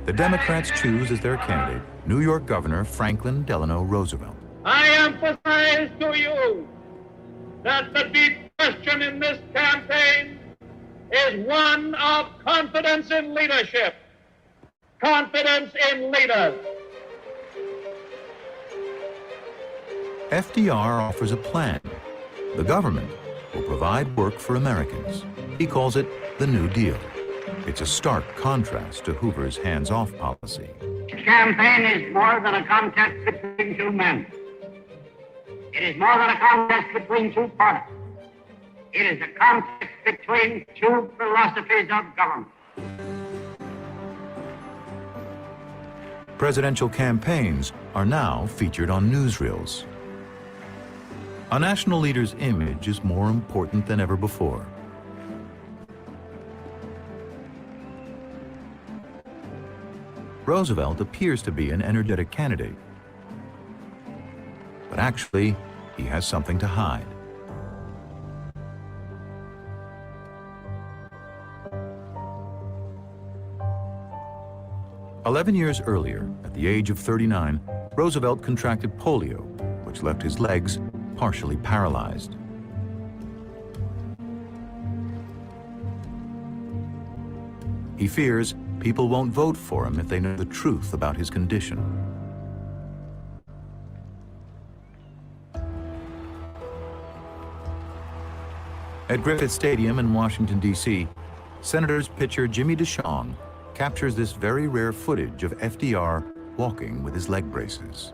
The Democrats choose as their candidate New York Governor Franklin Delano Roosevelt. I emphasize to you that the deep question in this campaign is one of confidence in leadership, confidence in leaders. FDR offers a plan. The government will provide work for Americans. He calls it the New Deal. It's a stark contrast to Hoover's hands-off policy. This campaign is more than a contest between two men. It is more than a contest between two parties. It is a contest between two philosophies of government. Presidential campaigns are now featured on newsreels. A national leader's image is more important than ever before. Roosevelt appears to be an energetic candidate, but actually, he has something to hide. "11 years earlier, at the age of 39, Roosevelt contracted polio, which left his legs partially paralyzed. He fears people won't vote for him if they know the truth about his condition. At Griffith Stadium in Washington, D.C., Senators pitcher Jimmy DeShong captures this very rare footage of FDR walking with his leg braces.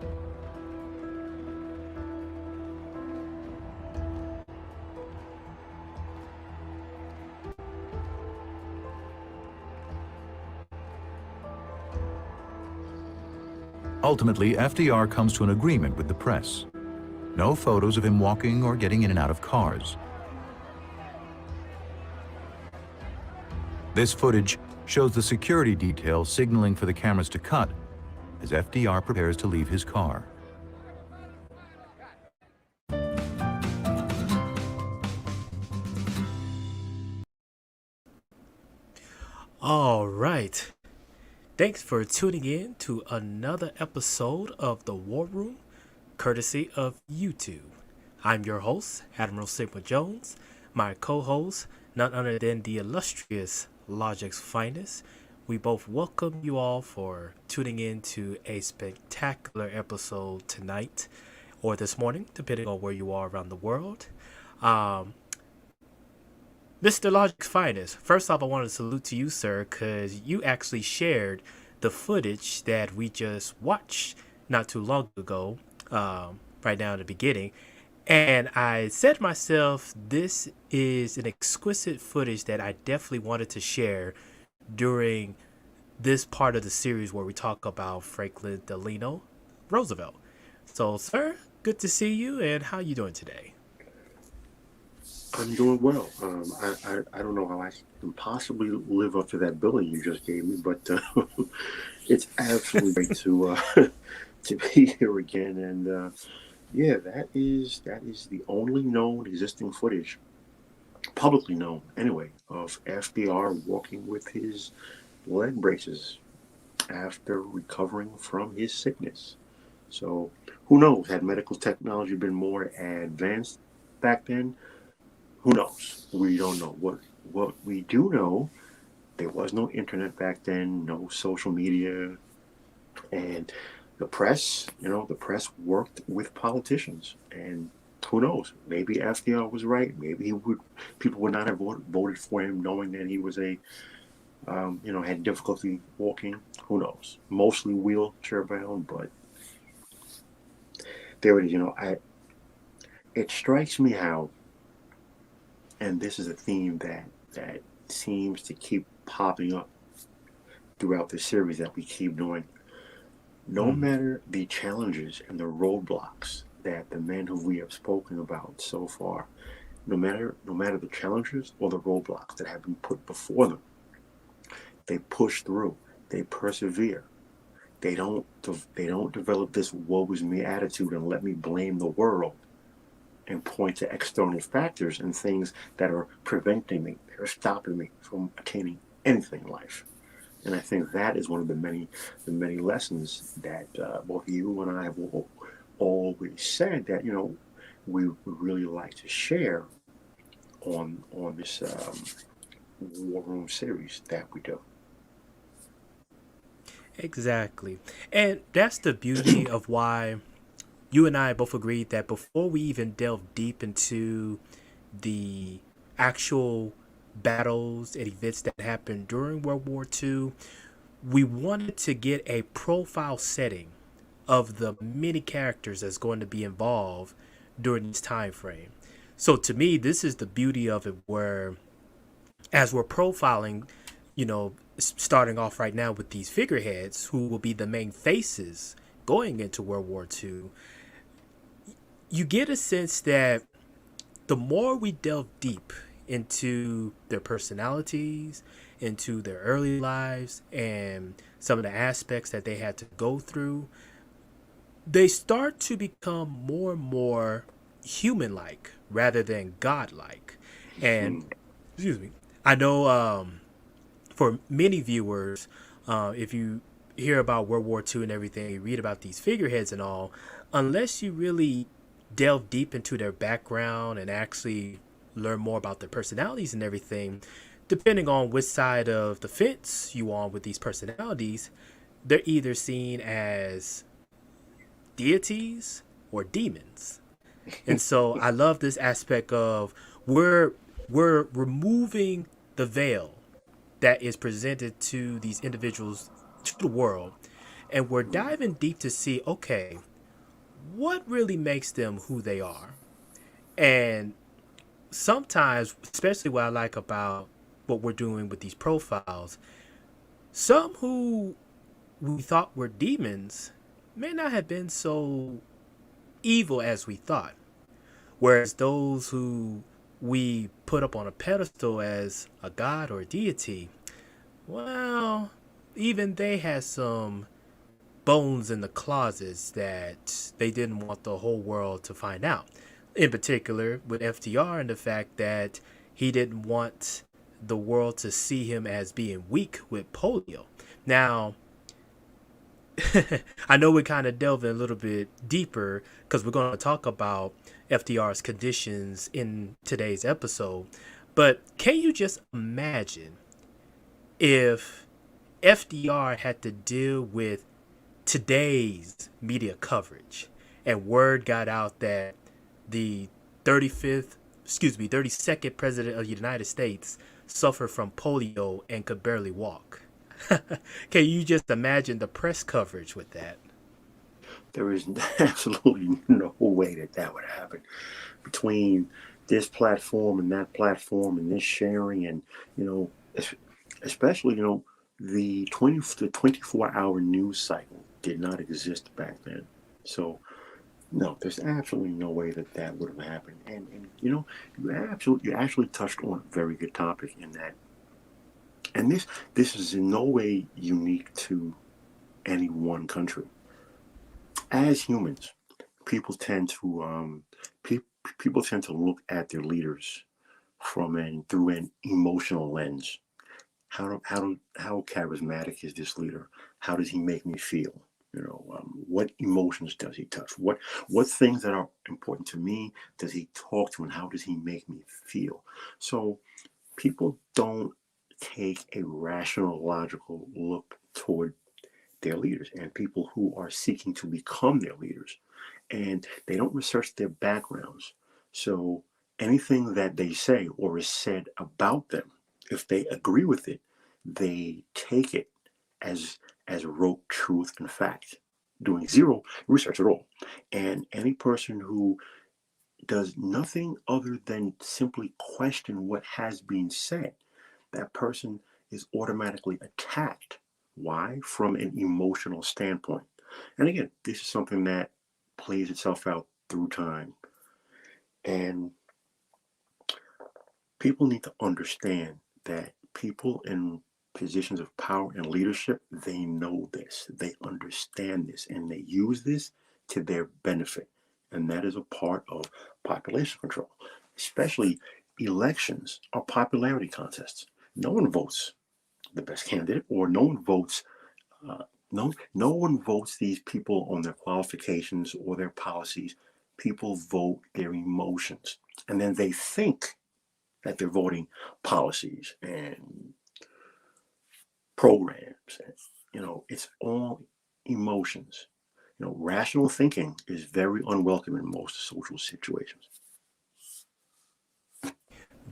Ultimately, FDR comes to an agreement with the press. No photos of him walking or getting in and out of cars. This footage shows the security detail signaling for the cameras to cut as FDR prepares to leave his car. All right. Thanks for tuning in to another episode of The War Room, courtesy of YouTube. I'm your host, Admiral Sigma Jones. My co-host, none other than the illustrious Logic's Finest. We both welcome you all for tuning in to a spectacular episode tonight or this morning, depending on where you are around the world. Mr. Logic's Finest, first off, I want to salute to you, sir, because you actually shared the footage that we just watched not too long ago, right now in the beginning. And I said to myself, this is an exquisite footage that I definitely wanted to share during this part of the series where we talk about Franklin Delano Roosevelt. So, sir, good to see you, and how you doing today? I'm doing well. I don't know how I can possibly live up to that billing you just gave me, but it's absolutely great to be here again. And yeah, that is the only known existing footage, publicly known anyway, of FDR walking with his leg braces after recovering from his sickness. So who knows? Had medical technology been more advanced back then? Who knows? We don't know. What we do know, there was no internet back then, no social media, and the press, the press worked with politicians. And who knows? Maybe FDR was right. Maybe people would not have voted for him knowing that he was had difficulty walking. Who knows? Mostly wheelchair bound, but there it is. It strikes me how, and this is a theme that seems to keep popping up throughout the series that we keep doing. No matter the challenges and the roadblocks that the men who we have spoken about so far, no matter the challenges or the roadblocks that have been put before them, they push through, they persevere. They don't develop this woe is me attitude and let me blame the world and point to external factors and things that are preventing me, that are stopping me from attaining anything in life. And I think that is one of the many lessons that both you and I have always said that we would really like to share on this War Room series that we do. Exactly. And that's the beauty of why you and I both agreed that before we even delve deep into the actual battles and events that happened during World War II, we wanted to get a profile setting of the many characters that's going to be involved during this time frame. So to me, this is the beauty of it, where as we're profiling, starting off right now with these figureheads who will be the main faces going into World War II, you get a sense that the more we delve deep into their personalities, into their early lives, and some of the aspects that they had to go through, they start to become more and more human like rather than god like. And, excuse me, I know for many viewers, if you hear about World War II and everything, you read about these figureheads and all, unless you really delve deep into their background and actually learn more about their personalities and everything, depending on which side of the fence you on with these personalities, they're either seen as deities or demons. And so I love this aspect of we're removing the veil that is presented to these individuals, to the world, and we're diving deep to see, okay, what really makes them who they are. And sometimes, especially what I like about what we're doing with these profiles, some who we thought were demons may not have been so evil as we thought. Whereas those who we put up on a pedestal as a god or a deity, well, even they had some bones in the closets that they didn't want the whole world to find out. In particular, with FDR and the fact that he didn't want the world to see him as being weak with polio. Now, I know we're kind of delving a little bit deeper because we're going to talk about FDR's conditions in today's episode. But can you just imagine if FDR had to deal with today's media coverage and word got out that the 32nd president of the United States suffered from polio and could barely walk? Can you just imagine the press coverage with that? There is absolutely no way that would happen between this platform and that platform and this sharing and especially the 24-hour news cycle did not exist back then. So no, there's absolutely no way that would have happened. And you actually touched on a very good topic in that. And this is in no way unique to any one country. As humans, people tend to people tend to look at their leaders through an emotional lens. How charismatic is this leader? How does he make me feel? What emotions does he touch? What things that are important to me does he talk to, and how does he make me feel? So people don't take a rational, logical look toward their leaders and people who are seeking to become their leaders. And they don't research their backgrounds. So anything that they say or is said about them, if they agree with it, they take it as rote truth and fact, doing zero research at all. And any person who does nothing other than simply question what has been said, that person is automatically attacked. Why? From an emotional standpoint. And again, this is something that plays itself out through time. And people need to understand that people in positions of power and leadership, they know this, they understand this, and they use this to their benefit. And that is a part of population control, especially elections are popularity contests. No one votes the best candidate, or no one votes. No one votes these people on their qualifications or their policies. People vote their emotions, and then they think that they're voting policies and programs. It's all emotions. Rational thinking is very unwelcome in most social situations.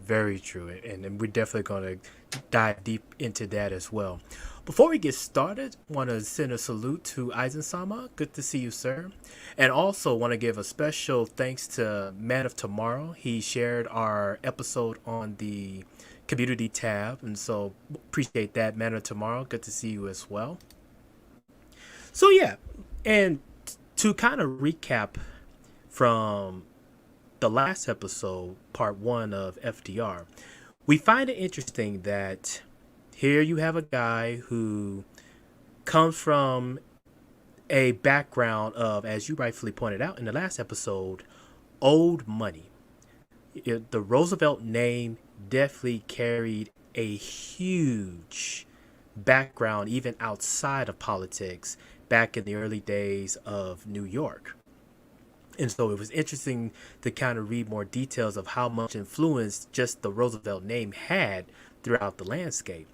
Very true, and we're definitely going to dive deep into that as well. Before we get started, want to send a salute to Eisen-sama. Good to see you, sir. And also want to give a special thanks to Man of Tomorrow. He shared our episode on the community tab, and so appreciate that, Man of Tomorrow. Good to see you as well. So yeah, and to kind of recap from the last episode, part one of FDR, we find it interesting that here you have a guy who comes from a background of, as you rightfully pointed out in the last episode, old money. The Roosevelt name definitely carried a huge background, even outside of politics, back in the early days of New York. And so it was interesting to kind of read more details of how much influence just the Roosevelt name had throughout the landscape.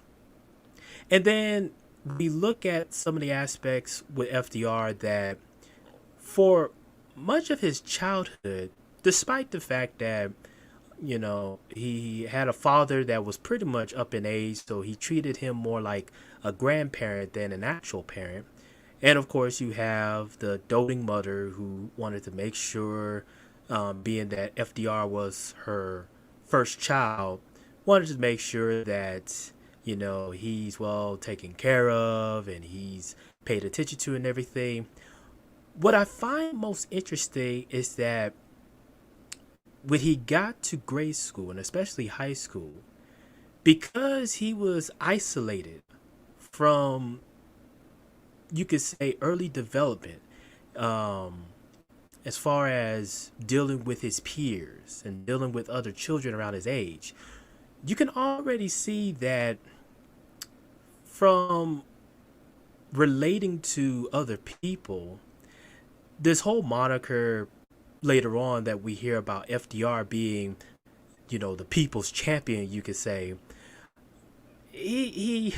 And then we look at some of the aspects with FDR that for much of his childhood, despite the fact that, he had a father that was pretty much up in age, so he treated him more like a grandparent than an actual parent. And of course, you have the doting mother who wanted to make sure, being that FDR was her first child, wanted to make sure that, he's well taken care of and he's paid attention to and everything. What I find most interesting is that when he got to grade school and especially high school, because he was isolated from, you could say, early development, as far as dealing with his peers and dealing with other children around his age, you can already see that from relating to other people, this whole moniker later on that we hear about FDR being, the people's champion, you could say, he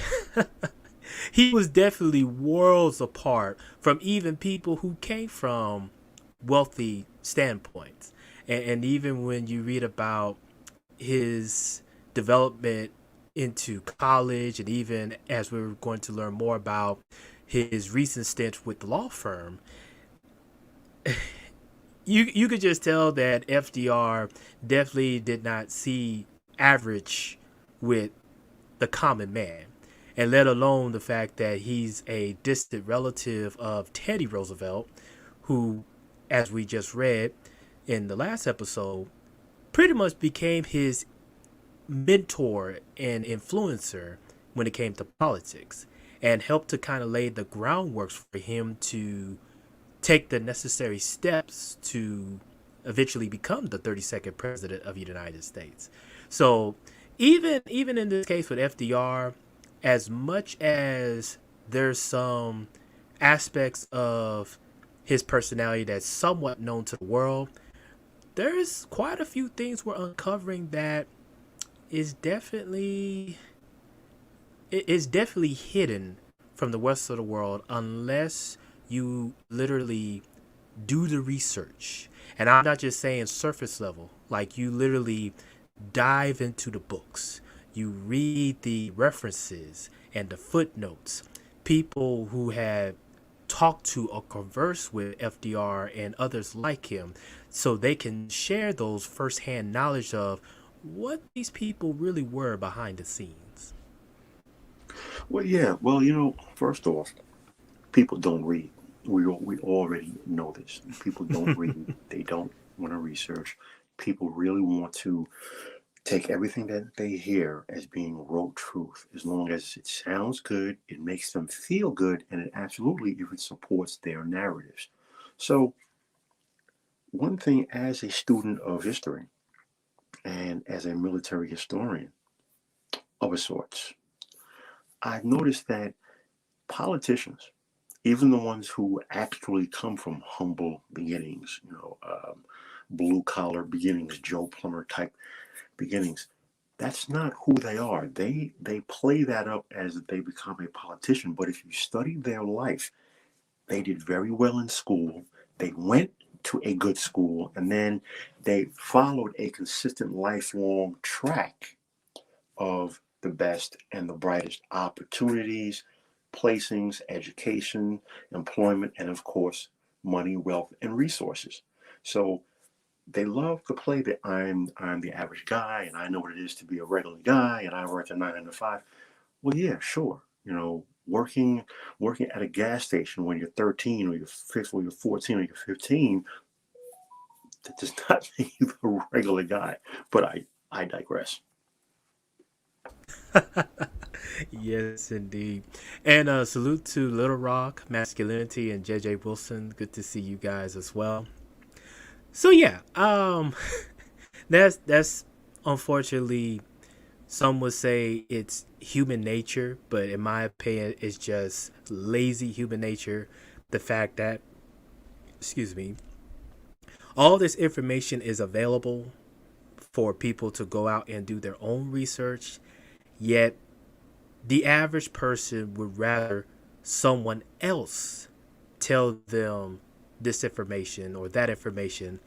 he was definitely worlds apart from even people who came from wealthy standpoints. And even when you read about his development into college, and even as we're going to learn more about his recent stint with the law firm, you could just tell that FDR definitely did not see average with the common man, and let alone the fact that he's a distant relative of Teddy Roosevelt, who, as we just read in the last episode, pretty much became his mentor and influencer when it came to politics, and helped to kind of lay the groundwork for him to take the necessary steps to eventually become the 32nd president of the United States. So even in this case with FDR, as much as there's some aspects of his personality that's somewhat known to the world, there's quite a few things we're uncovering that is definitely hidden from the rest of the world unless you literally do the research. And I'm not just saying surface level, like you literally dive into the books, you read the references and the footnotes, people who have talked to or conversed with FDR and others like him, so they can share those firsthand knowledge of what these people really were behind the scenes. Well, yeah. Well, first off, people don't read. We already know this. People don't read. They don't want to research. People really want to take everything that they hear as being rote truth. As long as it sounds good, it makes them feel good, and it absolutely, if it supports their narratives. So, one thing as a student of history and as a military historian of a sorts, I've noticed that politicians, even the ones who actually come from humble beginnings, blue collar beginnings, Joe Plumber type beginnings, that's not who they are. They play that up as they become a politician. But if you study their life, they did very well in school. They went to a good school, and then they followed a consistent lifelong track of the best and the brightest opportunities, placings, education, employment, and of course, money, wealth, and resources. So they love to play that I'm the average guy and I know what it is to be a regular guy and I work a 9 to 5. Well, yeah, sure. Working at a gas station when you're 13 or you're 15 or you're 14 or you're 15, that does not make you a regular guy. But I digress. Yes, indeed. And salute to Little Rock, Masculinity, and JJ Wilson. Good to see you guys as well. So yeah, that's unfortunately, some would say it's human nature, but in my opinion, it's just lazy human nature. The fact that, excuse me, all this information is available for people to go out and do their own research, yet the average person would rather someone else tell them this information or that information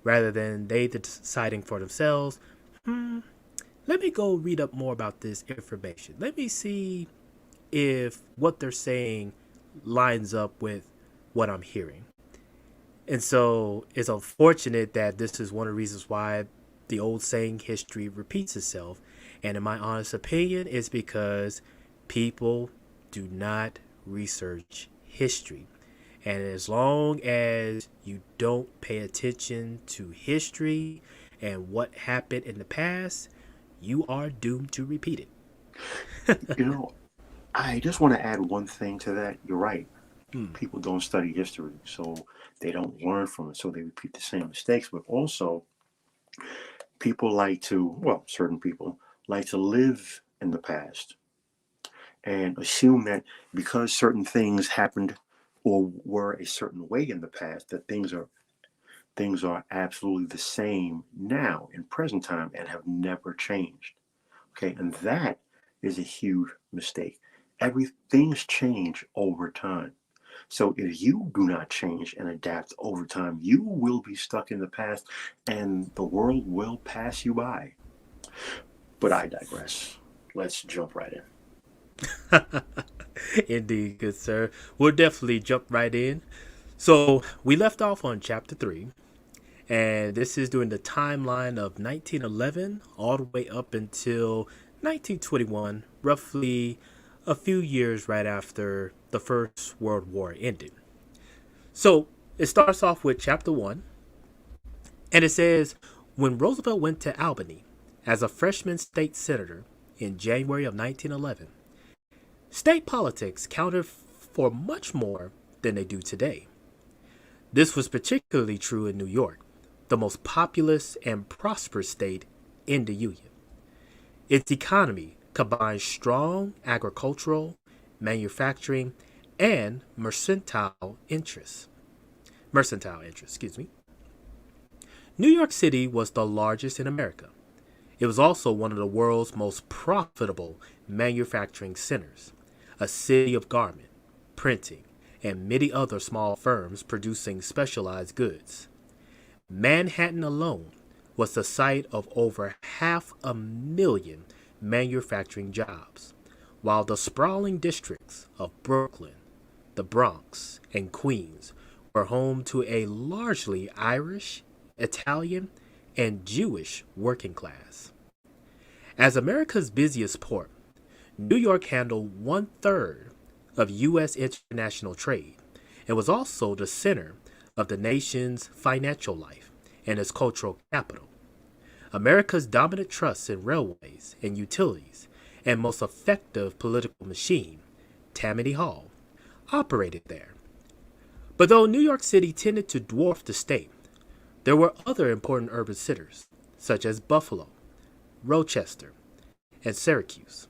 rather than they deciding for themselves, let me go read up more about this information. Let me see if what they're saying lines up with what I'm hearing. And so it's unfortunate that this is one of the reasons why the old saying history repeats itself. And in my honest opinion, it's because people do not research history. And as long as you don't pay attention to history and what happened in the past, you are doomed to repeat it. I just want to add one thing to that. You're right. Hmm. People don't study history, so they don't learn from it, so they repeat the same mistakes. But also, certain people like to live in the past and assume that because certain things happened or were a certain way in the past, that things are absolutely the same now in present time and have never changed. Okay, and that is a huge mistake. Everything's change over time. So if you do not change and adapt over time, you will be stuck in the past and the world will pass you by. But I digress. Let's jump right in. Indeed, good sir. We'll definitely jump right in. So we left off on chapter 3, and this is during the timeline of 1911 all the way up until 1921, roughly a few years right after the First World War ended. So it starts off with chapter 1, and it says, when Roosevelt went to Albany as a freshman state senator in January of 1911, state politics counted for much more than they do today. This was particularly true in New York, the most populous and prosperous state in the Union. Its economy combined strong agricultural, manufacturing, and mercantile interests. New York City was the largest in America. It was also one of the world's most profitable manufacturing centers, a city of garment, printing, and many other small firms producing specialized goods. Manhattan alone was the site of over 500,000 manufacturing jobs, while the sprawling districts of Brooklyn, the Bronx, and Queens were home to a largely Irish, Italian, and Jewish working class. As America's busiest port, New York handled 1/3 of U.S. international trade and was also the center of the nation's financial life and its cultural capital. America's dominant trust in railways and utilities and most effective political machine, Tammany Hall, operated there. But though New York City tended to dwarf the state, there were other important urban centers, such as Buffalo, Rochester, and Syracuse.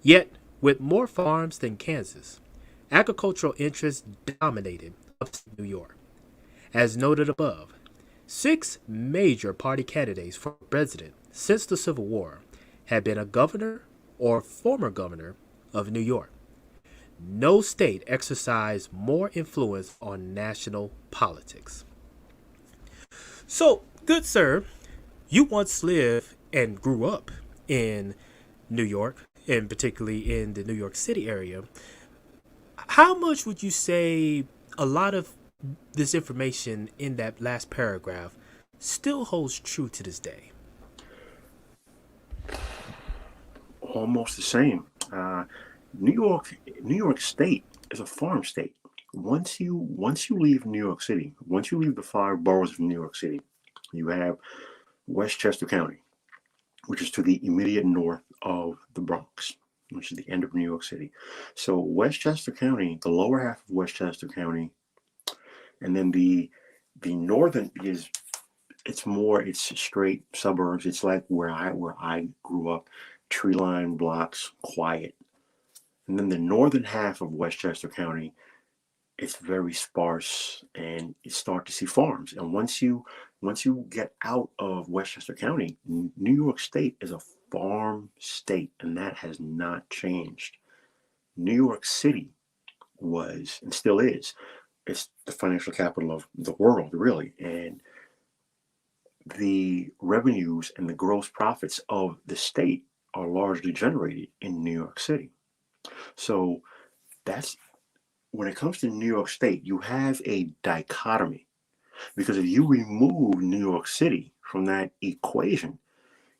Yet, With more farms than Kansas, agricultural interests dominated upstate New York. As noted above, 6 major party candidates for president since the Civil War had been a governor or former governor of New York. No state exercised more influence on national politics. So, good sir, you once lived and grew up in New York, and particularly in the New York City area. How much would you say a lot of this information in that last paragraph still holds true to this day? Almost the same. New York, New York State is a farm state. Once you leave New York City, once you leave the 5 boroughs of New York City, you have Westchester County, which is to the immediate north of the Bronx, which is the end of New York City. So Westchester County, the lower half of Westchester County, and then the northern is it's straight suburbs. It's like where I grew up, tree line blocks, quiet. And then the northern half of Westchester County, it's very sparse, and you start to see farms. And once you get out of Westchester County, New York State is a farm state, and that has not changed. New York City was and still is. It's the financial capital of the world, really, and the revenues and the gross profits of the state are largely generated in New York City. So that's when it comes to New York State, you have a dichotomy, because if you remove New York City from that equation,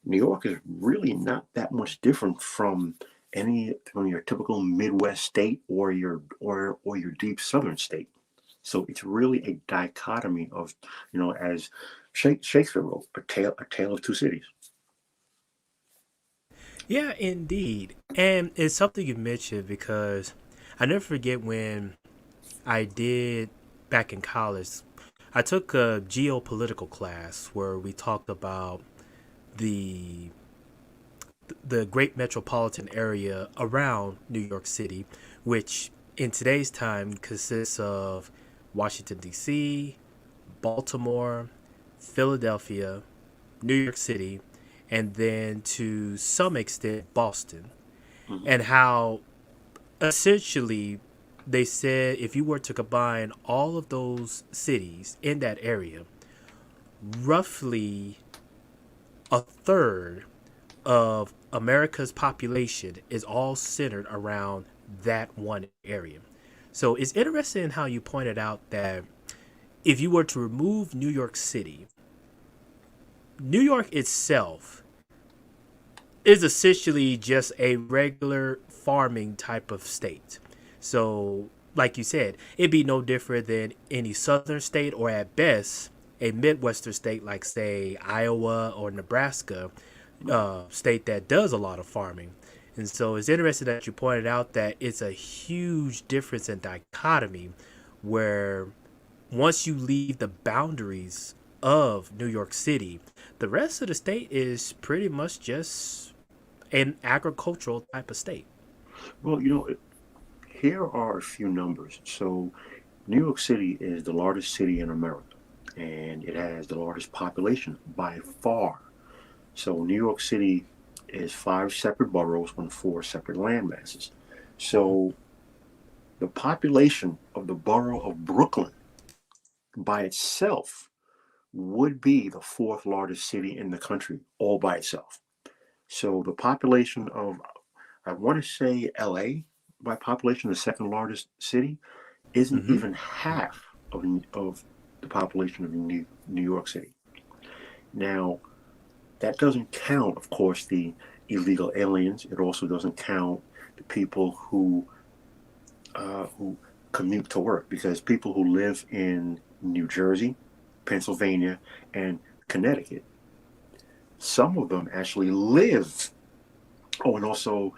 New York is really not that much different from your typical Midwest state or your deep Southern state. So it's really a dichotomy of, as Shakespeare wrote, a tale of two cities. Yeah, indeed. And it's something you mentioned because I never forget when I did back in college, I took a geopolitical class where we talked about the the great metropolitan area around New York City, which in today's time consists of Washington, D.C., Baltimore, Philadelphia, New York City, and then to some extent Boston. Mhm. And how essentially they said if you were to combine all of those cities in that area, roughly a third of America's population is all centered around that one area. So it's interesting how you pointed out that if you were to remove New York City, New York itself is essentially just a regular farming type of state. So, like you said, it'd be no different than any southern state or at best a midwestern state like, say, Iowa or Nebraska, state that does a lot of farming. And so it's interesting that you pointed out that it's a huge difference in dichotomy where once you leave the boundaries of New York City, the rest of the state is pretty much just an agricultural type of state. Well, here are a few numbers. So, New York City is the largest city in America, and it has the largest population by far. So, New York City is 5 separate boroughs on 4 separate land masses. So, the population of the borough of Brooklyn by itself would be the fourth largest city in the country, all by itself. So, the population of, I want to say, LA, by population, the second largest city, isn't Mm-hmm. even half of the population of New York City. Now, that doesn't count, of course, the illegal aliens. It also doesn't count the people who commute to work, because people who live in New Jersey, Pennsylvania, and Connecticut, some of them actually live. Oh, and also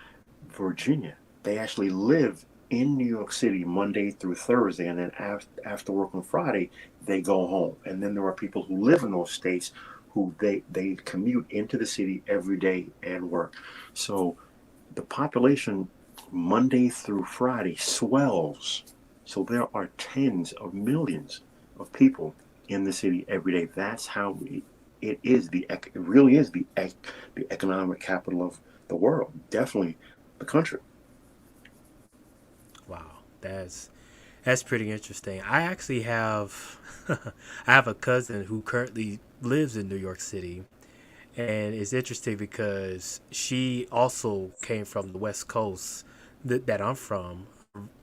Virginia. They actually live in New York City Monday through Thursday, and then after work on Friday, they go home. And then there are people who live in those states who they commute into the city every day and work. So the population Monday through Friday swells. So there are tens of millions of people in the city every day. That's how it is. It really is the economic capital of the world. Definitely the country. Wow, that's pretty interesting. I actually have I have a cousin who currently lives in New York City, and it's interesting because she also came from the West Coast that I'm from,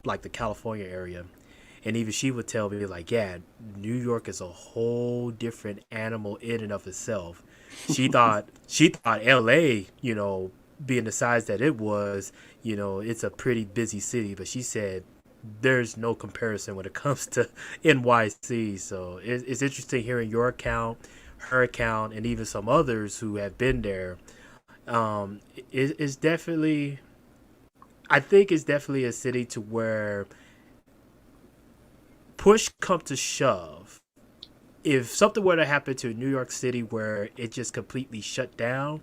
like the California area, and even she would tell me like, yeah, New York is a whole different animal in and of itself. She thought L.A., being the size that it was, it's a pretty busy city, but she said there's no comparison when it comes to NYC. So it's interesting hearing your account, her account, and even some others who have been there. It's definitely, I think it's definitely a city to where push come to shove. If something were to happen to New York City where it just completely shut down,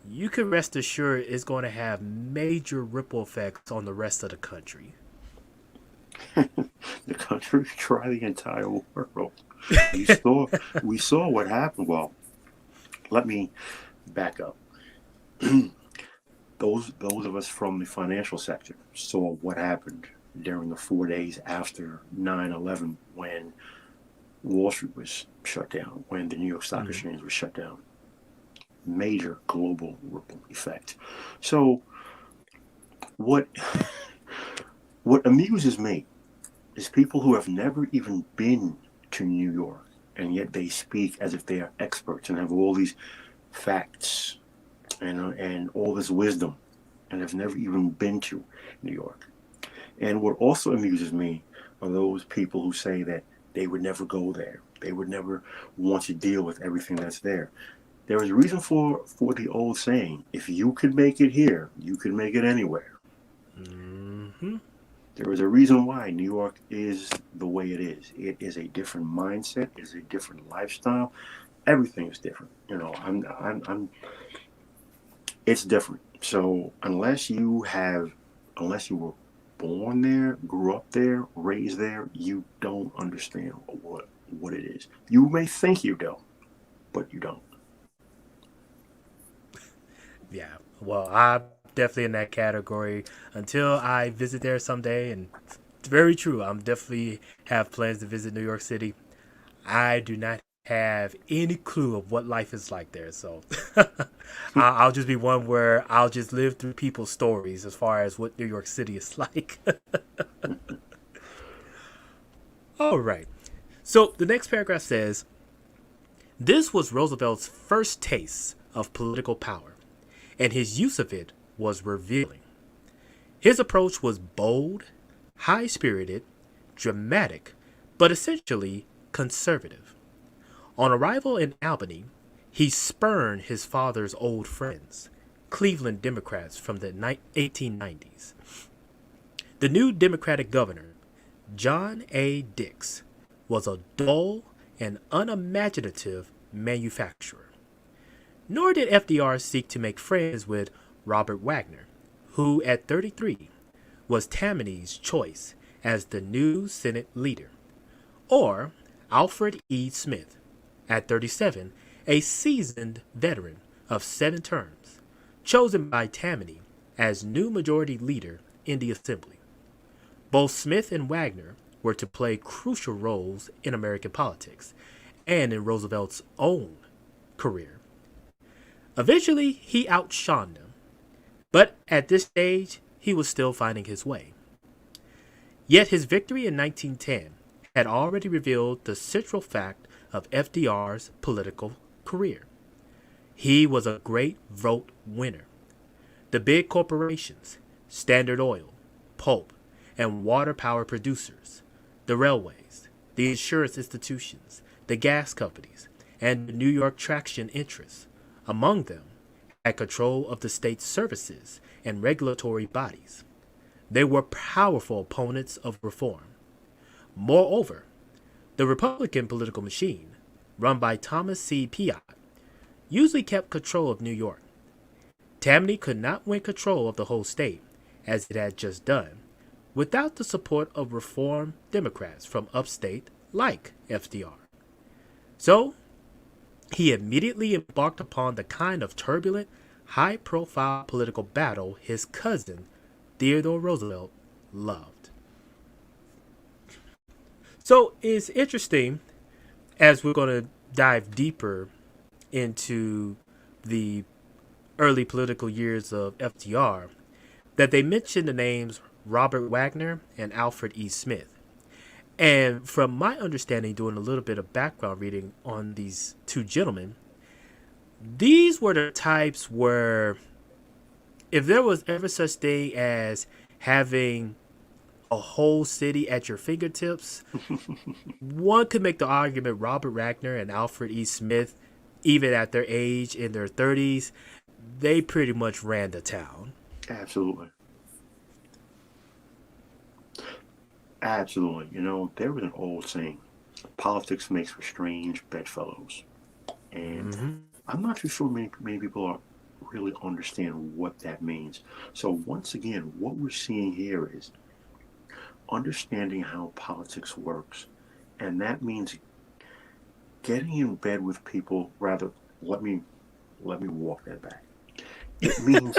you can rest assured it's going to have major ripple effects on the rest of the country. The country, try the entire world. We saw we saw what happened. Well, let me back up. Those of us from the financial sector saw what happened during the 4 days after 9/11 when Wall Street was shut down, when the New York Stock Exchange was shut down. Major global ripple effect. So what amuses me is people who have never even been to New York, and yet they speak as if they are experts and have all these facts and all this wisdom, and have never even been to New York. And what also amuses me are those people who say that they would never go there. They would never want to deal with everything that's there. There is a reason for the old saying, if you could make it here, you could make it anywhere. Mm-hmm. There is a reason why New York is the way it is. It is a different mindset. It is a different lifestyle. Everything is different. It's different. So unless you were born there, grew up there, raised there, you don't understand what it is. You may think you don't, but you don't. Yeah. Well, I'm definitely in that category until I visit there someday. And it's very true. I'm definitely have plans to visit New York City. I do not have any clue of what life is like there. So I'll just be one where I'll just live through people's stories as far as what New York City is like. All right. So the next paragraph says, this was Roosevelt's first taste of political power, and his use of it was revealing. His approach was bold, high-spirited, dramatic, but essentially conservative. On arrival in Albany, he spurned his father's old friends, Cleveland Democrats from the 1890s. The new Democratic governor, John A. Dix, was a dull and unimaginative manufacturer. Nor did FDR seek to make friends with Robert Wagner, who at 33 was Tammany's choice as the new Senate leader, or Alfred E. Smith, at 37, a seasoned veteran of 7 terms, chosen by Tammany as new majority leader in the Assembly. Both Smith and Wagner were to play crucial roles in American politics and in Roosevelt's own career. Eventually, he outshone them, but at this stage, he was still finding his way. Yet his victory in 1910 had already revealed the central fact of FDR's political career. He was a great vote winner. The big corporations, Standard Oil, pulp, and water power producers, the railways, the insurance institutions, the gas companies, and the New York traction interests, among them, had control of the state's services and regulatory bodies. They were powerful opponents of reform. Moreover, the Republican political machine, run by Thomas C. Piatt, usually kept control of New York. Tammany could not win control of the whole state, as it had just done, without the support of reform Democrats from upstate like FDR. So, he immediately embarked upon the kind of turbulent, high profile political battle his cousin, Theodore Roosevelt, loved. So, it's interesting as we're going to dive deeper into the early political years of FDR that they mention the names Robert Wagner and Alfred E. Smith. And from my understanding, doing a little bit of background reading on these two gentlemen, these were the types where if there was ever such thing as having a whole city at your fingertips, one could make the argument Robert Wagner and Alfred E. Smith, even at their age in their 30s, they pretty much ran the town. Absolutely. Absolutely. You know, there was an old saying, politics makes for strange bedfellows. And I'm not too sure many people are really understand what that means. So once again, what we're seeing here is understanding how politics works. And that means getting in bed with people, rather, let me walk that back. It means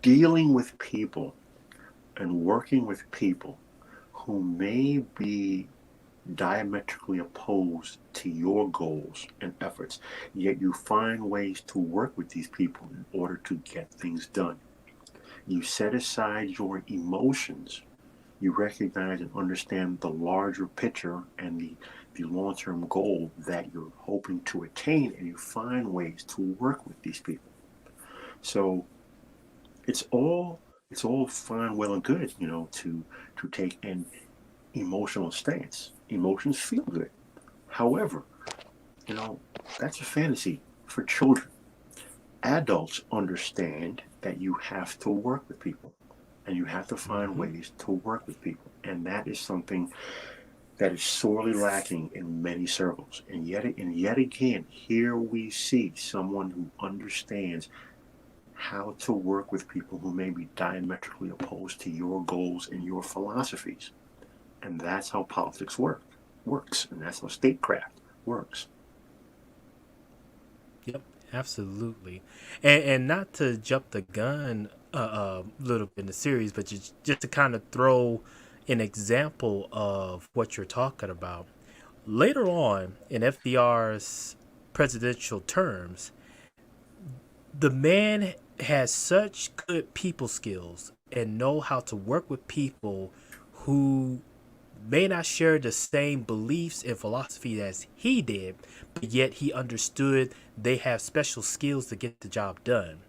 dealing with people and working with people who may be diametrically opposed to your goals and efforts, yet you find ways to work with these people in order to get things done. You set aside your emotions. You recognize and understand the larger picture and the long-term goal that you're hoping to attain, and you find ways to work with these people. So it's all fine, well and good, you know, to take an emotional stance. Emotions feel good. However, you know, that's a fantasy for children. Adults understand that you have to work with people and you have to find ways to work with people. And that is something that is sorely lacking in many circles. And yet again, here we see someone who understands how to work with people who may be diametrically opposed to your goals and your philosophies. And that's how politics works. And that's how statecraft works. Yep, absolutely. And not to jump the gun a little bit in the series, but just to kind of throw an example of what you're talking about. Later on in FDR's presidential terms, the man has such good people skills and know how to work with people who may not share the same beliefs and philosophy as he did, but yet he understood they have special skills to get the job done.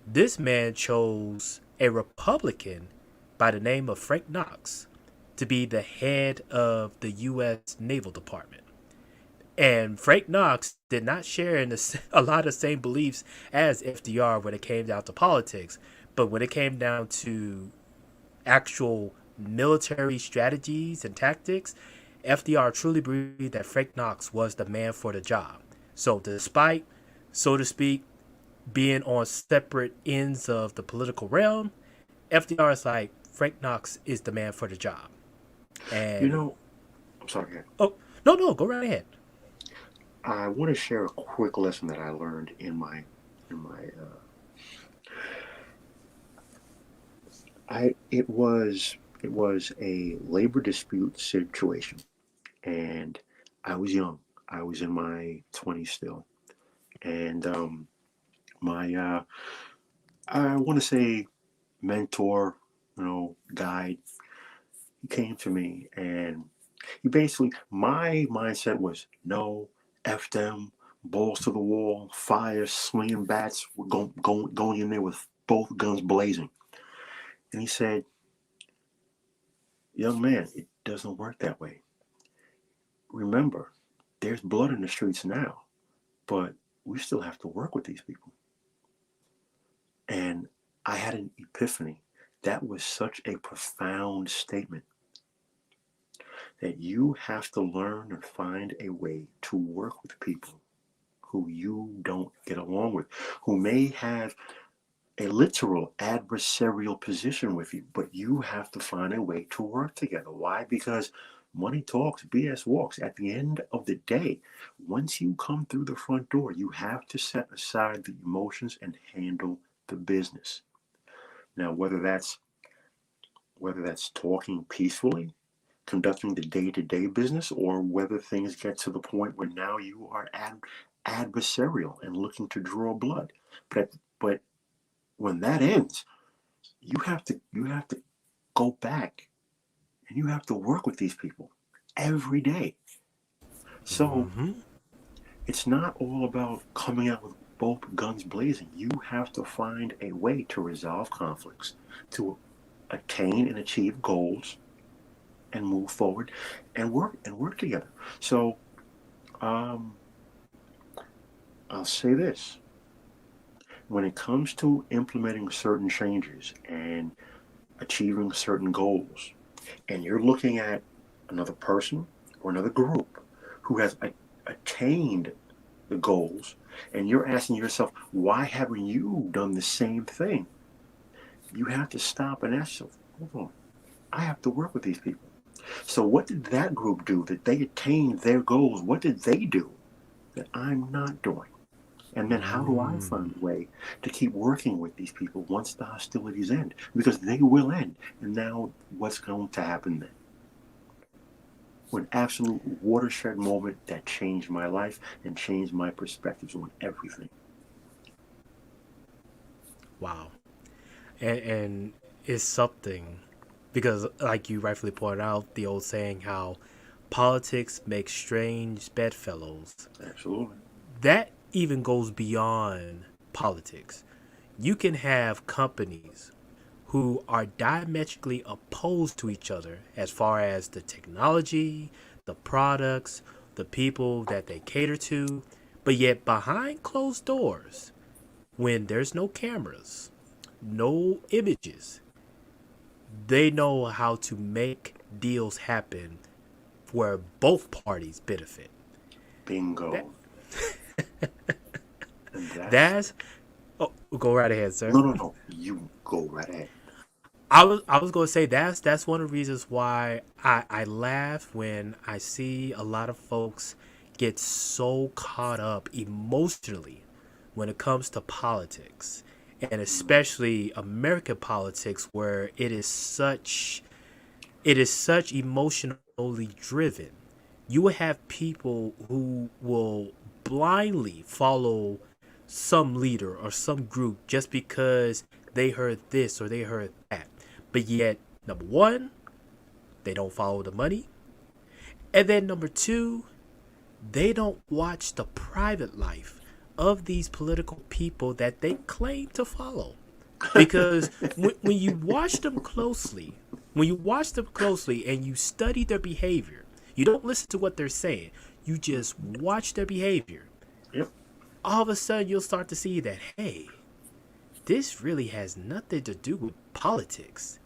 This man chose a Republican by the name of Frank Knox to be the head of the U.S. Naval Department. And Frank Knox did not share a lot of the same beliefs as FDR when it came down to politics, but when it came down to actual military strategies and tactics, FDR truly believed that Frank Knox was the man for the job. So despite, so to speak, being on separate ends of the political realm, FDR is like, Frank Knox is the man for the job. And You know, I'm sorry. Go ahead. oh, no, go right ahead. I want to share a quick lesson that I learned in my it was a labor dispute situation, and I was young. I was in my 20s still, and my I want to say mentor, you know, guide. He came to me, and he basically, my mindset was no, f them, balls to the wall, fire, swinging bats. We're going in there with both guns blazing. And he said, young man, it doesn't work that way. Remember, there's blood in the streets now, but we still have to work with these people. And I had an epiphany. That was such a profound statement that you have to learn and find a way to work with people who you don't get along with, who may have a literal adversarial position with you, but you have to find a way to work together. Why? Because money talks, BS walks. At the end of the day, once you come through the front door, you have to set aside the emotions and handle the business. Now, whether that's talking peacefully, conducting the day-to-day business, or whether things get to the point where now you are adversarial and looking to draw blood. But when that ends, you have to go back and you have to work with these people every day. So Mm-hmm. it's not all about coming out with both guns blazing. You have to find a way to resolve conflicts, to attain and achieve goals, and move forward and work together. So um, I'll say this: when it comes to implementing certain changes and achieving certain goals, and you're looking at another person or another group who has attained the goals, and you're asking yourself, why haven't you done the same thing? You have to stop and ask yourself, hold on, I have to work with these people. So what did that group do that they attained their goals? What did they do that I'm not doing? And then how do I find a way to keep working with these people once the hostilities end? Because they will end. And now what's going to happen then? An absolute watershed moment that changed my life and changed my perspectives on everything. Wow. And it's something because, like you rightfully pointed out, the old saying how politics makes strange bedfellows. Absolutely. That even goes beyond politics. You can have companies who are diametrically opposed to each other as far as the technology, the products, the people that they cater to, but yet behind closed doors, when there's no cameras, no images, they know how to make deals happen where both parties benefit. That, Bingo. And that's oh, go right ahead, sir. no. You go right ahead. I was gonna say that's one of the reasons why I laugh when I see a lot of folks get so caught up emotionally when it comes to politics, and especially American politics where it is such emotionally driven. You will have people who will blindly follow some leader or some group just because they heard this or they heard that. But yet, number one, they don't follow the money. And then number two, they don't watch the private life of these political people that they claim to follow. Because when you watch them closely, and you study their behavior, you don't listen to what they're saying, you just watch their behavior. Yep. All of a sudden, you'll start to see that, hey, this really has nothing to do with politics.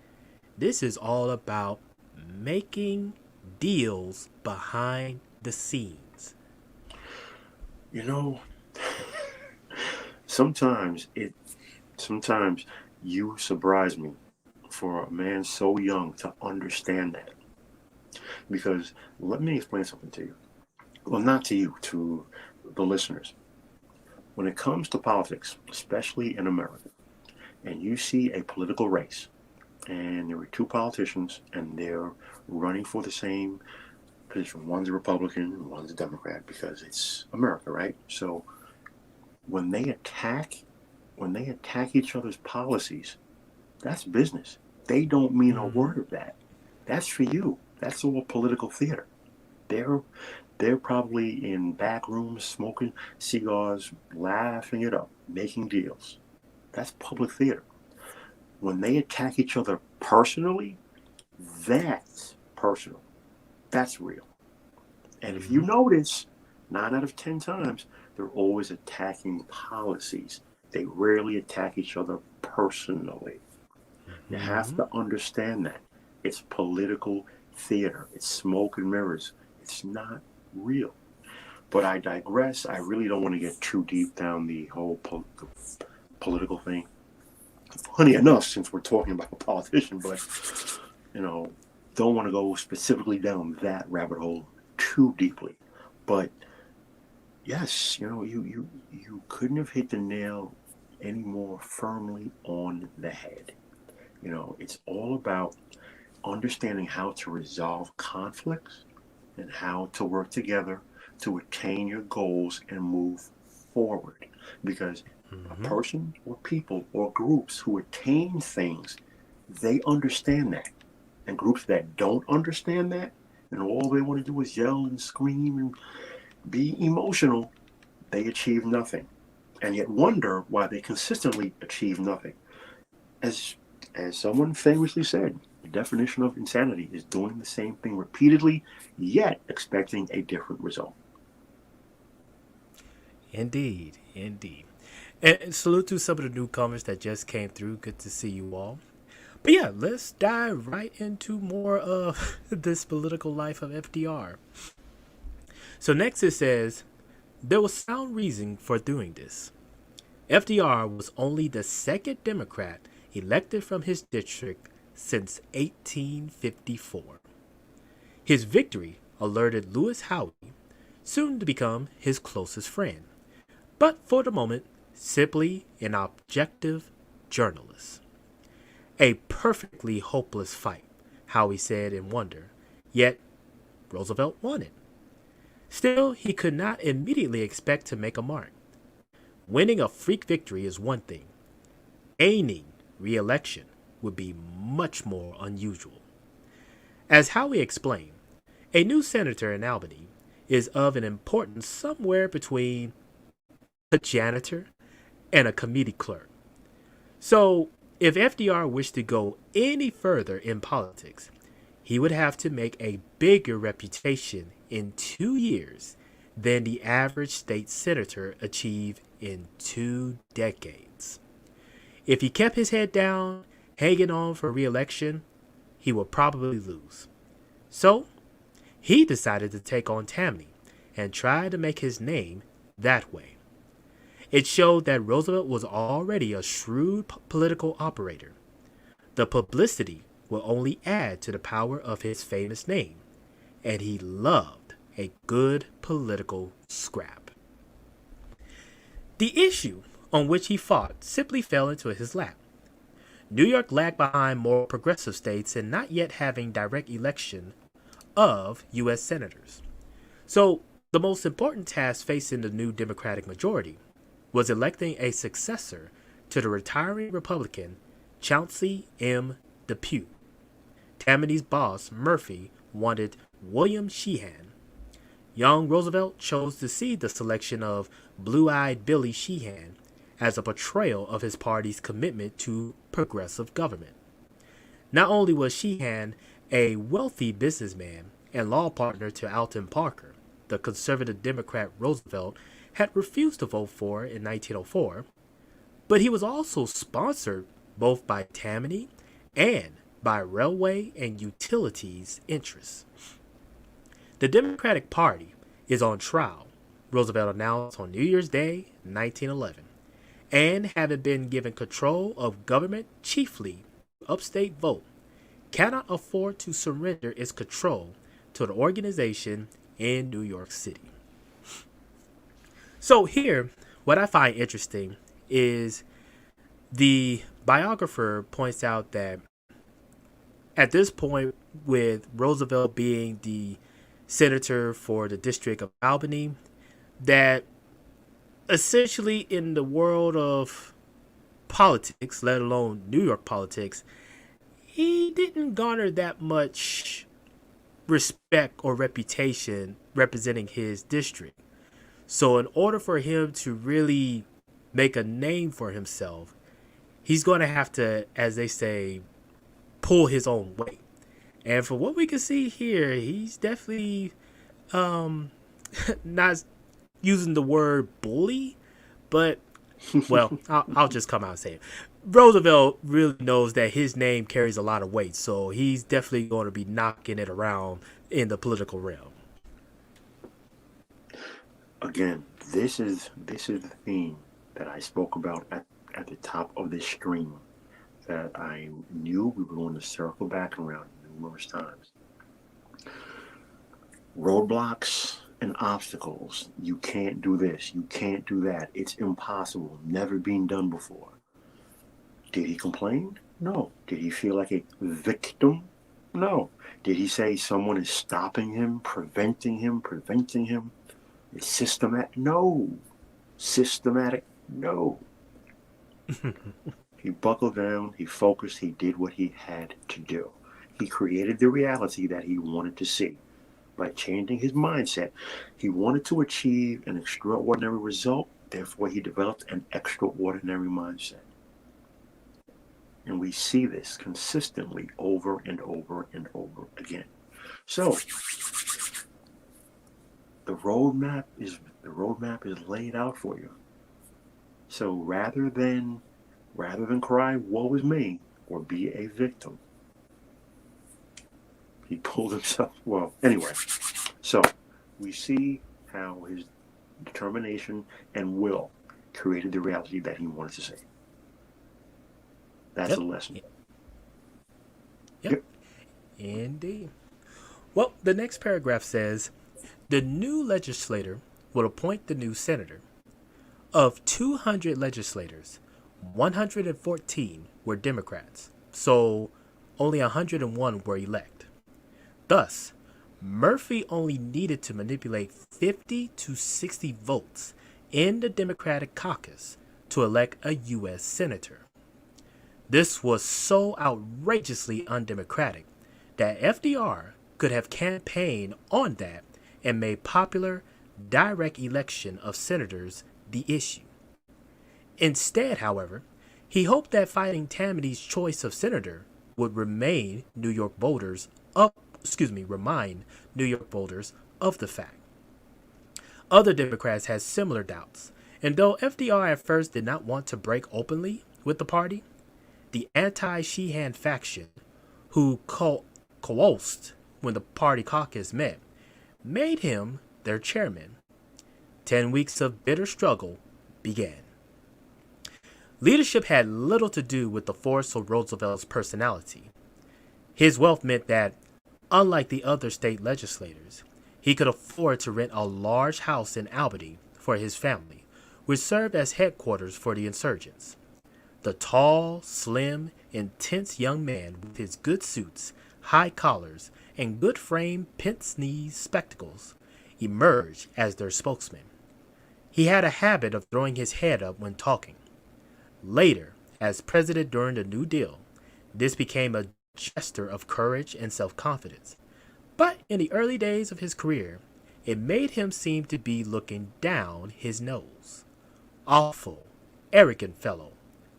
This is all about making deals behind the scenes. You know, sometimes sometimes you surprise me for a man so young to understand that. Because let me explain something to you. Well, not to you, to the listeners. When it comes to politics, especially in America, and you see a political race, and there are two politicians, and they're running for the same position. One's a Republican, and one's a Democrat, because it's America, right? So when they attack, each other's policies, that's business. They don't mean a word of that. That's for you. That's all political theater. They're they're probably in back rooms smoking cigars, laughing it up, making deals. That's public theater. When they attack each other personally, that's personal. That's real. And if you notice, 9 out of 10 times, they're always attacking policies. They rarely attack each other personally. You have to understand that. It's political theater. It's smoke and mirrors. It's not real. But I digress. I really don't want to get too deep down the whole political thing. funny enough, since we're talking about a politician, but you know, don't want to go specifically down that rabbit hole too deeply. But yes, you couldn't have hit the nail any more firmly on the head. It's all about understanding how to resolve conflicts and how to work together to attain your goals and move forward. Because a Hmm. person or people or groups who attain things, they understand that. And groups that don't understand that, and all they want to do is yell and scream and be emotional, they achieve nothing. And yet wonder why they consistently achieve nothing. As as someone famously said, the definition of insanity is doing the same thing repeatedly, yet expecting a different result. Indeed, indeed. And salute to some of the newcomers that just came through. Good to see you all. But yeah, let's dive right into more of this political life of FDR. So next it says, there was sound reason for doing this. FDR was only the second Democrat elected from his district since 1854. His victory alerted Lewis Howey, soon to become his closest friend, but for the moment, simply an objective journalist. A perfectly hopeless fight, Howey said in wonder, yet Roosevelt won it. Still, he could not immediately expect to make a mark. Winning a freak victory is one thing. Gaining re-election would be much more unusual. As Howey explained, a new senator in Albany is of an importance somewhere between a janitor and a committee clerk. So, if FDR wished to go any further in politics, he would have to make a bigger reputation in 2 years than the average state senator achieved in 2 decades. If he kept his head down, hanging on for re-election, he would probably lose. So, he decided to take on Tammany and try to make his name that way. It showed that Roosevelt was already a shrewd political operator. The publicity will only add to the power of his famous name, and he loved a good political scrap. The issue on which he fought simply fell into his lap. New York lagged behind more progressive states in not yet having direct election of U.S. senators. So, the most important task facing the new Democratic majority was electing a successor to the retiring Republican Chauncey M. Depew. Tammany's boss, Murphy, wanted William Sheehan. Young Roosevelt chose to see the selection of Blue-Eyed Billy Sheehan as a portrayal of his party's commitment to progressive government. Not only was Sheehan a wealthy businessman and law partner to Alton Parker, the conservative Democrat Roosevelt had refused to vote for in 1904, but he was also sponsored both by Tammany and by railway and utilities interests. The Democratic Party is on trial, Roosevelt announced on New Year's Day, 1911, and having been given control of government chiefly upstate vote, cannot afford to surrender its control to an organization in New York City. So here, what I find interesting is the biographer points out that at this point, with Roosevelt being the senator for the District of Albany, that essentially in the world of politics, let alone New York politics, he didn't garner that much respect or reputation representing his district. So in order for him to really make a name for himself, he's going to have to, as they say, pull his own weight. And from what we can see here, he's definitely not using the word bully, but, well, I'll just come out and say it. Roosevelt really knows that his name carries a lot of weight, so he's definitely going to be knocking it around in the political realm. Again, this is the theme that I spoke about at the top of this stream. that I knew we were going to circle back around numerous times. Roadblocks and obstacles. You can't do this. You can't do that. It's impossible. Never been done before. Did he complain? No. Did he feel like a victim? No. Did he say someone is stopping him, preventing him? It's systematic? No. Systematic? No. He buckled down, he focused, he did what he had to do. He created the reality that he wanted to see. By changing his mindset, he wanted to achieve an extraordinary result, therefore he developed an extraordinary mindset. And we see this consistently over and over and over again. So the roadmap is laid out for you. So rather than cry, woe is me, or be a victim, he pulled himself, well, anyway. So we see how his determination and will created the reality that he wanted to see. That's a lesson. Yep. Indeed. Well, the next paragraph says, the new legislator will appoint the new senator. Of 200 legislators, 114 were Democrats, so only 101 were elect. Thus, Murphy only needed to manipulate 50 to 60 votes in the Democratic caucus to elect a U.S. senator. This was so outrageously undemocratic that FDR could have campaigned on that and made popular, direct election of senators the issue. Instead, however, he hoped that Fighting Tammany's choice of senator would remind New York voters of the fact. Other Democrats had similar doubts, and though FDR at first did not want to break openly with the party, the anti-Sheehan faction, who coalesced when the party caucus met, made him their chairman. 10 weeks of bitter struggle began. Leadership had little to do with the force of Roosevelt's personality. His wealth meant that, unlike the other state legislators, he could afford to rent a large house in Albany for his family, which served as headquarters for the insurgents. The tall, slim, intense young man with his good suits, high collars, and good framed pince-nez spectacles emerged as their spokesman. He had a habit of throwing his head up when talking. Later, as president during the New Deal, this became a gesture of courage and self-confidence. But in the early days of his career, it made him seem to be looking down his nose. Awful, arrogant fellow,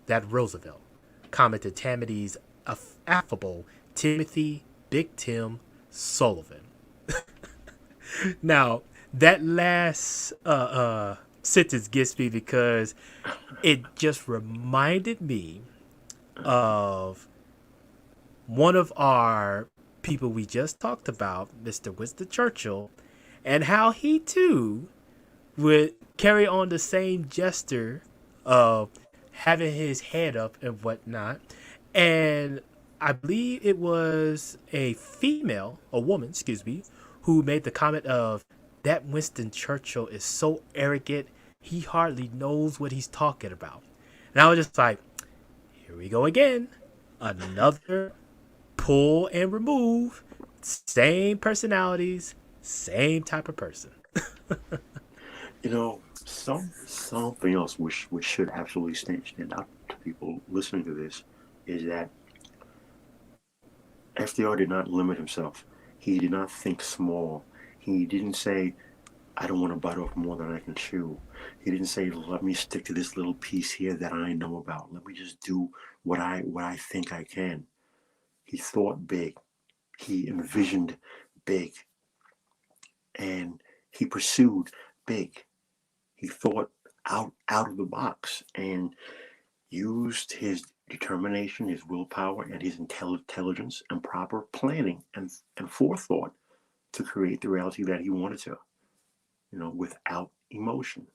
that Roosevelt, commented Tammany's affable Timothy Big Tim Sullivan. Now, that last sentence gets me because it just reminded me of one of our people we just talked about, Mr. Winston Churchill, and how he too would carry on the same gesture of having his head up and whatnot. And I believe it was a woman, who made the comment of, that Winston Churchill is so arrogant, he hardly knows what he's talking about. And I was just like, here we go again. Another pull and remove. Same personalities, same type of person. Something else which should absolutely stand out to people listening to this is that FDR did not limit himself. He did not think small. He didn't say, I don't want to bite off more than I can chew. He didn't say, let me stick to this little piece here that I know about. Let me just do what I think I can. He thought big. He envisioned big. And he pursued big. He thought out of the box and used his determination, his willpower, and his intelligence and proper planning and forethought to create the reality that he wanted to, without emotion.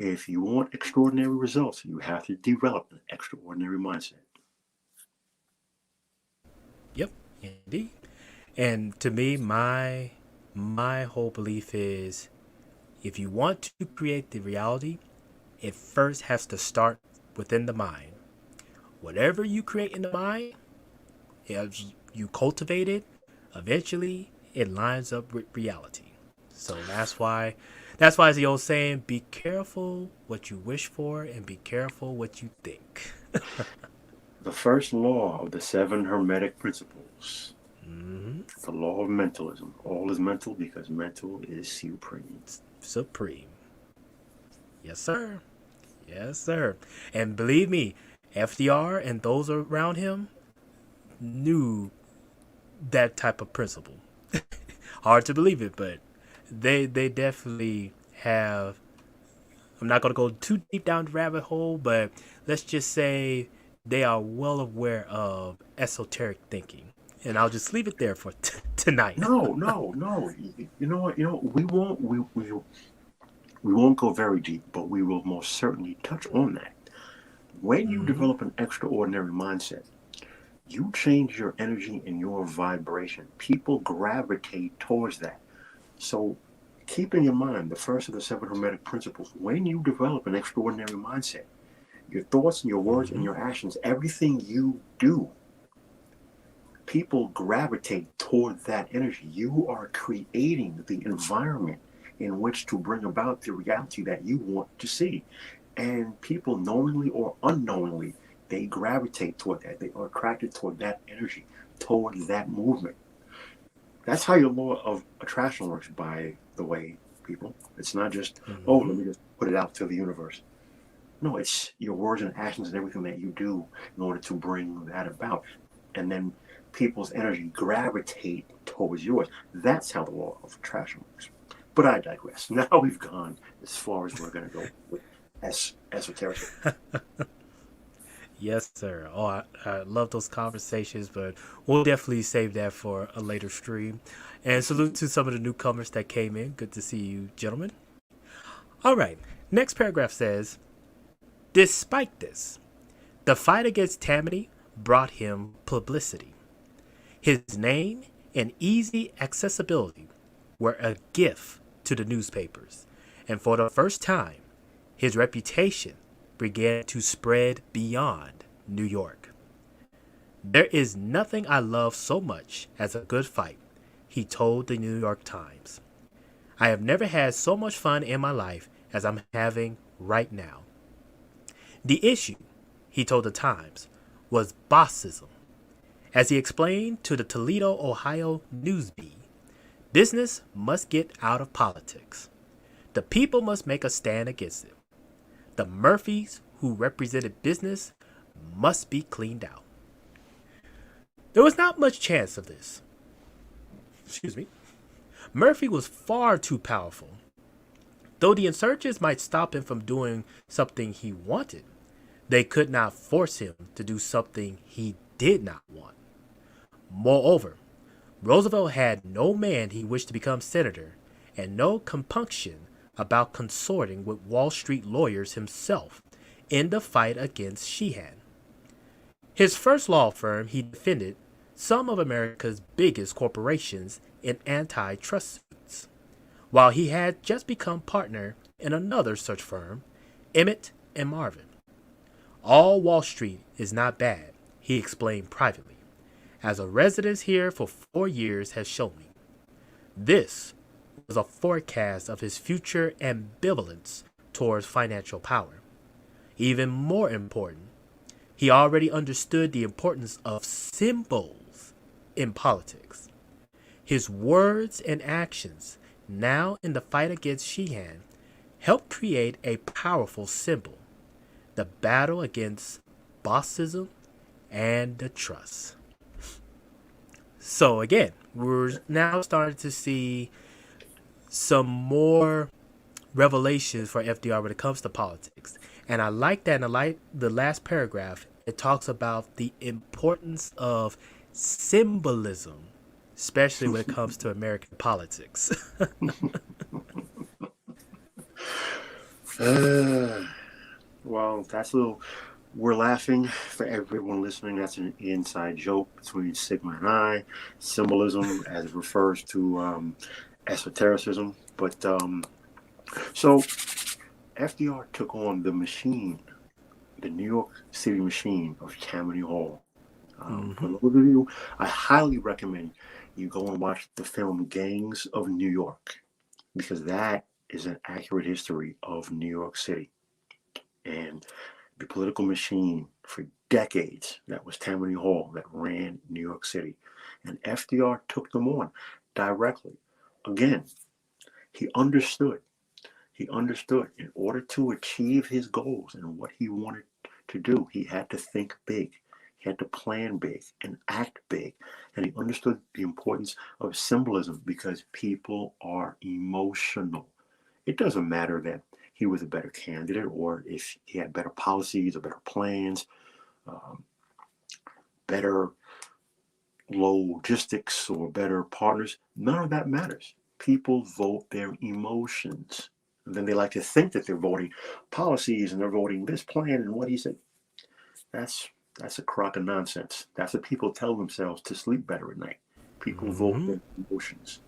if you want extraordinary results, you have to develop an extraordinary mindset. Yep, indeed. And to me, my whole belief is if you want to create the reality, it first has to start within the mind. Whatever you create in the mind, as you cultivate it, eventually it lines up with reality. So that's why it's the old saying, be careful what you wish for and be careful what you think. The first law of the seven Hermetic principles, Hmm. the law of mentalism. All is mental because mental is supreme. Supreme. Yes, sir. Yes, sir. And believe me, FDR and those around him knew that type of principle. Hard to believe it, but they definitely have. I'm not going to go too deep down the rabbit hole, but let's just say they are well aware of esoteric thinking. And I'll just leave it there for tonight. No, no, no. You know what? We won't go very deep, but we will most certainly touch on that. When you Hmm. develop an extraordinary mindset, you change your energy and your vibration. People gravitate towards that. So keeping in mind the first of the seven Hermetic principles, when you develop an extraordinary mindset, your thoughts and your words and Hmm. your actions, everything you do, people gravitate toward that energy. You are creating the environment in which to bring about the reality that you want to see. And people, knowingly or unknowingly, they gravitate toward that. They are attracted toward that energy, toward that movement. That's how your law of attraction works, by the way, people. It's not just, oh, Hmm. let me just put it out to the universe. No, it's your words and actions and everything that you do in order to bring that about. And then people's energy gravitate towards yours. That's how the law of attraction works. But I digress. Now we've gone as far as we're going to go with esoteric. Yes, sir. Oh, I love those conversations, but we'll definitely save that for a later stream. And salute to some of the newcomers that came in. Good to see you, gentlemen. All right. Next paragraph says, despite this, the fight against Tammany brought him publicity. His name and easy accessibility were a gift to the newspapers, and for the first time, his reputation began to spread beyond New York. There is nothing I love so much as a good fight, he told the New York Times. I have never had so much fun in my life as I'm having right now. The issue, he told the Times, was bossism. As he explained to the Toledo, Ohio Newsbee, business must get out of politics. The people must make a stand against it. The Murphys who represented business must be cleaned out. There was not much chance of this. Excuse me. Murphy was far too powerful. Though the insurgents might stop him from doing something he wanted, they could not force him to do something he did not want. Moreover, Roosevelt had no man he wished to become senator and no compunction about consorting with Wall Street lawyers himself in the fight against Sheehan. His first law firm, he defended some of America's biggest corporations in antitrust suits, while he had just become partner in another such firm, Emmett and Marvin. All Wall Street is not bad, he explained privately, as a residence here for 4 years has shown me. This was a forecast of his future ambivalence towards financial power. Even more important, he already understood the importance of symbols in politics. His words and actions, now in the fight against Sheehan, helped create a powerful symbol, the battle against bossism and the trust. So again, we're now starting to see some more revelations for FDR when it comes to politics. And I like that in the last paragraph, it talks about the importance of symbolism, especially when it comes to American politics. Uh, well, that's a little. We're laughing for everyone listening. That's an inside joke between Sigma and I. Symbolism, as it refers to esotericism. But so FDR took on the machine, the New York City machine of Tammany Hall. For Hmm. those of you, I highly recommend you go and watch the film Gangs of New York because that is an accurate history of New York City and the political machine for decades. That was Tammany Hall that ran New York City. And FDR took them on directly. Again, he understood. He understood in order to achieve his goals and what he wanted to do, he had to think big. He had to plan big and act big. And he understood the importance of symbolism because people are emotional. It doesn't matter that he was a better candidate or if he had better policies or better plans, um, better logistics or better partners. None of that matters. People vote their emotions. And then they like to think that they're voting policies and they're voting this plan and what he said. That's that's a crock of nonsense. That's what people tell themselves to sleep better at night. People vote Hmm. their emotions.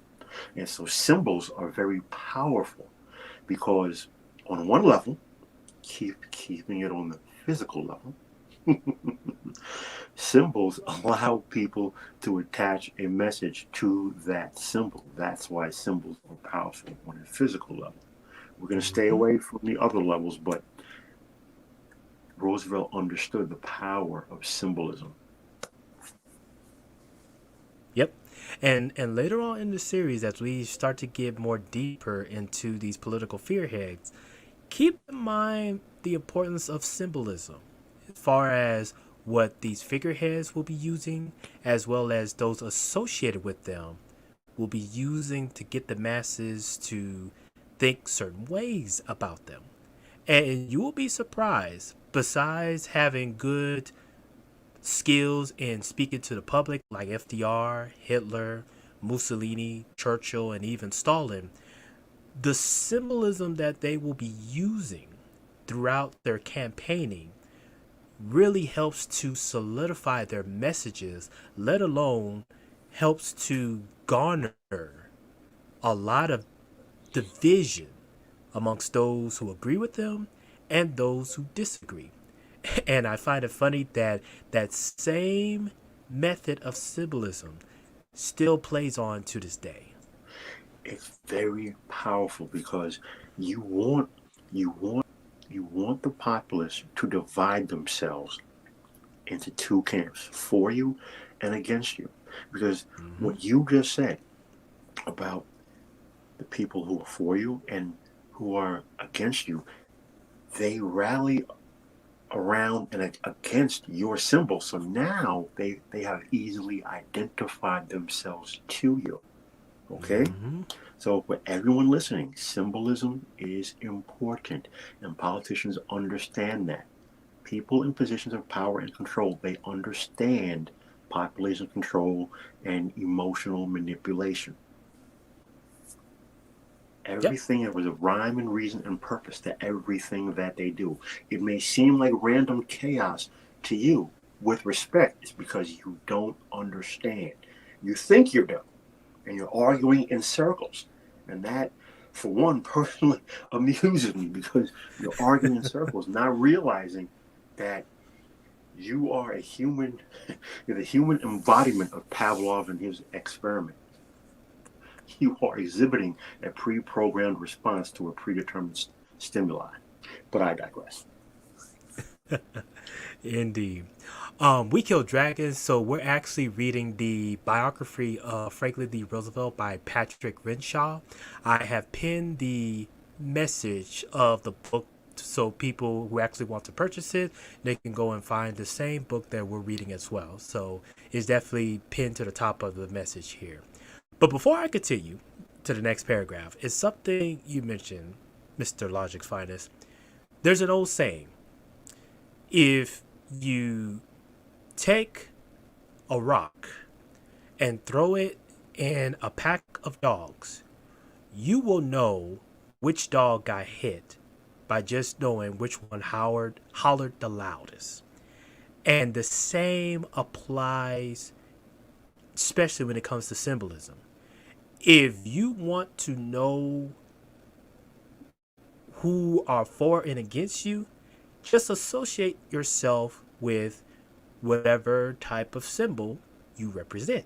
And so symbols are very powerful because on one level, keeping it on the physical level, symbols allow people to attach a message to that symbol. That's why symbols are powerful on a physical level. We're going to stay Hmm. away from the other levels, but Roosevelt understood the power of symbolism. Yep. And later on in the series, as we start to get more deeper into these political fearheads, keep in mind the importance of symbolism as far as what these figureheads will be using, as well as those associated with them will be using to get the masses to think certain ways about them. And you will be surprised, besides having good skills in speaking to the public, like FDR, Hitler, Mussolini, Churchill, and even Stalin, the symbolism that they will be using throughout their campaigning really helps to solidify their messages, let alone helps to garner a lot of division amongst those who agree with them and those who disagree. And I find it funny that that same method of symbolism still plays on to this day. It's very powerful because you want you want you want the populace to divide themselves into two camps, for you and against you. Because Hmm. what you just said about the people who are for you and who are against you, they rally around and against your symbol. So now they have easily identified themselves to you. Okay? Hmm. So for everyone listening, symbolism is important and politicians understand that. People in positions of power and control, they understand population control and emotional manipulation. Yep. Everything, there was a rhyme and reason and purpose to everything that they do. It may seem like random chaos to you. With respect, it's because you don't understand. You think you do, and you're arguing in circles. And that, for one, personally amuses me because you're arguing in circles, not realizing that you are a human, you're the human embodiment of Pavlov and his experiment. You are exhibiting a pre-programmed response to a predetermined stimuli. But I digress. Indeed. We Killed Dragons, so we're actually reading the biography of Franklin D. Roosevelt by Patrick Renshaw. I have pinned the message of the book so people who actually want to purchase it, they can go and find the same book that we're reading as well. So it's definitely pinned to the top of the message here. But before I continue to the next paragraph, it's something you mentioned, Mr. Logic's Finest. There's an old saying: if you take a rock and throw it in a pack of dogs, you will know which dog got hit by just knowing which one hollered the loudest. And the same applies, especially when it comes to symbolism. If you want to know who are for and against you, just associate yourself with whatever type of symbol you represent.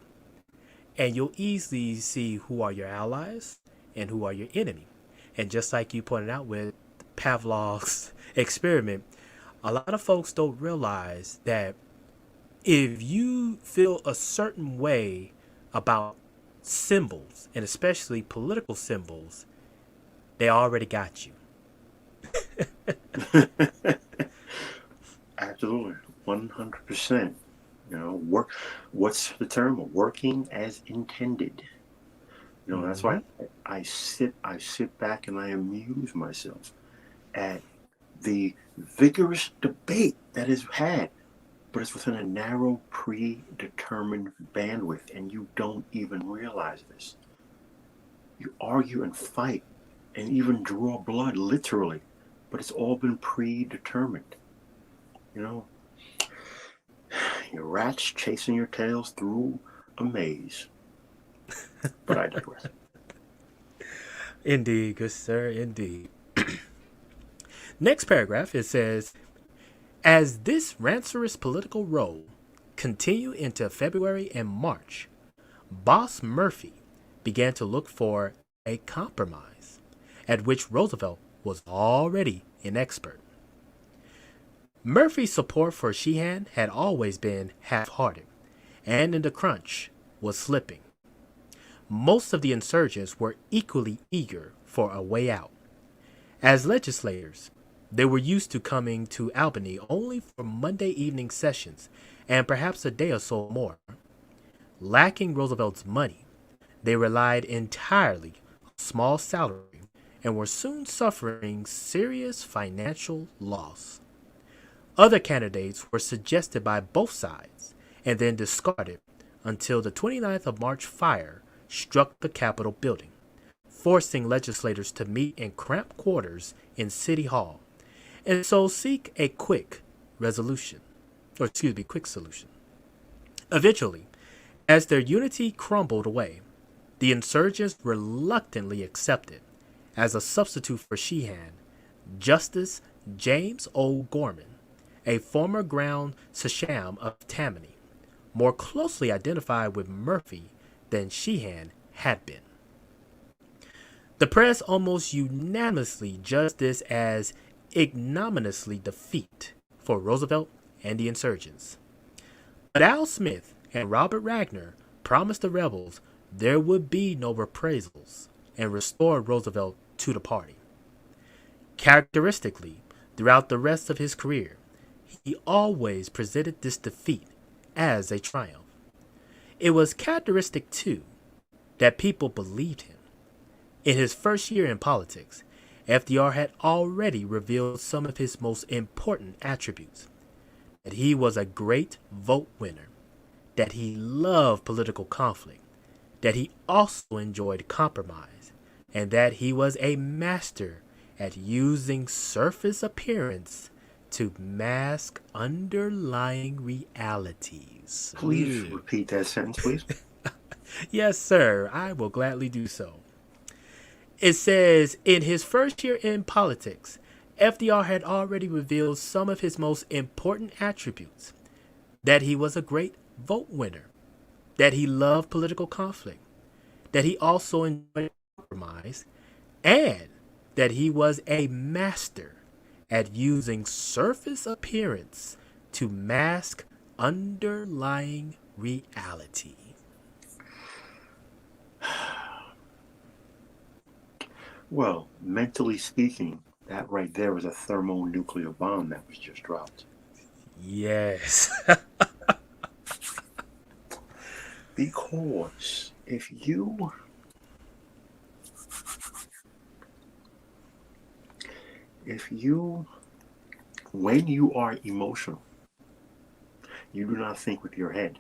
And you'll easily see who are your allies and who are your enemy. And just like you pointed out with Pavlov's experiment, a lot of folks don't realize that if you feel a certain way about symbols, and especially political symbols, they already got you. Absolutely, 100%. You know, what's the term? Working as intended. You know, that's why I sit back and I amuse myself at the vigorous debate that is had, but it's within a narrow, predetermined bandwidth, and you don't even realize this. You argue and fight and even draw blood, literally, but it's all been predetermined. You know, your rats chasing your tails through a maze. But I digress. Indeed, good sir, indeed. Next paragraph, it says, as this rancorous political row continued into February and March, Boss Murphy began to look for a compromise, at which Roosevelt was already an expert. Murphy's support for Sheehan had always been half-hearted, and in the crunch was slipping. Most of the insurgents were equally eager for a way out. As legislators, they were used to coming to Albany only for Monday evening sessions and perhaps a day or so more. Lacking Roosevelt's money, they relied entirely on a small salary and were soon suffering serious financial loss. Other candidates were suggested by both sides and then discarded until the 29th of March fire struck the Capitol building, forcing legislators to meet in cramped quarters in City Hall, and so seek a quick solution. Eventually, as their unity crumbled away, the insurgents reluctantly accepted, as a substitute for Sheehan, Justice James O. Gorman, a former Grand Sacham of Tammany, more closely identified with Murphy than Sheehan had been. The press almost unanimously judged this as ignominiously defeat for Roosevelt and the insurgents. But Al Smith and Robert Wagner promised the rebels there would be no reprisals and restored Roosevelt to the party. Characteristically, throughout the rest of his career, he always presented this defeat as a triumph. It was characteristic, too, that people believed him. In his first year in politics, FDR had already revealed some of his most important attributes. That he was a great vote winner, that he loved political conflict, that he also enjoyed compromise, and that he was a master at using surface appearance to mask underlying realities. Please repeat that sentence, please. Yes, sir. I will gladly do so. It says, in his first year in politics, FDR had already revealed some of his most important attributes. That he was a great vote winner. That he loved political conflict. That he also enjoyed compromise. And that he was a master at using surface appearance to mask underlying reality. Well, mentally speaking, that right there was a thermonuclear bomb that was just dropped. Yes. Because if you when you are emotional, you do not think with your head.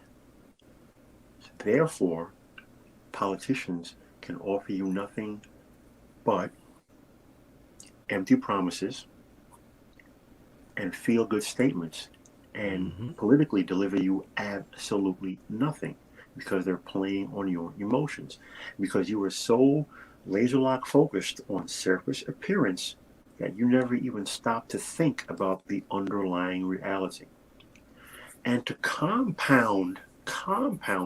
Therefore, politicians can offer you nothing but empty promises and feel-good statements and politically deliver you absolutely nothing because they're playing on your emotions. Because you are so laser-lock focused on surface appearance that you never even stop to think about the underlying reality. And to compound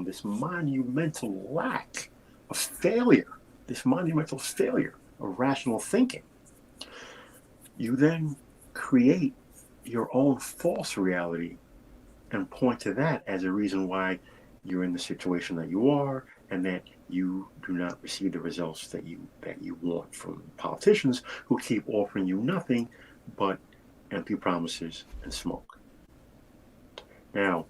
this monumental lack of failure, this monumental failure of rational thinking, you then create your own false reality and point to that as a reason why you're in the situation that you are and that you do not receive the results that you want from politicians who keep offering you nothing but empty promises and smoke. Now,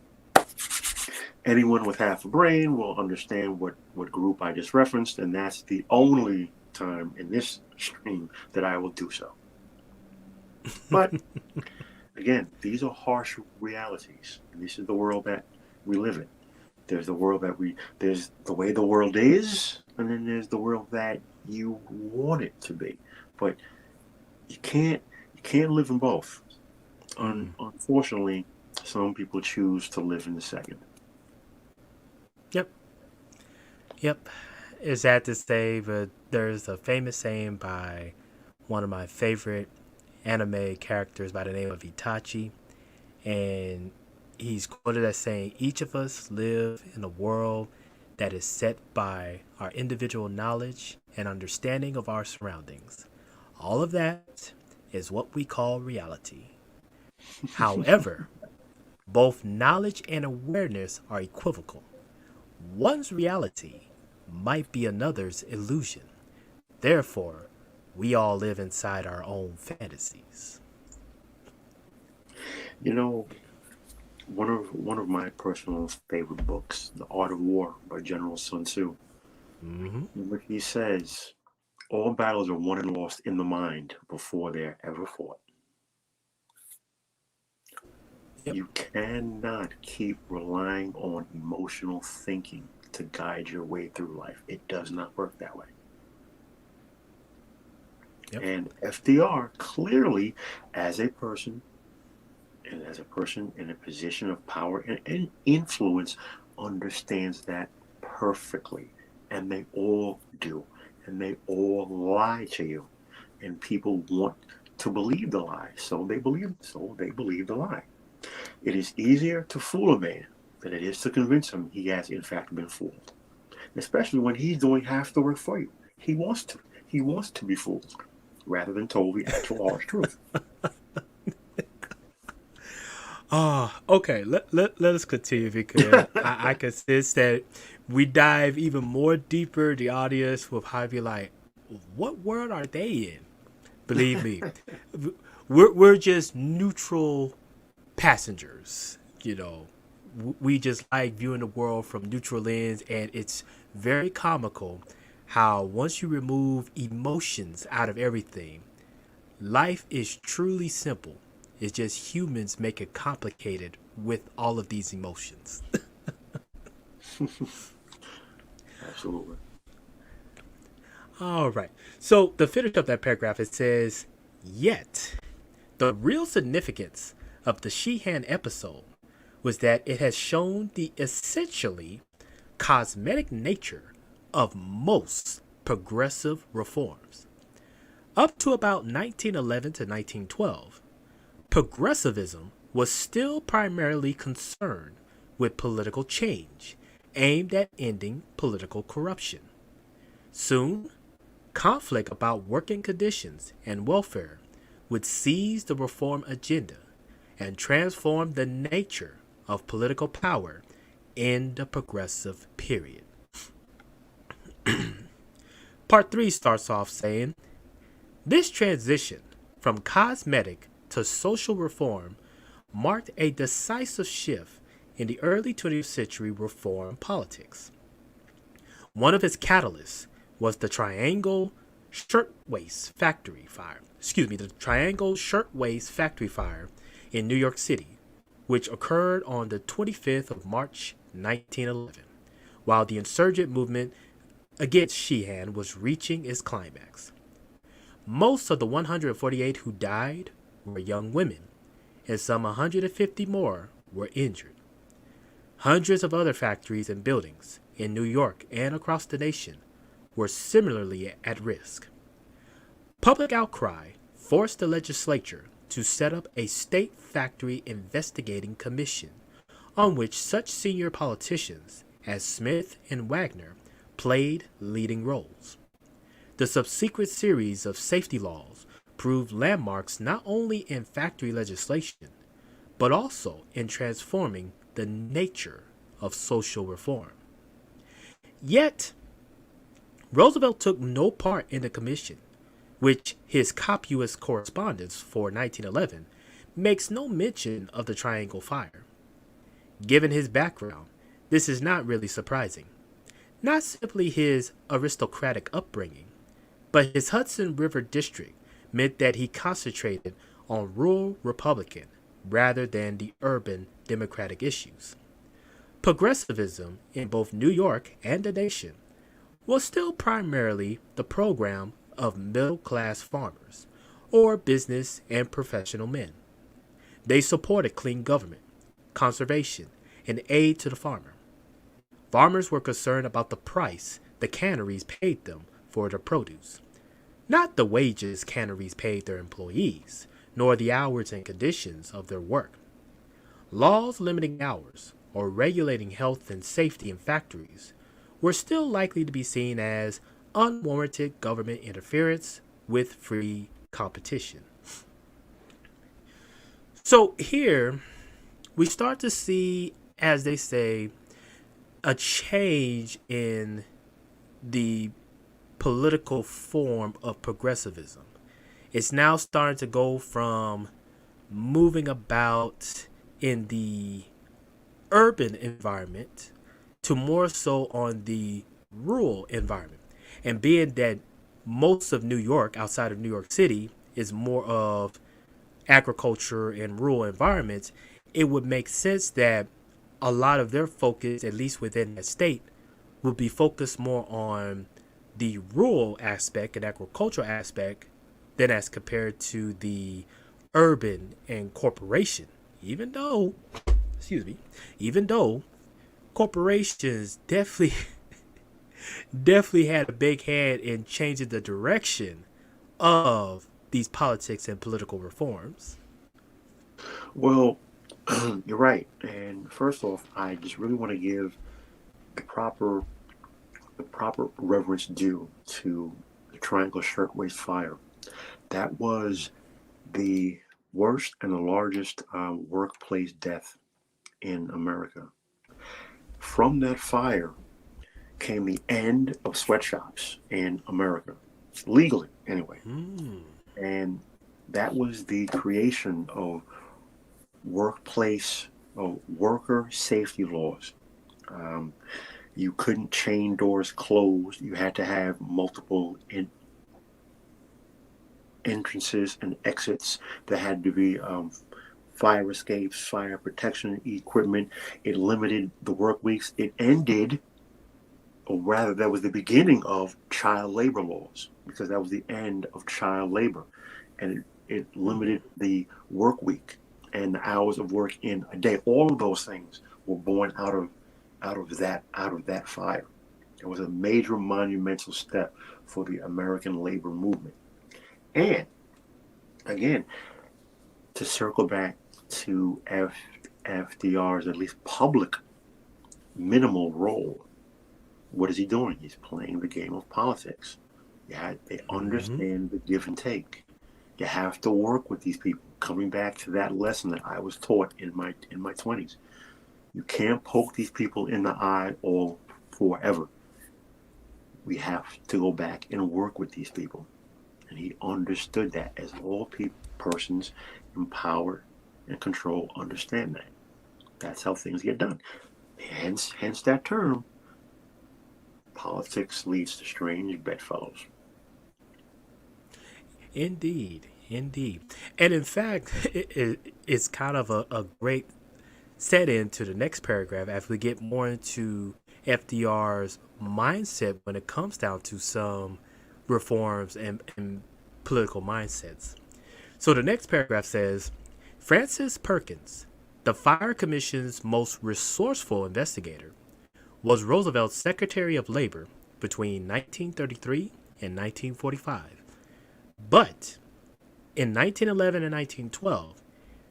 anyone with half a brain will understand what group I just referenced, and that's the only time in this stream that I will do so. But again, these are harsh realities. This is the world that we live in. There's the world there's the way the world is, and then there's the world that you want it to be. But you can't live in both. Unfortunately, some people choose to live in the second. Yep. It's sad to say, but there's a famous saying by one of my favorite anime characters by the name of Itachi, and he's quoted as saying, "Each of us live in a world that is set by our individual knowledge and understanding of our surroundings. All of that is what we call reality. However, both knowledge and awareness are equivocal. One's reality might be another's illusion. Therefore, we all live inside our own fantasies." You know, one of my personal favorite books, The Art of War by General Sun Tzu, where he says, all battles are won and lost in the mind before they're ever fought. Yep. You cannot keep relying on emotional thinking to guide your way through life. It does not work that way. Yep. And FDR clearly, as a person in a position of power and influence, understands that perfectly. And they all do. And they all lie to you. And people want to believe the lie. So they believe the lie. It is easier to fool a man than it is to convince him he has in fact been fooled. Especially when he's doing half the work for you. He wants to be fooled rather than told the actual harsh truth. Okay. Let us continue, because I can sense that we dive even more deeper. The audience will probably be like, what world are they in? Believe me, we're just neutral passengers. We just like viewing the world from neutral lens, and it's very comical how once you remove emotions out of everything, life is truly simple. It's just humans make it complicated with all of these emotions. Absolutely. All right. So to finish up that paragraph, it says, yet the real significance of the Sheehan episode was that it has shown the essentially cosmetic nature of most progressive reforms. Up to about 1911 to 1912, progressivism was still primarily concerned with political change aimed at ending political corruption. Soon, conflict about working conditions and welfare would seize the reform agenda and transform the nature of political power in the progressive period. Part 3 starts off saying, this transition from cosmetic to social reform marked a decisive shift in the early 20th century reform politics. One of its catalysts was the Triangle Shirtwaist Factory fire. The Triangle Shirtwaist Factory fire in New York City, which occurred on the 25th of March, 1911, while the insurgent movement against Sheehan was reaching its climax. Most of the 148 who died were young women, and some 150 more were injured. Hundreds of other factories and buildings in New York and across the nation were similarly at risk. Public outcry forced the legislature to set up a state factory investigating commission on which such senior politicians as Smith and Wagner played leading roles. The subsequent series of safety laws proved landmarks not only in factory legislation, but also in transforming the nature of social reform. Yet, Roosevelt took no part in the commission, which his copious correspondence for 1911 makes no mention of the Triangle Fire. Given his background, this is not really surprising. Not simply his aristocratic upbringing, but his Hudson River district meant that he concentrated on rural Republican rather than the urban Democratic issues. Progressivism in both New York and the nation was still primarily the program of middle-class farmers or business and professional men. They supported clean government, conservation, and aid to the farmer. Farmers were concerned about the price the canneries paid them for their produce, not the wages canneries paid their employees, nor the hours and conditions of their work. Laws limiting hours or regulating health and safety in factories were still likely to be seen as unwarranted government interference with free competition. So here we start to see, as they say, a change in the political form of progressivism. It's now starting to go from moving about in the urban environment to more so on the rural environment. And being that most of New York, outside of New York City, is more of agriculture and rural environments, it would make sense that a lot of their focus, at least within that state, would be focused more on the rural aspect and agricultural aspect than as compared to the urban and corporation. Even though corporations definitely had a big hand in changing the direction of these politics and political reforms. Well, you're right. And first off, I just really want to give the proper reverence due to the Triangle Shirtwaist Fire. That was the worst and the largest workplace death in America. From that fire came the end of sweatshops in America, legally anyway. And that was the creation of workplace of worker safety laws. You couldn't chain doors closed. You had to have multiple entrances and exits. There had to be fire escapes, fire protection equipment. It limited the work weeks. It ended, or rather, that was the beginning of child labor laws, because that was the end of child labor, and it limited the work week and the hours of work in a day. All of those things were born out of that fire. It was a major monumental step for the American labor movement. And again, to circle back to FDR's at least public minimal role, what is he doing? He's playing the game of politics. They understand the give and take. You have to work with these people. Coming back to that lesson that I was taught in my 20s, you can't poke these people in the eye all forever. We have to go back and work with these people. And he understood that, as all persons in power and control understand that. That's how things get done. Hence that term. Politics leads to strange bedfellows. Indeed. And in fact, it's kind of a great set into the next paragraph as we get more into FDR's mindset when it comes down to some reforms and political mindsets. So the next paragraph says, Francis Perkins, the Fire Commission's most resourceful investigator, was Roosevelt's Secretary of Labor between 1933 and 1945. But in 1911 and 1912,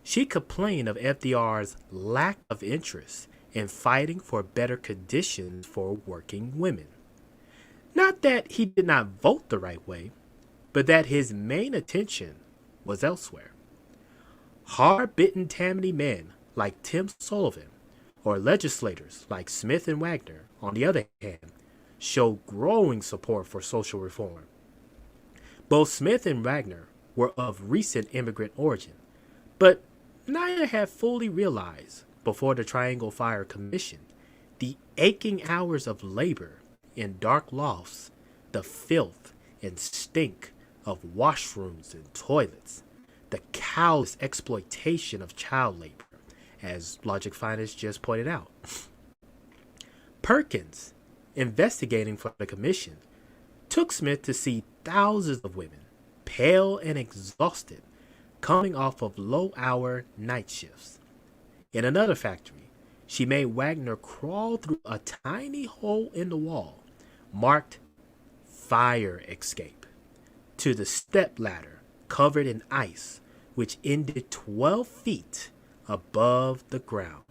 she complained of FDR's lack of interest in fighting for better conditions for working women. Not that he did not vote the right way, but that his main attention was elsewhere. Hard-bitten Tammany men like Tim Sullivan or legislators like Smith and Wagner, on the other hand, showed growing support for social reform. Both Smith and Wagner were of recent immigrant origin, but neither had fully realized before the Triangle Fire Commission the aching hours of labor in dark lofts, the filth and stink of washrooms and toilets, the callous exploitation of child labor, as Logic Finest just pointed out. Perkins, investigating for the commission, took Smith to see thousands of women, pale and exhausted, coming off of low-hour night shifts. In another factory, she made Wagner crawl through a tiny hole in the wall, marked fire escape, to the step ladder covered in ice, which ended 12 feet above the ground.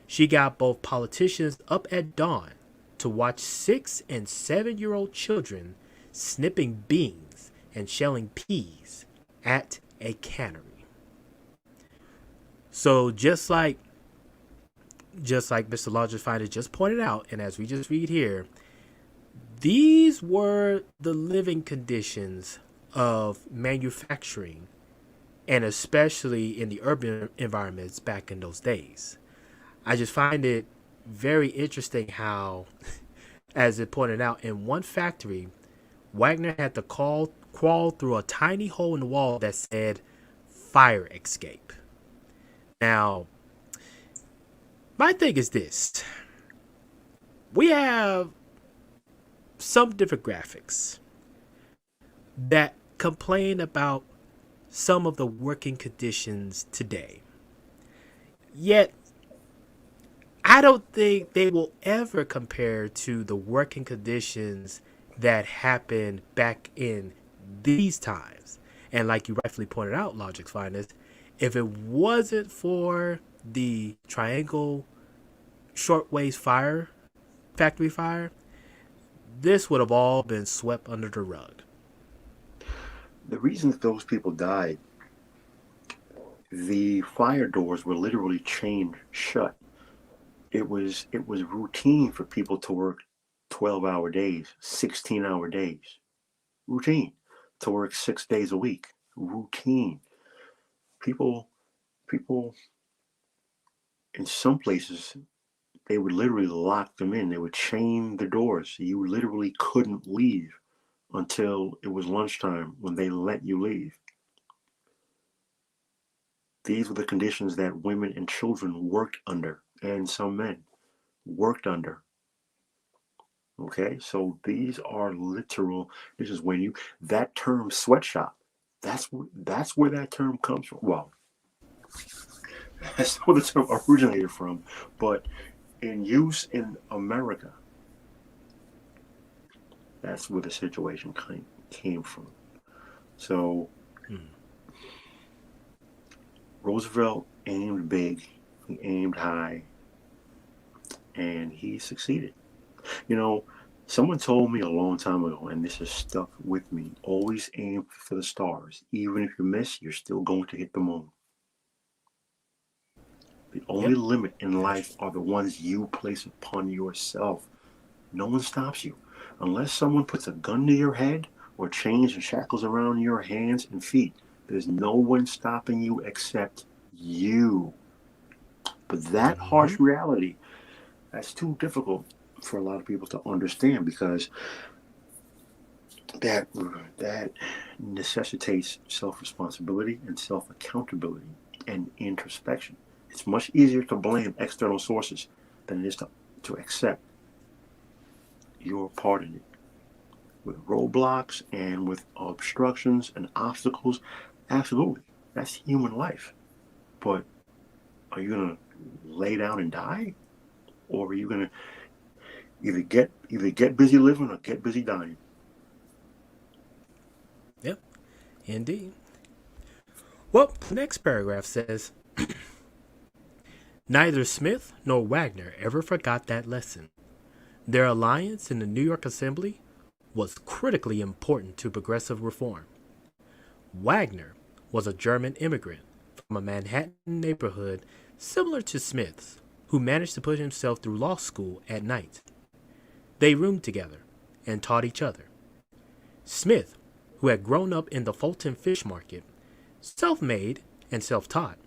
She got both politicians up at dawn to watch 6- and 7-year-old children snipping beans and shelling peas at a cannery. So just like Mr. Logic Finder just pointed out, and as we just read here, these were the living conditions of manufacturing, and especially in the urban environments back in those days. I just find it very interesting how, as it pointed out, in one factory, Wagner had to crawl through a tiny hole in the wall that said fire escape. Now, my thing is this. We have some demographics that complain about some of the working conditions today. Yet, I don't think they will ever compare to the working conditions that happened back in these times. And like you rightfully pointed out, Logic's Finest, if it wasn't for the Triangle Shortwave factory fire, this would have all been swept under the rug. The reason that those people died, the fire doors were literally chained shut. It was routine for people to work 12-hour days, 16-hour days. Routine. To work 6 days a week. Routine. People in some places, they would literally lock them in. They would chain the doors. You literally couldn't leave until it was lunchtime when they let you leave. These were the conditions that women and children worked under, and some men worked under. Okay, so these are literal. This is when that term sweatshop. That's where that term comes from. Well, that's where the term originated from, but in use in America, that's where the situation came from. So Roosevelt aimed big, he aimed high, and he succeeded. You know, someone told me a long time ago, and this has stuck with me, always aim for the stars. Even if you miss, you're still going to hit the moon. The only limit in life are the ones you place upon yourself. No one stops you. Unless someone puts a gun to your head or chains and shackles around your hands and feet, there's no one stopping you except you. But that harsh reality, that's too difficult for a lot of people to understand, because that necessitates self-responsibility and self-accountability and introspection. It's much easier to blame external sources than it is to accept your part in it. with roadblocks and with obstructions and obstacles. Absolutely. That's human life. But are you going to lay down and die? Or are you going to either get busy living or get busy dying? Yep, indeed. Well, the next paragraph says, neither Smith nor Wagner ever forgot that lesson. Their alliance in the New York Assembly was critically important to progressive reform. Wagner was a German immigrant from a Manhattan neighborhood similar to Smith's, who managed to put himself through law school at night. They roomed together and taught each other. Smith, who had grown up in the Fulton fish market, self-made and self-taught,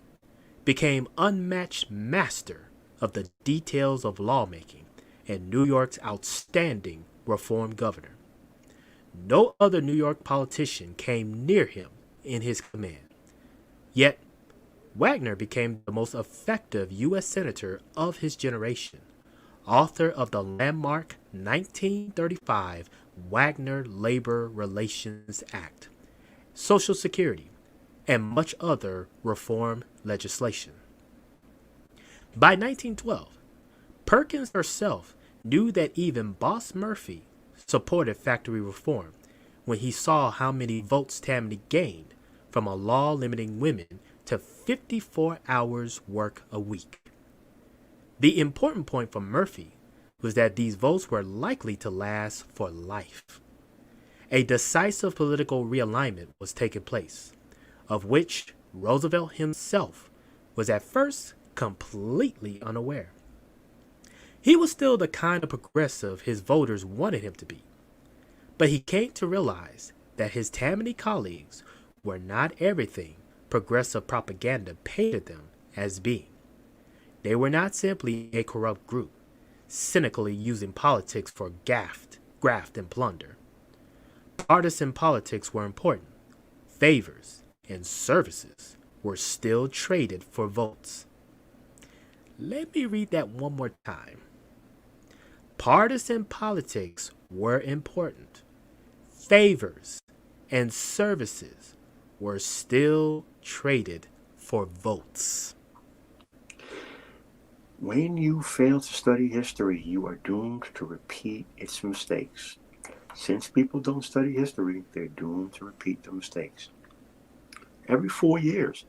became unmatched master of the details of lawmaking and New York's outstanding reform governor. No other New York politician came near him in his command. Yet, Wagner became the most effective U.S. senator of his generation, author of the landmark 1935 Wagner Labor Relations Act, Social Security, and much other reform legislation. By 1912, Perkins herself knew that even Boss Murphy supported factory reform when he saw how many votes Tammany gained from a law limiting women to 54 hours work a week. The important point for Murphy was that these votes were likely to last for life. A decisive political realignment was taking place, of which Roosevelt himself was at first completely unaware. He was still the kind of progressive his voters wanted him to be, but he came to realize that his Tammany colleagues were not everything progressive propaganda painted them as being. They were not simply a corrupt group, cynically using politics for graft, and plunder. Partisan politics were important. Favors and services were still traded for votes. Let me read that one more time. Partisan politics were important. Favors and services were still traded for votes. When you fail to study history, you are doomed to repeat its mistakes. Since people don't study history, they're doomed to repeat the mistakes. Every 4 years,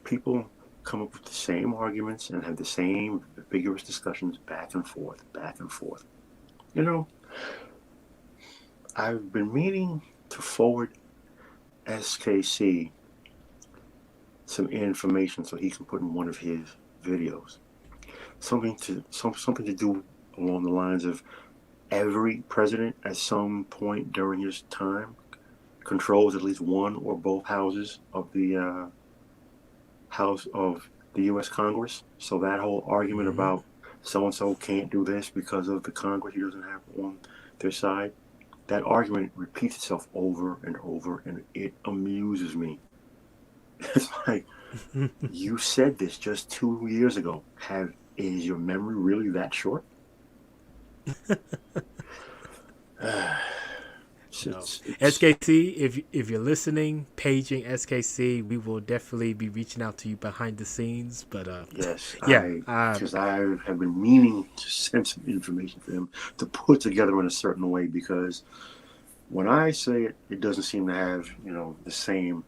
people come up with the same arguments and have the same vigorous discussions back and forth, back and forth. You know, I've been meaning to forward SKC some information so he can put in one of his videos. Something to do along the lines of every president at some point during his time controls at least one or both houses of the House of the U.S. Congress. So that whole argument about so-and-so can't do this because of the Congress he doesn't have on their side, that argument repeats itself over and over, and it amuses me. It's like, you said this just 2 years ago. Is your memory really that short? SKC, if you're listening, paging SKC, we will definitely be reaching out to you behind the scenes. But yes, yeah, because I have been meaning to send some information for him to put together in a certain way, because when I say it, it doesn't seem to have the same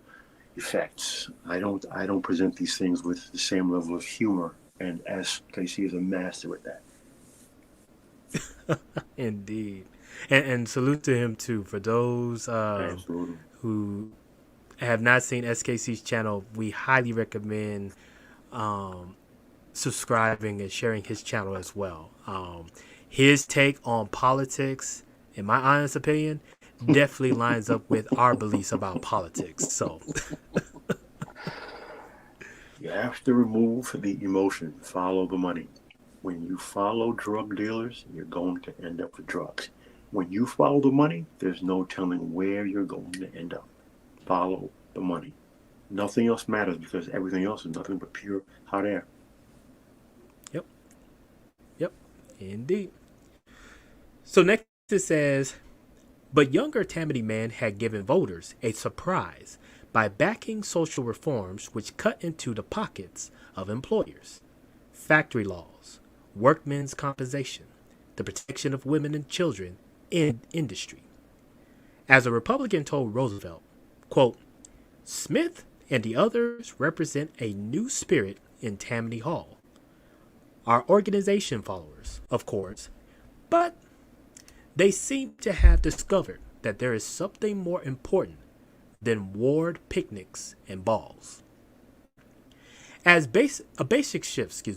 effects. I don't present these things with the same level of humor, and SKC is a master at that. Indeed. And salute to him too. For those who have not seen SKC's channel, we highly recommend subscribing and sharing his channel as well. His take on politics, in my honest opinion, definitely lines up with our beliefs about politics. So you have to remove the emotion, follow the money. When you follow drug dealers, you're going to end up with drugs. When you follow the money, there's no telling where you're going to end up. Follow the money. Nothing else matters, because everything else is nothing but pure hot air. Yep, indeed. So next it says, But younger Tammany men had given voters a surprise by backing social reforms which cut into the pockets of employers. Factory laws, workmen's compensation, the protection of women and children in industry. As a Republican told Roosevelt, quote, Smith and the others represent a new spirit in Tammany Hall. Our organization followers, of course, but they seem to have discovered that there is something more important than ward picnics and balls. As a basic shift,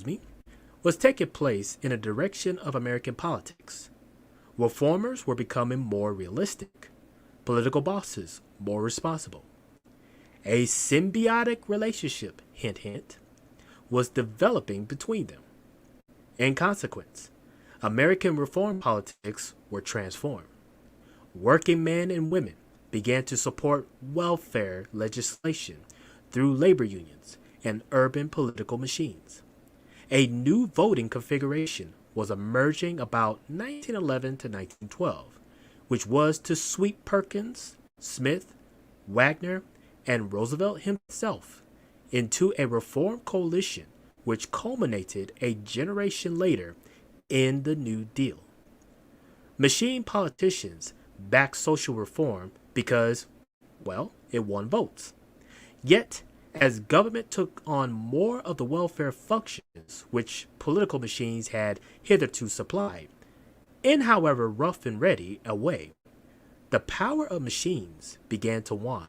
was taking place in the direction of American politics. Reformers were becoming more realistic, political bosses more responsible. A symbiotic relationship, hint, hint, was developing between them. In consequence, American reform politics were transformed. Working men and women began to support welfare legislation through labor unions and urban political machines. A new voting configuration was emerging about 1911 to 1912, which was to sweep Perkins, Smith, Wagner, and Roosevelt himself into a reform coalition which culminated a generation later in the New Deal. Machine politicians backed social reform because, well, it won votes. Yet, as government took on more of the welfare functions which political machines had hitherto supplied, in however rough and ready a way, the power of machines began to wane.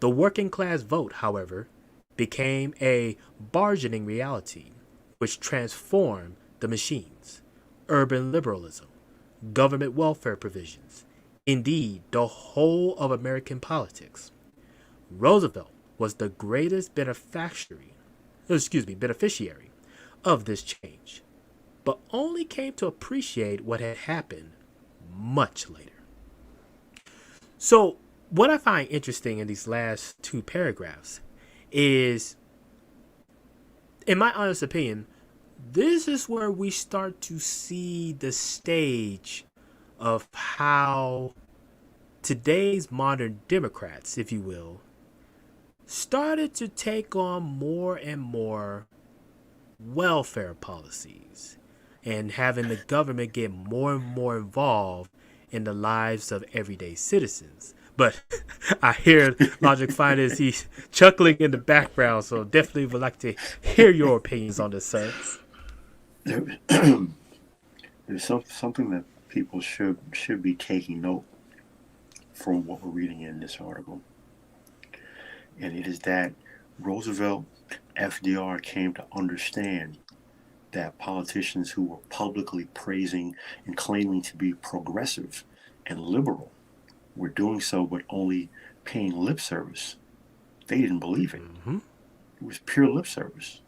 The working class vote, however, became a bargaining reality which transformed the machines, urban liberalism, government welfare provisions, indeed the whole of American politics. Roosevelt was the greatest beneficiary of this change, but only came to appreciate what had happened much later. So, what I find interesting in these last two paragraphs is, in my honest opinion, this is where we start to see the stage of how today's modern Democrats, if you will, started to take on more and more welfare policies and having the government get more and more involved in the lives of everyday citizens. But I hear Logic Finance, he's chuckling in the background, so definitely would like to hear your opinions on this, sir. There's something that people should be taking note from what we're reading in this article. And it is that Roosevelt, FDR came to understand that politicians who were publicly praising and claiming to be progressive and liberal were doing so but only paying lip service. They didn't believe it. Mm-hmm. It was pure lip service.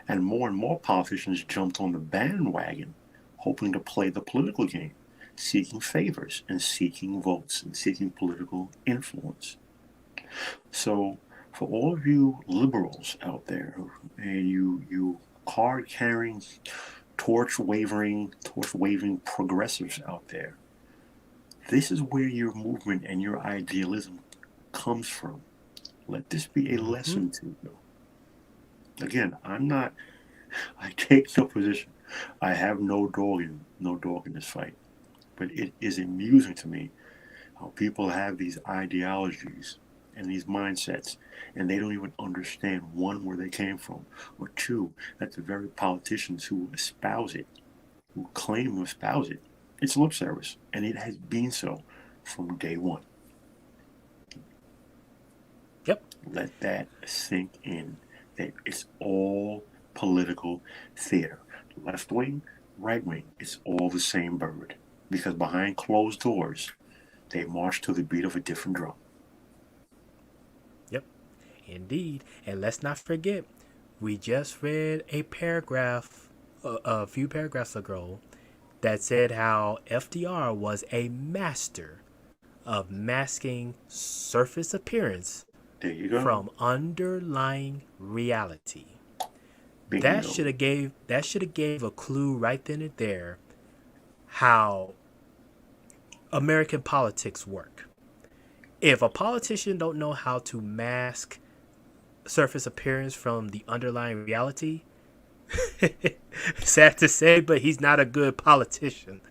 And more politicians jumped on the bandwagon, hoping to play the political game, seeking favors and seeking votes and seeking political influence. So for all of you liberals out there and you card-carrying, torch-waving progressives out there, this is where your movement and your idealism comes from. Let this be a lesson to you. Again, I take no position. I have no dog in this fight. But it is amusing to me how people have these ideologies and these mindsets, and they don't even understand, one, where they came from, or two, that the very politicians who espouse it, who claim to espouse it, it's lip service, and it has been so from day one. Yep. Let that sink in, that it's all political theater. Left wing, right wing, it's all the same bird. Because behind closed doors, they march to the beat of a different drum. Yep, indeed. And let's not forget, we just read a paragraph, a few paragraphs ago, that said how FDR was a master of masking surface appearance from underlying reality. Bingo. That should have gave a clue right then and there how American politics work. If a politician don't know how to mask surface appearance from the underlying reality, sad to say, but he's not a good politician.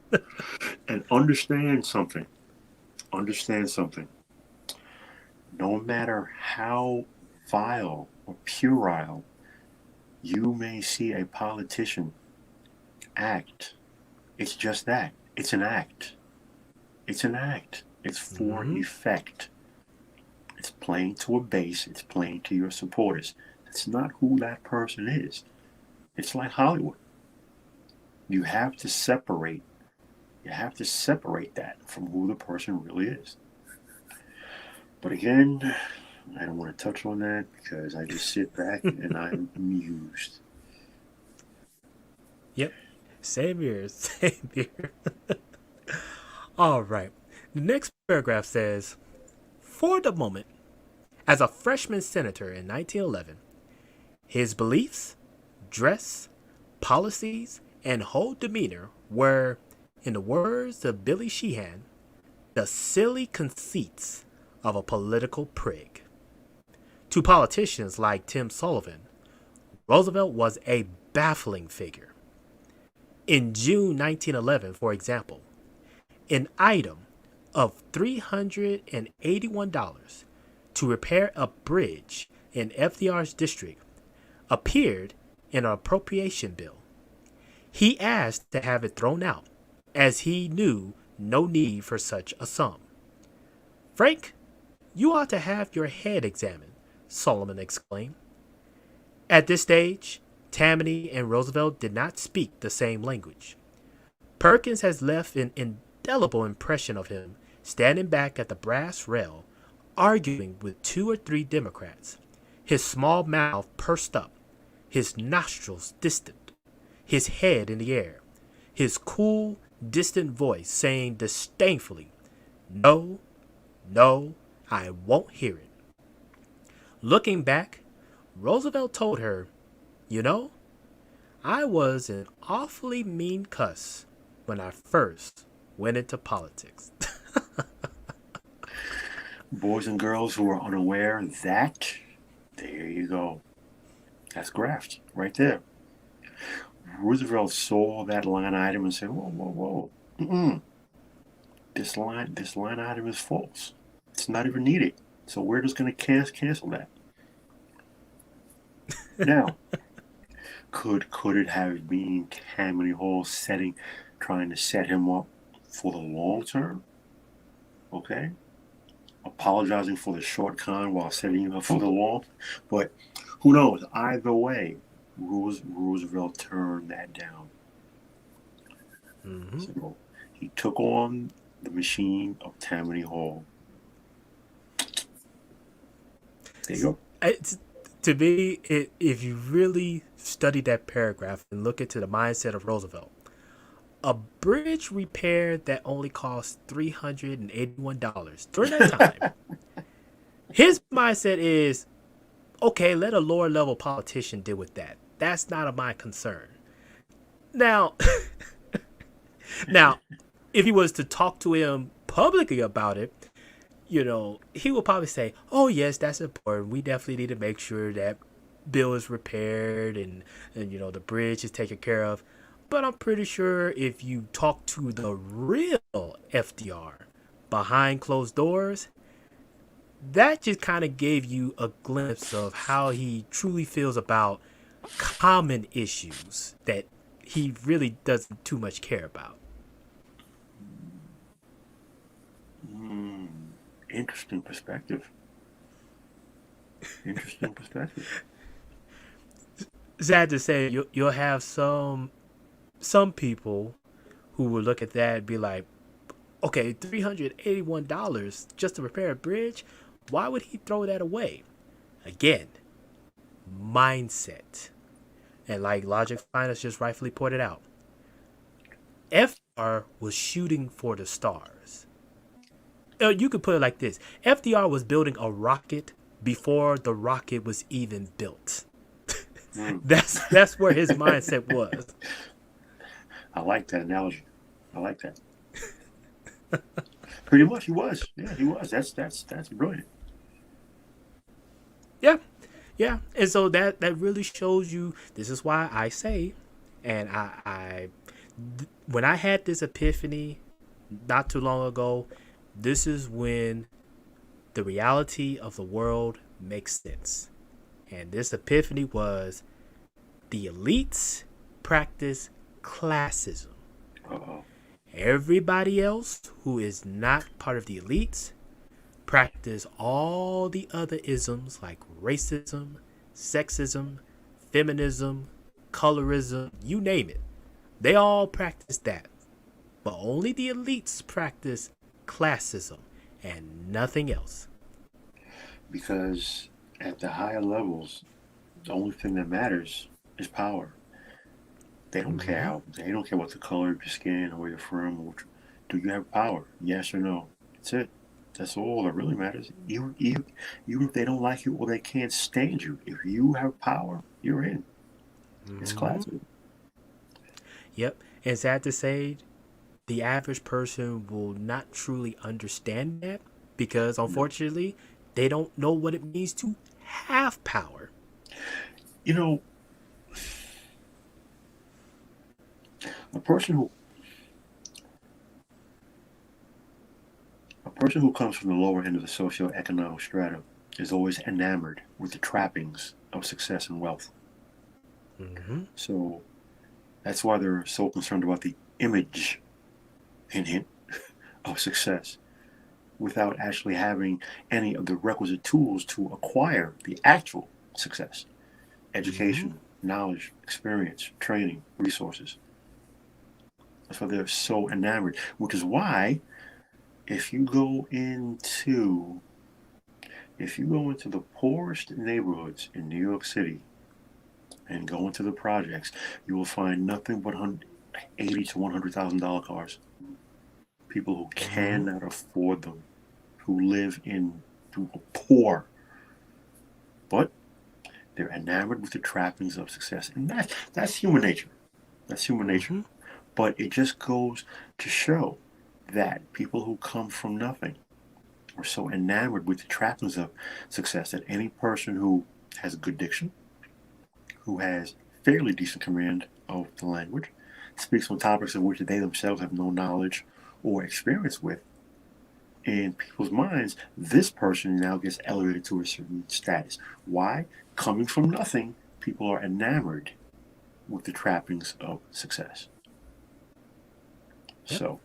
And understand something. Understand something. No matter how vile or puerile you may see a politician act, it's just that. It's an act. It's an act. It's for effect. It's playing to a base. It's playing to your supporters. That's not who that person is. It's like Hollywood. You have to separate. You have to separate that from who the person really is. But again, I don't want to touch on that because I just sit back and I'm amused. Yep. Same here. Same here. All right. The next paragraph says, for the moment, as a freshman senator in 1911, his beliefs, dress, policies, and whole demeanor were, in the words of Billy Sheehan, the silly conceits of a political prig. To politicians like Tim Sullivan, Roosevelt was a baffling figure. In June 1911, for example, an item of $381 to repair a bridge in FDR's district appeared in an appropriation bill. He asked to have it thrown out, as he knew no need for such a sum. "Frank, you ought to have your head examined," Solomon exclaimed. At this stage, Tammany and Roosevelt did not speak the same language. Perkins has left an indelible impression of him standing back at the brass rail, arguing with 2 or 3 Democrats, his small mouth pursed up, his nostrils distant, his head in the air, his cool, distant voice saying disdainfully, "No, no, I won't hear it." Looking back, Roosevelt told her, "You know, I was an awfully mean cuss when I first went into politics." Boys and girls who are unaware, that, there you go. That's graft right there. Roosevelt saw that line item and said, "Whoa, whoa, whoa. This line item is false. It's not even needed. So we're just going to cancel that." Now, could it have been Tammany Hall trying to set him up for the long term? Okay. Apologizing for the short con while setting him up for the long. But who knows? Either way, Roosevelt turned that down. So he took on the machine of Tammany Hall. There you go. To me, if you really study that paragraph and look into the mindset of Roosevelt, a bridge repair that only cost $381 during that time, his mindset is, okay, let a lower level politician deal with that. That's not of my concern. Now, if he was to talk to him publicly about it, he will probably say, "Oh yes, that's important. We definitely need to make sure that bill is repaired and the bridge is taken care of." But I'm pretty sure if you talk to the real FDR behind closed doors, that just kind of gave you a glimpse of how he truly feels about common issues that he really doesn't too much care about. Interesting perspective. Sad to say, you'll have some people who will look at that and be like, okay, $381 just to repair a bridge? Why would he throw that away? Again, mindset. And like Logic Finance just rightfully pointed out, FDR was shooting for the stars. You could put it like this. FDR was building a rocket before the rocket was even built. That's where his mindset was. I like that analogy. I like that. Pretty much, he was. Yeah, he was. That's brilliant. Yeah, yeah. And so that really shows you. This is why I say, and when I had this epiphany not too long ago, this is when the reality of the world makes sense. And this epiphany was the elites practice classism. Uh-oh. Everybody else who is not part of the elites practice all the other isms like racism, sexism, feminism, colorism, you name it. They all practice that. But only the elites practice classism and nothing else. Because at the higher levels, the only thing that matters is power. They don't care how. They don't care what the color of your skin or where you're from. Or do you have power? Yes or no. That's it. That's all that really matters. Even if they don't like you or they can't stand you, if you have power, you're in. It's classic. Yep. And sad to say, the average person will not truly understand that because unfortunately, they don't know what it means to have power. You know, a person who comes from the lower end of the socioeconomic strata is always enamored with the trappings of success and wealth. So that's why they're so concerned about the image hint of success without actually having any of the requisite tools to acquire the actual success. Education, knowledge, experience, training, resources. That's why they're so enamored, which is why if you go into the poorest neighborhoods in New York City and go into the projects, you will find nothing but $80,000 to $100,000 cars. People who cannot afford them, who are poor, but they're enamored with the trappings of success, and that's human nature. That's human nature. But it just goes to show that people who come from nothing are so enamored with the trappings of success that any person who has a good diction, who has fairly decent command of the language, speaks on topics of which they themselves have no knowledge or experience with, in people's minds, this person now gets elevated to a certain status. Why? Coming from nothing, people are enamored with the trappings of success. Yep. So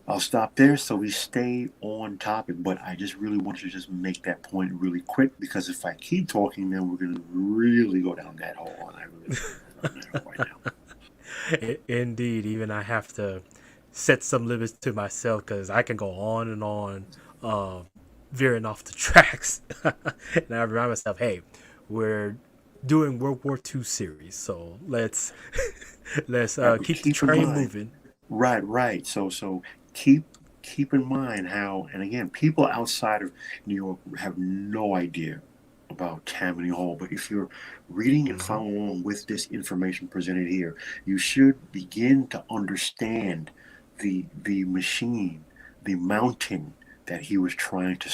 I'll stop there so we stay on topic, but I just really want you to just make that point really quick, because if I keep talking, then we're going to really go down that hole, and I really don't want to go right now. Indeed, even I have to set some limits to myself because I can go on and on, veering off the tracks. And I remind myself, hey, we're doing World War II series, so let's keep the train moving. Right. So keep in mind how, and again, people outside of New York have no idea about Tammany Hall, but if you're reading and following along with this information presented here, you should begin to understand the machine, the mountain that he was trying to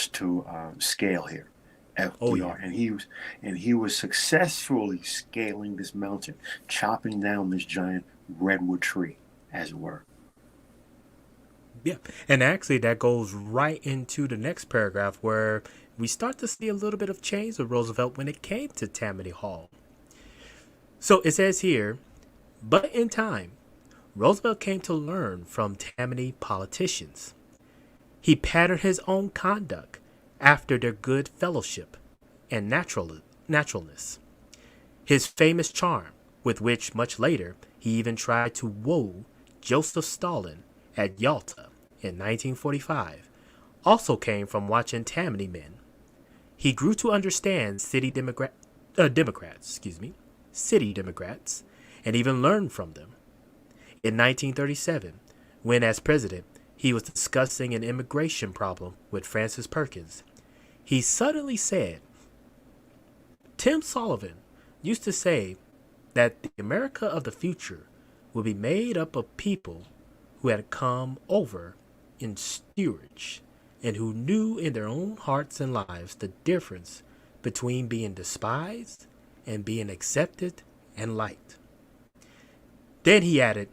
scale here, FDR, and he was successfully scaling this mountain, chopping down this giant redwood tree, as it were. Yeah, and actually that goes right into the next paragraph where we start to see a little bit of change with Roosevelt when it came to Tammany Hall. So it says here, but in time, Roosevelt came to learn from Tammany politicians. He patterned his own conduct after their good fellowship and naturalness. His famous charm, with which much later he even tried to woo Joseph Stalin at Yalta in 1945, also came from watching Tammany men. He grew to understand city Democrats, and even learned from them. In 1937, when as president, he was discussing an immigration problem with Francis Perkins, he suddenly said, Tim Sullivan used to say that the America of the future will be made up of people who had come over in steerage and who knew in their own hearts and lives the difference between being despised and being accepted and liked. Then he added,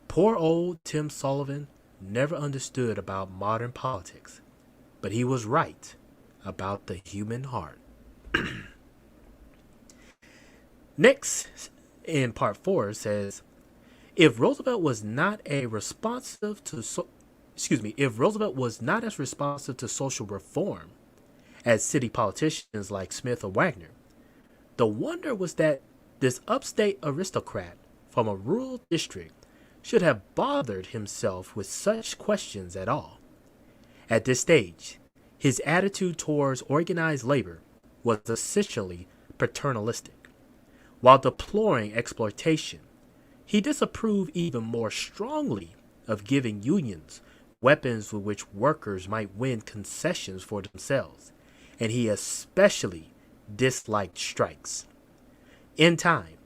poor old Tim Sullivan never understood about modern politics, but he was right about the human heart. Next, in part 4, says, if Roosevelt was not if Roosevelt was not as responsive to social reform as city politicians like Smith or Wagner, the wonder was that this upstate aristocrat from a rural district should have bothered himself with such questions at all. At this stage, his attitude towards organized labor was essentially paternalistic. While deploring exploitation, he disapproved even more strongly of giving unions weapons with which workers might win concessions for themselves, and he especially disliked strikes. In time,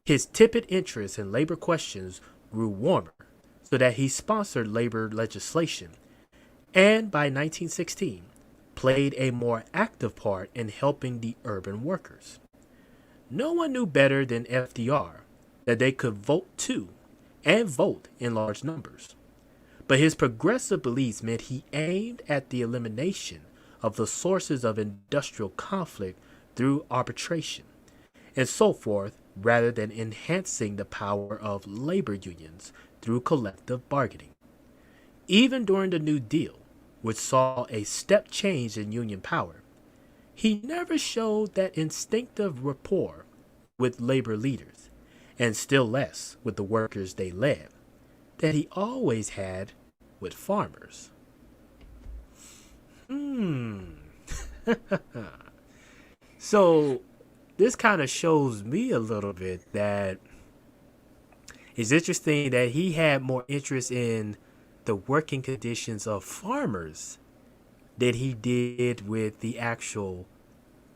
his tepid interest in labor questions grew warmer, so that he sponsored labor legislation, and by 1916 played a more active part in helping the urban workers. No one knew better than FDR that they could vote too, and vote in large numbers. But his progressive beliefs meant he aimed at the elimination of the sources of industrial conflict through arbitration, and so forth, rather than enhancing the power of labor unions through collective bargaining. Even during the New Deal, which saw a step change in union power, he never showed that instinctive rapport with labor leaders, and still less with the workers they led, that he always had with farmers. So this kind of shows me a little bit that it's interesting that he had more interest in the working conditions of farmers than he did with the actual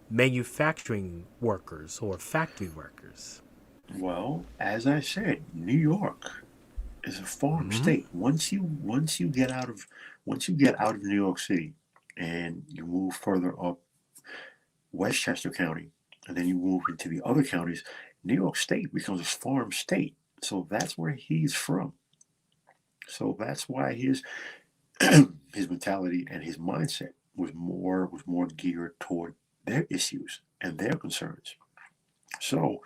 manufacturing workers or factory workers. Well, as I said, New York is a farm state. Once you get out of New York City and you move further up Westchester County, and then you move into the other counties, New York State becomes a farm state. So that's where he's from. So that's why his his mentality and his mindset was more geared toward their issues and their concerns. So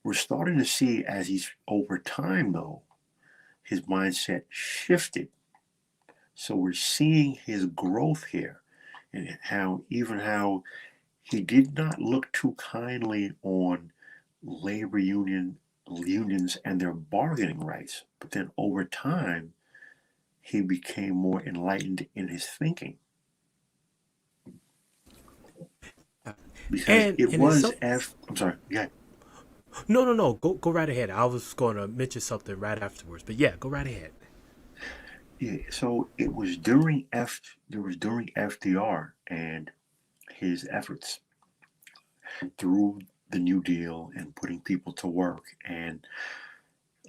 we're starting to see, as he's over time though, his mindset shifted. So we're seeing his growth here, and how he did not look too kindly on labor unions and their bargaining rights. But then over time, he became more enlightened in his thinking. Because I'm sorry, yeah. No. Go right ahead. I was going to mention something right afterwards, but yeah, go right ahead. Yeah, so it was during FDR and his efforts through the New Deal and putting people to work and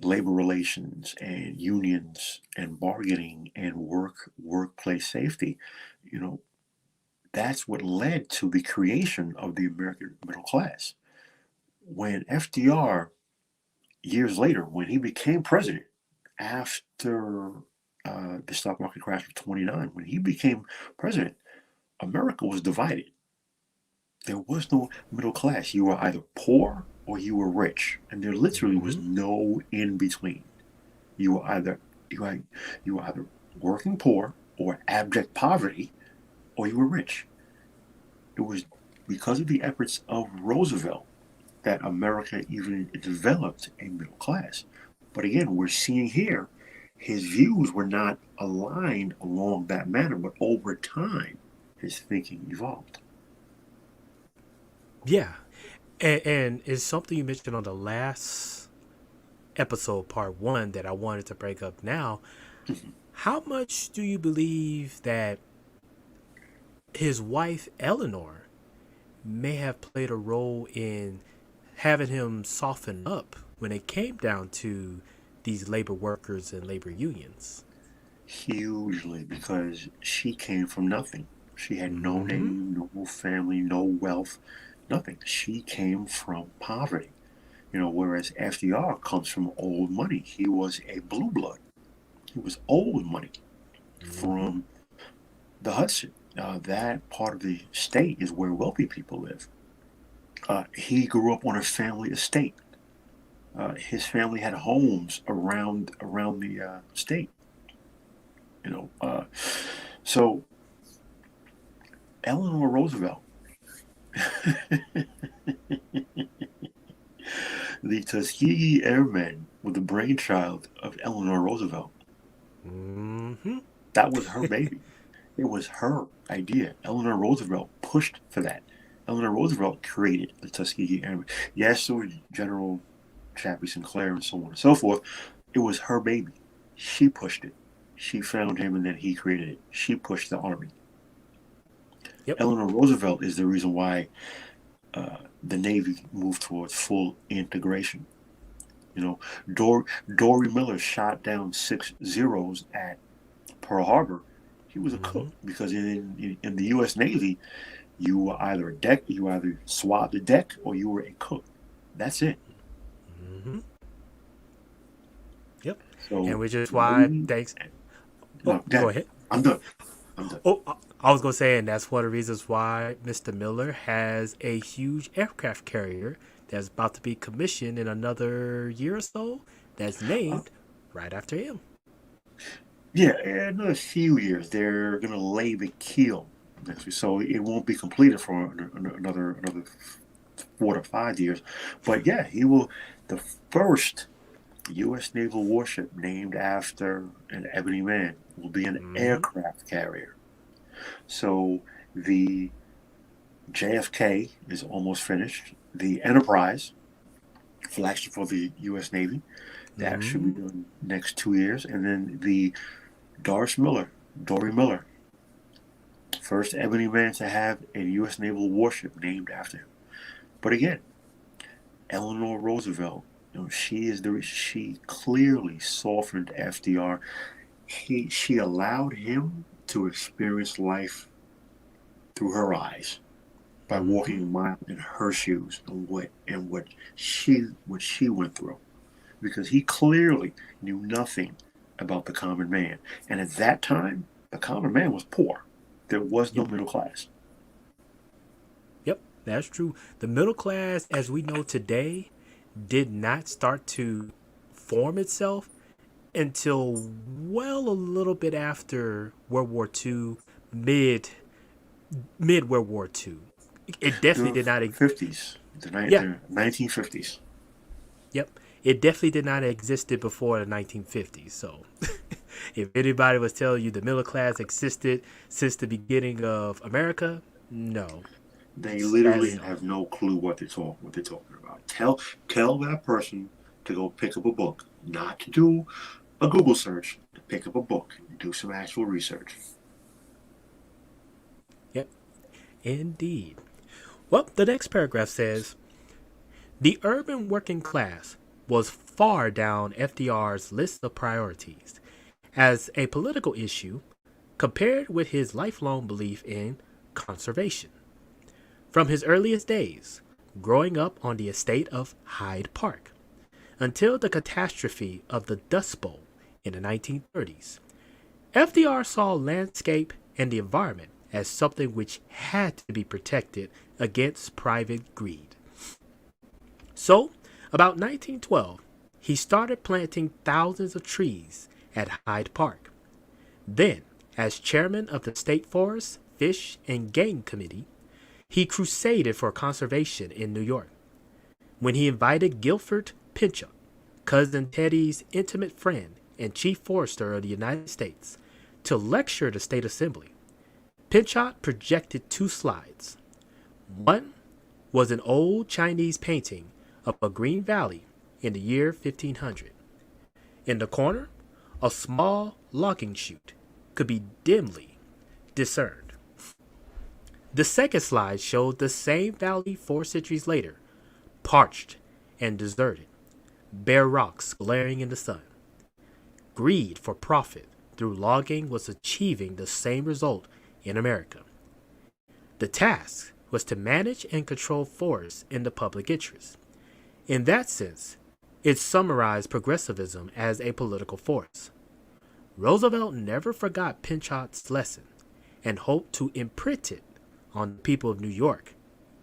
labor relations and unions and bargaining and workplace safety. That's what led to the creation of the American middle class. When FDR, years later, when he became president after the stock market crash of 29, when he became president, America was divided. There was no middle class. You were either poor or you were rich, and there literally was no in between. You were either working poor or abject poverty, or you were rich. It was because of the efforts of Roosevelt that America even developed a middle class. But again, we're seeing here his views were not aligned along that manner, but over time, his thinking evolved. Yeah. And it's something you mentioned on the last episode, part 1, that I wanted to break up now. How much do you believe that his wife, Eleanor, may have played a role in having him soften up when it came down to these labor workers and labor unions. Hugely, because she came from nothing. She had no Mm-hmm. name, no family, no wealth, nothing. She came from poverty. Whereas FDR comes from old money. He was a blue blood. He was old money Mm-hmm. from the Hudson. That part of the state is where wealthy people live. He grew up on a family estate. His family had homes around the state. You know, uh, so Eleanor Roosevelt, the Tuskegee Airmen, were the brainchild of Eleanor Roosevelt. Mm-hmm. That was her baby. It was her idea. Eleanor Roosevelt pushed for that. Eleanor Roosevelt created the Tuskegee Airmen. Yes, there was General Chappie Sinclair and so on and so forth. It was her baby. She pushed it. She found him and then he created it. She pushed the Army. Yep. Eleanor Roosevelt is the reason why the Navy moved towards full integration. Dory Miller shot down 6 Zeros at Pearl Harbor. He was a cook because in the U.S. Navy, you were either you either swabbed the deck or you were a cook. That's it. Mm-hmm. Yep. So, And which is why, thanks. no, Go ahead. I'm done. I'm done. Oh, I was going to say, and that's one of the reasons why Mr. Miller has a huge aircraft carrier that's about to be commissioned in another year or so that's named right after him. Yeah, in another few years, they're going to lay the keel next week, so it won't be completed for another 4 to 5 years. But yeah, he will. The first U.S. naval warship named after an ebony man will be an aircraft carrier. So the JFK is almost finished. The Enterprise, flagship for the U.S. Navy, that should be done next 2 years, and then the Dory Miller, first ebony man to have a U.S. naval warship named after him. But again, Eleanor Roosevelt, she clearly softened FDR. She allowed him to experience life through her eyes by walking a mile in her shoes and what she went through, because he clearly knew nothing about the common man. And at that time, the common man was poor. There was no middle class. Yep, that's true. The middle class, as we know today, did not start to form itself until well a little bit after World War II, mid World War II. It definitely did not. 50s, the 1950s. Yep. It definitely did not existed before the 1950s. So if anybody was telling you the middle class existed since the beginning of America, no. They literally have no clue what they're talking about. Tell that person to go pick up a book, not to do a Google search, to pick up a book and do some actual research. Yep. Indeed. Well, the next paragraph says, the urban working class was far down FDR's list of priorities as a political issue compared with his lifelong belief in conservation. From his earliest days, growing up on the estate of Hyde Park, until the catastrophe of the Dust Bowl in the 1930s, FDR saw landscape and the environment as something which had to be protected against private greed. So, about 1912, he started planting thousands of trees at Hyde Park. Then, as chairman of the State Forest, Fish, and Game Committee, he crusaded for conservation in New York. When he invited Guilford Pinchot, Cousin Teddy's intimate friend and chief forester of the United States, to lecture the State Assembly, Pinchot projected 2 slides. One was an old Chinese painting of a green valley in the year 1500. In the corner, a small logging chute could be dimly discerned. The second slide showed the same valley 4 centuries later, parched and deserted, bare rocks glaring in the sun. greed for profit through logging was achieving the same result in America. The task was to manage and control forests in the public interest. In that sense, it summarized progressivism as a political force. Roosevelt never forgot Pinchot's lesson and hoped to imprint it on the people of New York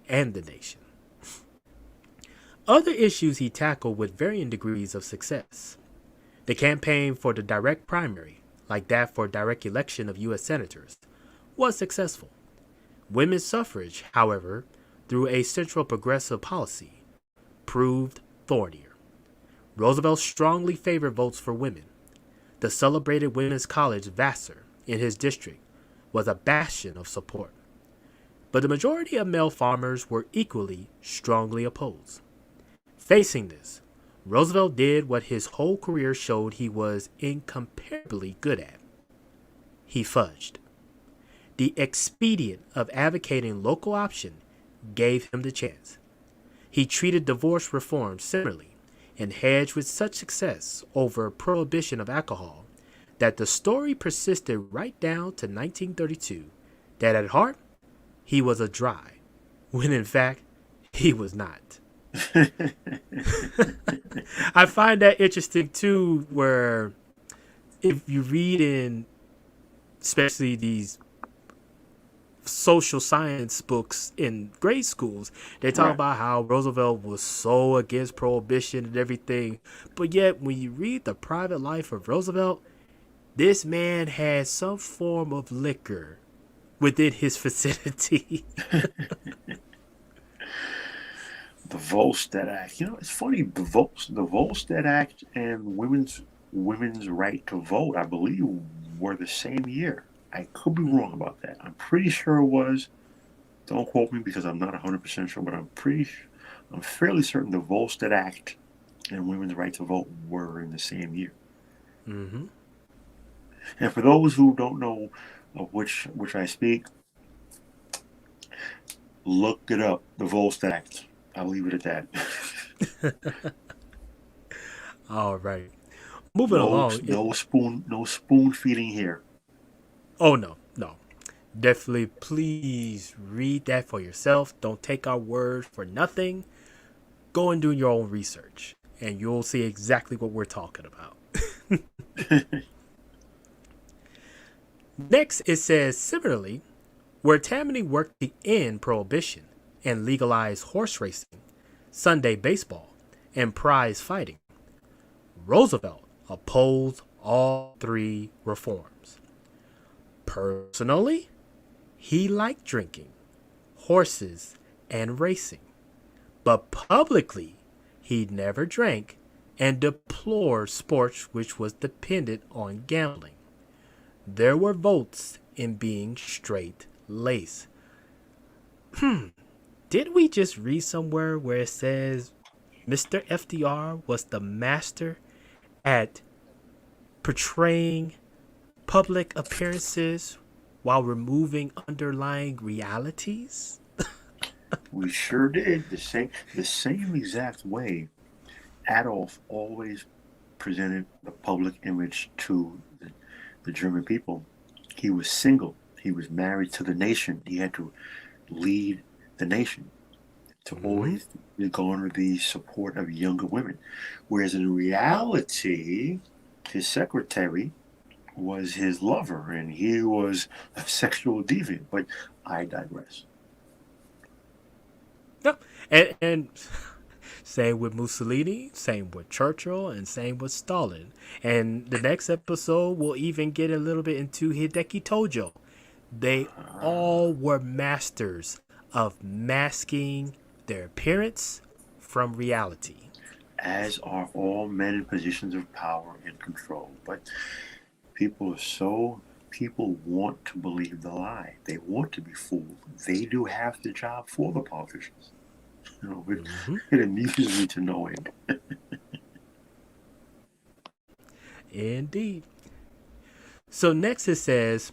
and the nation. Other issues he tackled with varying degrees of success. The campaign for the direct primary, like that for direct election of U.S. senators, was successful. Women's suffrage, however, through a central progressive policy, proved thornier. Roosevelt strongly favored votes for women. The celebrated Women's College, Vassar, in his district, was a bastion of support. But the majority of male farmers were equally strongly opposed. Facing this, Roosevelt did what his whole career showed he was incomparably good at. He fudged. The expedient of advocating local option gave him the chance. He treated divorce reform similarly and hedged with such success over prohibition of alcohol that the story persisted right down to 1932 that at heart he was a dry, when in fact he was not. I find that interesting too, where if you read in especially these social science books in grade schools, they talk about how Roosevelt was so against prohibition and everything, but yet when you read the private life of Roosevelt, this man had some form of liquor within his vicinity. The Volstead Act. You know, it's funny. The Volstead Act and women's right to vote, I believe, were the same year. I could be wrong about that. I'm pretty sure it was. Don't quote me because I'm not 100% sure, but I'm fairly certain the Volstead Act and women's right to vote were in the same year. Mm-hmm. And for those who don't know of which I speak, look it up. The Volstead Act. I'll leave it at that. All right. Moving along. No spoon feeding here. Oh, no. Definitely, please read that for yourself. Don't take our word for nothing. Go and do your own research, and you'll see exactly what we're talking about. Next, it says, similarly, where Tammany worked to end prohibition and legalize horse racing, Sunday baseball, and prize fighting, Roosevelt opposed all three reforms. Personally, he liked drinking, horses, and racing, but publicly he never drank and deplored sports which was dependent on gambling. There were votes in being straight-laced. Did we just read somewhere where it says Mr. FDR was the master at portraying public appearances while removing underlying realities? We sure did. The same exact way Adolf always presented the public image to the German people. He was single. He was married to the nation. He had to lead the nation to always garner the support of younger women. Whereas in reality, his secretary was his lover and he was a sexual deviant. But I digress. No, and same with Mussolini, same with Churchill, and same with Stalin. And the next episode, we'll even get a little bit into Hideki Tojo. They all were masters of masking their appearance from reality. As are all men in positions of power and control. But people want to believe the lie. They want to be fooled. They do half the job for the politicians. You know, it amuses me to no end. Indeed. So next it says,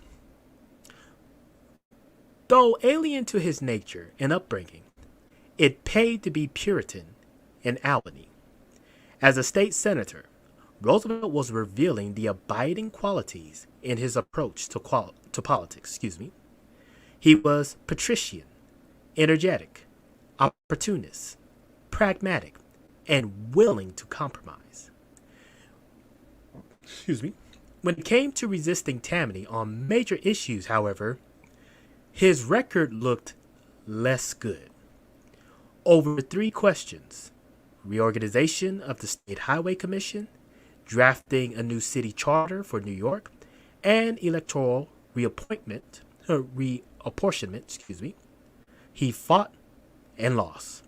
though alien to his nature and upbringing, it paid to be Puritan in Albany. As a state senator, Roosevelt was revealing the abiding qualities in his approach to politics. He was patrician, energetic, opportunist, pragmatic, and willing to compromise. When it came to resisting Tammany on major issues, however, his record looked less good. Over 3 questions: reorganization of the State Highway Commission, drafting a new city charter for New York, and electoral reapportionment, he fought and lost.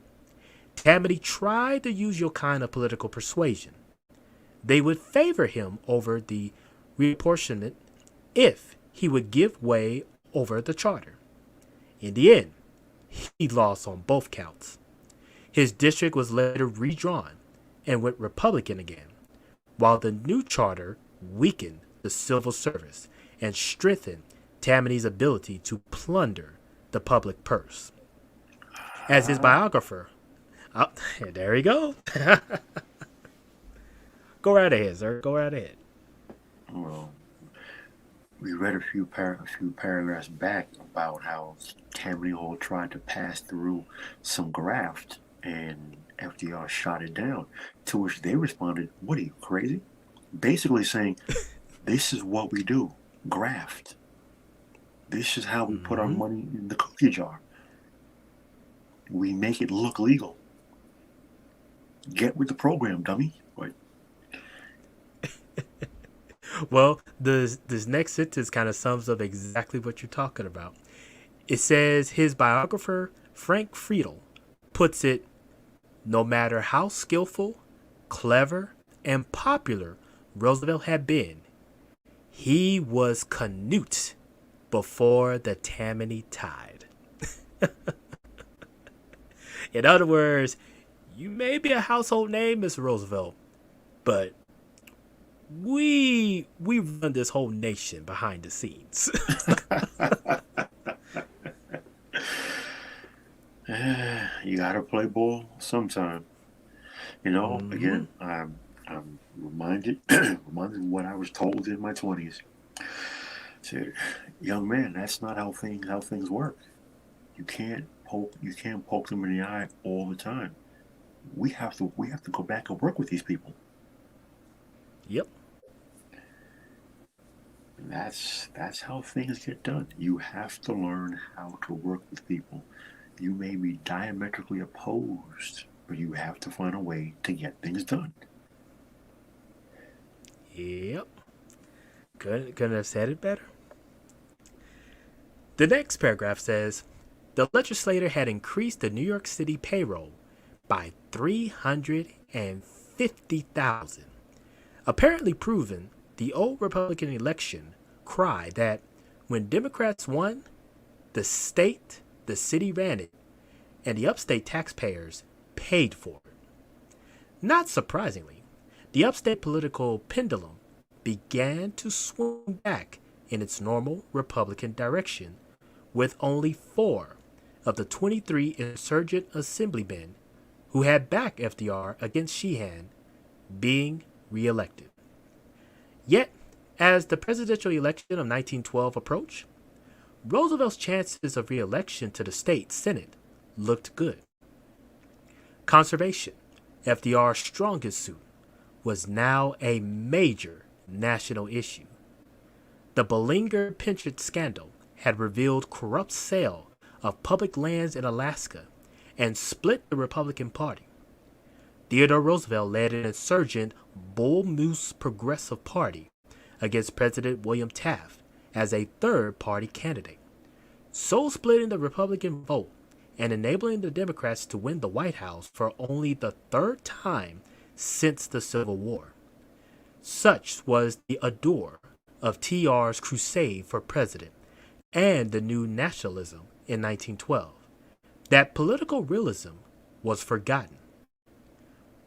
Tammany tried the usual kind of political persuasion. They would favor him over the reapportionment if he would give way over the charter. In the end, he lost on both counts. His district was later redrawn and went Republican again, while the new charter weakened the civil service and strengthened Tammany's ability to plunder the public purse. As his biographer, there he go. Go right ahead, sir. Go right ahead. Well, we read a few paragraphs back about how Tammany Hall tried to pass through some graft, and FDR shot it down. To which they responded, "What are you, crazy?" Basically saying, "This is what we do: graft. This is how we put our money in the cookie jar. We make it look legal. Get with the program, dummy." But Well, this next sentence kind of sums up exactly what you're talking about. It says his biographer, Frank Friedel, puts it, no matter how skillful, clever, and popular Roosevelt had been, he was Canute before the Tammany tide. In other words, you may be a household name, Mr. Roosevelt, but we run this whole nation behind the scenes. You gotta play ball sometime. Again, I'm reminded of what I was told in my 20s. Said, young man, that's not how things work. You can't poke them in the eye all the time. We have to go back and work with these people. Yep. That's how things get done. You have to learn how to work with people. You may be diametrically opposed, but you have to find a way to get things done. Yep. Couldn't have said it better. The next paragraph says, the legislature had increased the New York City payroll by 350,000, apparently proving the old Republican election cry that when Democrats won, the city ran it, and the upstate taxpayers paid for it. Not surprisingly, the upstate political pendulum began to swing back in its normal Republican direction, with only 4 of the 23 insurgent assemblymen who had backed FDR against Sheehan being reelected. Yet, as the presidential election of 1912 approached, Roosevelt's chances of reelection to the state Senate looked good. Conservation, FDR's strongest suit, was now a major national issue. The Bollinger-Pinchot scandal had revealed corrupt sale of public lands in Alaska and split the Republican Party. Theodore Roosevelt led an insurgent Bull Moose Progressive Party against President William Taft as a third-party candidate, so splitting the Republican vote and enabling the Democrats to win the White House for only the 3rd time since the Civil War. Such was the ardor of TR's crusade for president and the new nationalism in 1912 that political realism was forgotten.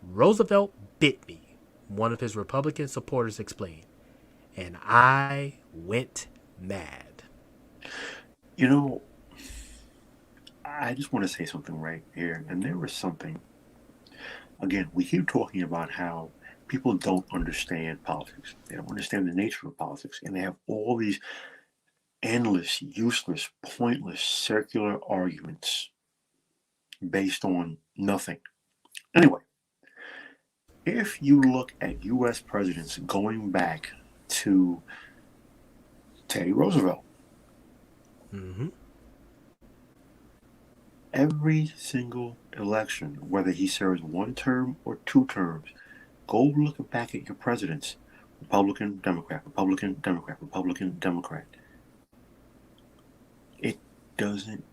Roosevelt bit me, one of his Republican supporters explained, and I went mad. I just want to say something right here. And there was something, again, we keep talking about how people don't understand politics. They don't understand the nature of politics, and they have all these endless, useless, pointless, circular arguments based on nothing. Anyway, if you look at U.S. presidents going back to Teddy Roosevelt, Mm-hmm. every single election, whether he serves one term or two terms, go look back at your presidents. Republican, Democrat, Republican, Democrat, Republican, Democrat. It doesn't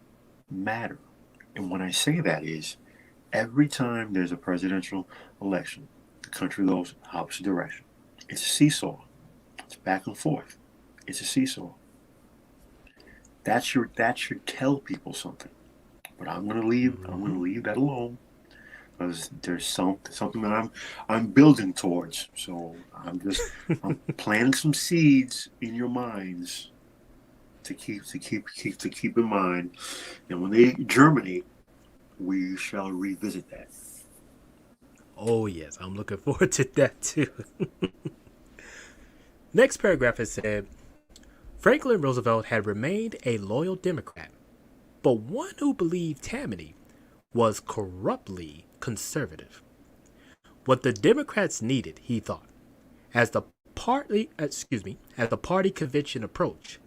matter. And when I say that is, every time there's a presidential election, the country goes opposite direction. It's a seesaw. It's back and forth. It's a seesaw. That should tell people something. But I'm gonna leave that alone, because there's something that I'm building towards. So I'm planting some seeds in your minds to keep in mind, and when they germinate, we shall revisit that. Oh, yes, I'm looking forward to that too. Next paragraph is said, Franklin Roosevelt had remained a loyal Democrat, but one who believed Tammany was corruptly conservative. What the Democrats needed, he thought, as the party convention approached,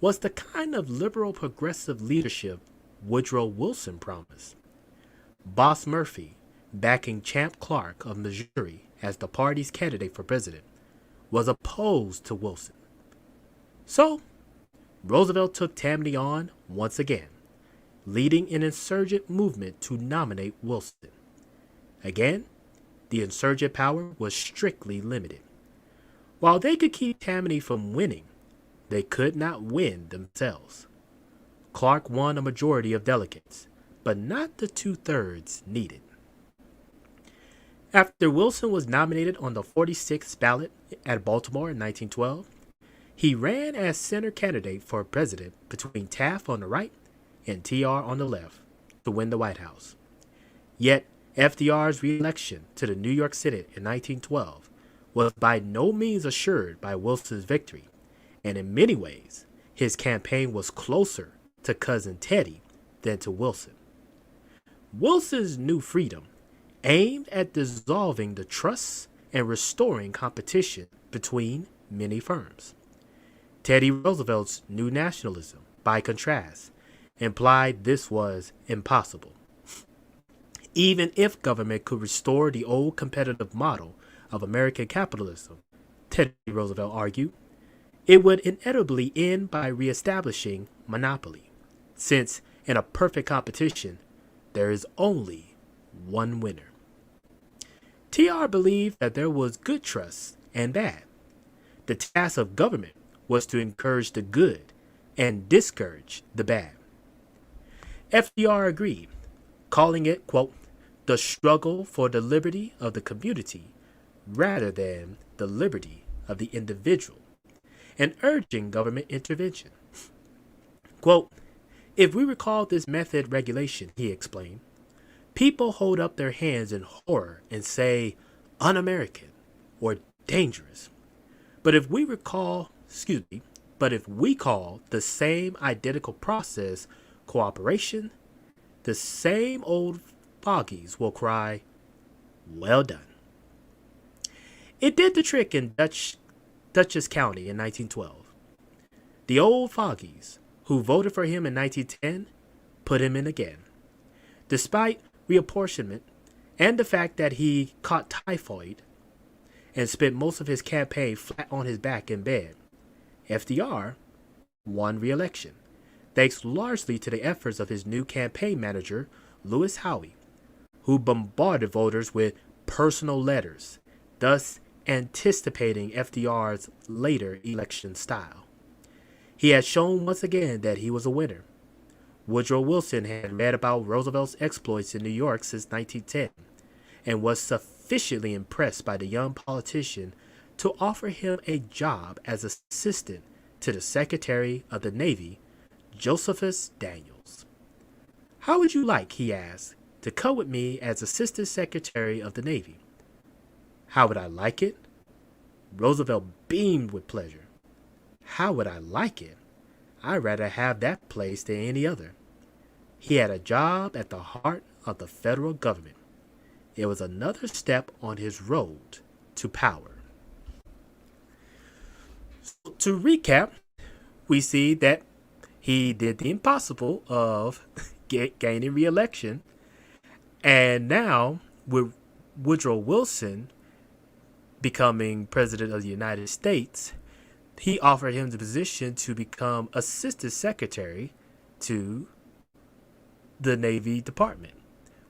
was the kind of liberal progressive leadership Woodrow Wilson promised. Boss Murphy, backing Champ Clark of Missouri as the party's candidate for president, was opposed to Wilson. So, Roosevelt took Tammany on once again, leading an insurgent movement to nominate Wilson. Again, the insurgent power was strictly limited. While they could keep Tammany from winning, they could not win themselves. Clark won a majority of delegates, but not the 2/3 needed. After Wilson was nominated on the 46th ballot at Baltimore in 1912, he ran as center candidate for president between Taft on the right and TR on the left to win the White House. Yet FDR's re-election to the New York Senate in 1912 was by no means assured by Wilson's victory, and in many ways, his campaign was closer to Cousin Teddy than to Wilson. Wilson's new freedom aimed at dissolving the trusts and restoring competition between many firms. Teddy Roosevelt's new nationalism, by contrast, implied this was impossible. Even if government could restore the old competitive model of American capitalism, Teddy Roosevelt argued, it would inevitably end by reestablishing monopoly, since in a perfect competition, there is only one winner. TR believed that there was good trust and bad. The task of government was to encourage the good and discourage the bad. FDR agreed, calling it, quote, the struggle for the liberty of the community rather than the liberty of the individual, and urging government intervention. Quote, if we recall this method regulation, he explained, people hold up their hands in horror and say un-American or dangerous. But if we call the same identical process cooperation, the same old fogies will cry, well done. It did the trick in Dutchess County in 1912. The old fogies who voted for him in 1910 put him in again. Despite reapportionment and the fact that he caught typhoid and spent most of his campaign flat on his back in bed, FDR won re-election, thanks largely to the efforts of his new campaign manager, Lewis Howey, who bombarded voters with personal letters, thus anticipating FDR's later election style. He had shown once again that he was a winner. Woodrow Wilson had read about Roosevelt's exploits in New York since 1910 and was sufficiently impressed by the young politician to offer him a job as assistant to the Secretary of the Navy, Josephus Daniels. How would you like, he asked, to come with me as Assistant Secretary of the Navy? How would I like it? Roosevelt beamed with pleasure. How would I like it? I'd rather have that place than any other. He had a job at the heart of the federal government. It was another step on his road to power. So, to recap, we see that he did the impossible of gaining re-election, and now with Woodrow Wilson becoming president of the United States, he offered him the position to become assistant secretary to the Navy Department,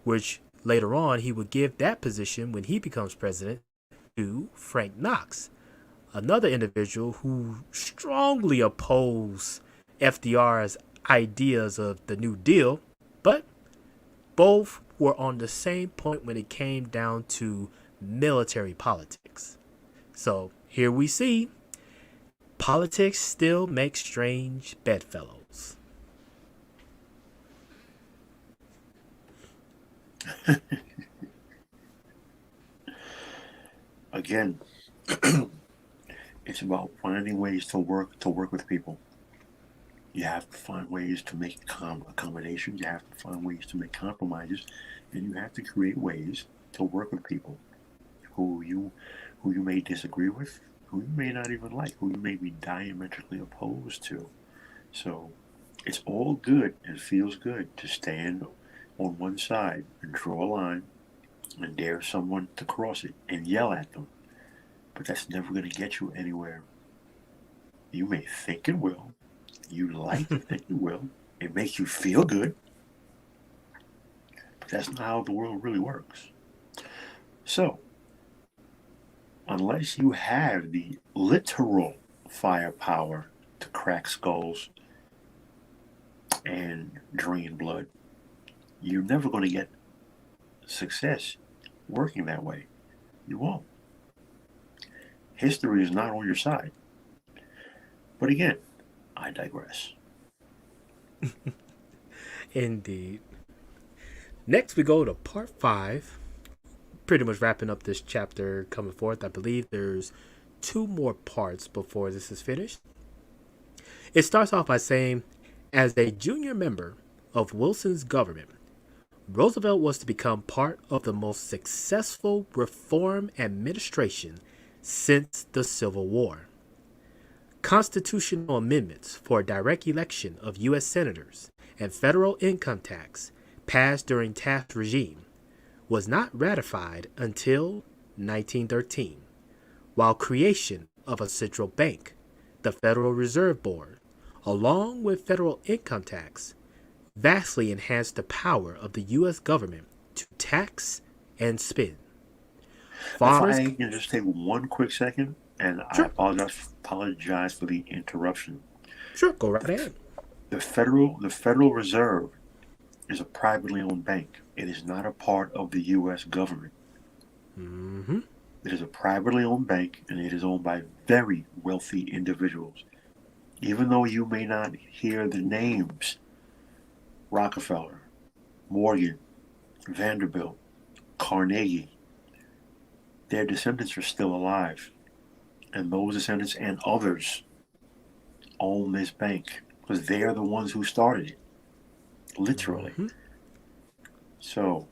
which later on he would give that position when he becomes president to Frank Knox, another individual who strongly opposed FDR's ideas of the New Deal, but both were on the same point when it came down to military politics. So here we see politics still makes strange bedfellows. Again, it's about finding ways to work with people. You have to find ways to make accommodations. You have to find ways to make compromises, and you have to create ways to work with people who you may disagree with, who you may not even like, who you may be diametrically opposed to. So it's all good and feels good to stand on one side and draw a line and dare someone to cross it and yell at them. But that's never going to get you anywhere. You may think it will. You like to think it will. It makes you feel good. But that's not how the world really works. So, unless you have the literal firepower to crack skulls and drain blood, you're never going to get success working that way. You won't. History is not on your side. But again, I digress. Indeed. Next, we go to part 5. Pretty much wrapping up this chapter coming forth. I believe there's 2 more parts before this is finished. It starts off by saying, as a junior member of Wilson's government, Roosevelt was to become part of the most successful reform administration since the Civil War. Constitutional amendments for direct election of U.S. senators and federal income tax passed during Taft's regime was not ratified until 1913, while creation of a central bank, the Federal Reserve Board, along with federal income tax, vastly enhanced the power of the U.S. government to tax and spend. Farmers, if I can just take one quick second, and sure. I apologize for the interruption. Sure, go right ahead. The Federal Reserve is a privately owned bank. It is not a part of the U.S. government. Mm-hmm. It is a privately owned bank, and it is owned by very wealthy individuals. Even though you may not hear the names Rockefeller, Morgan, Vanderbilt, Carnegie, their descendants are still alive. And those descendants and others own this bank because they are the ones who started it, literally. Mm-hmm. So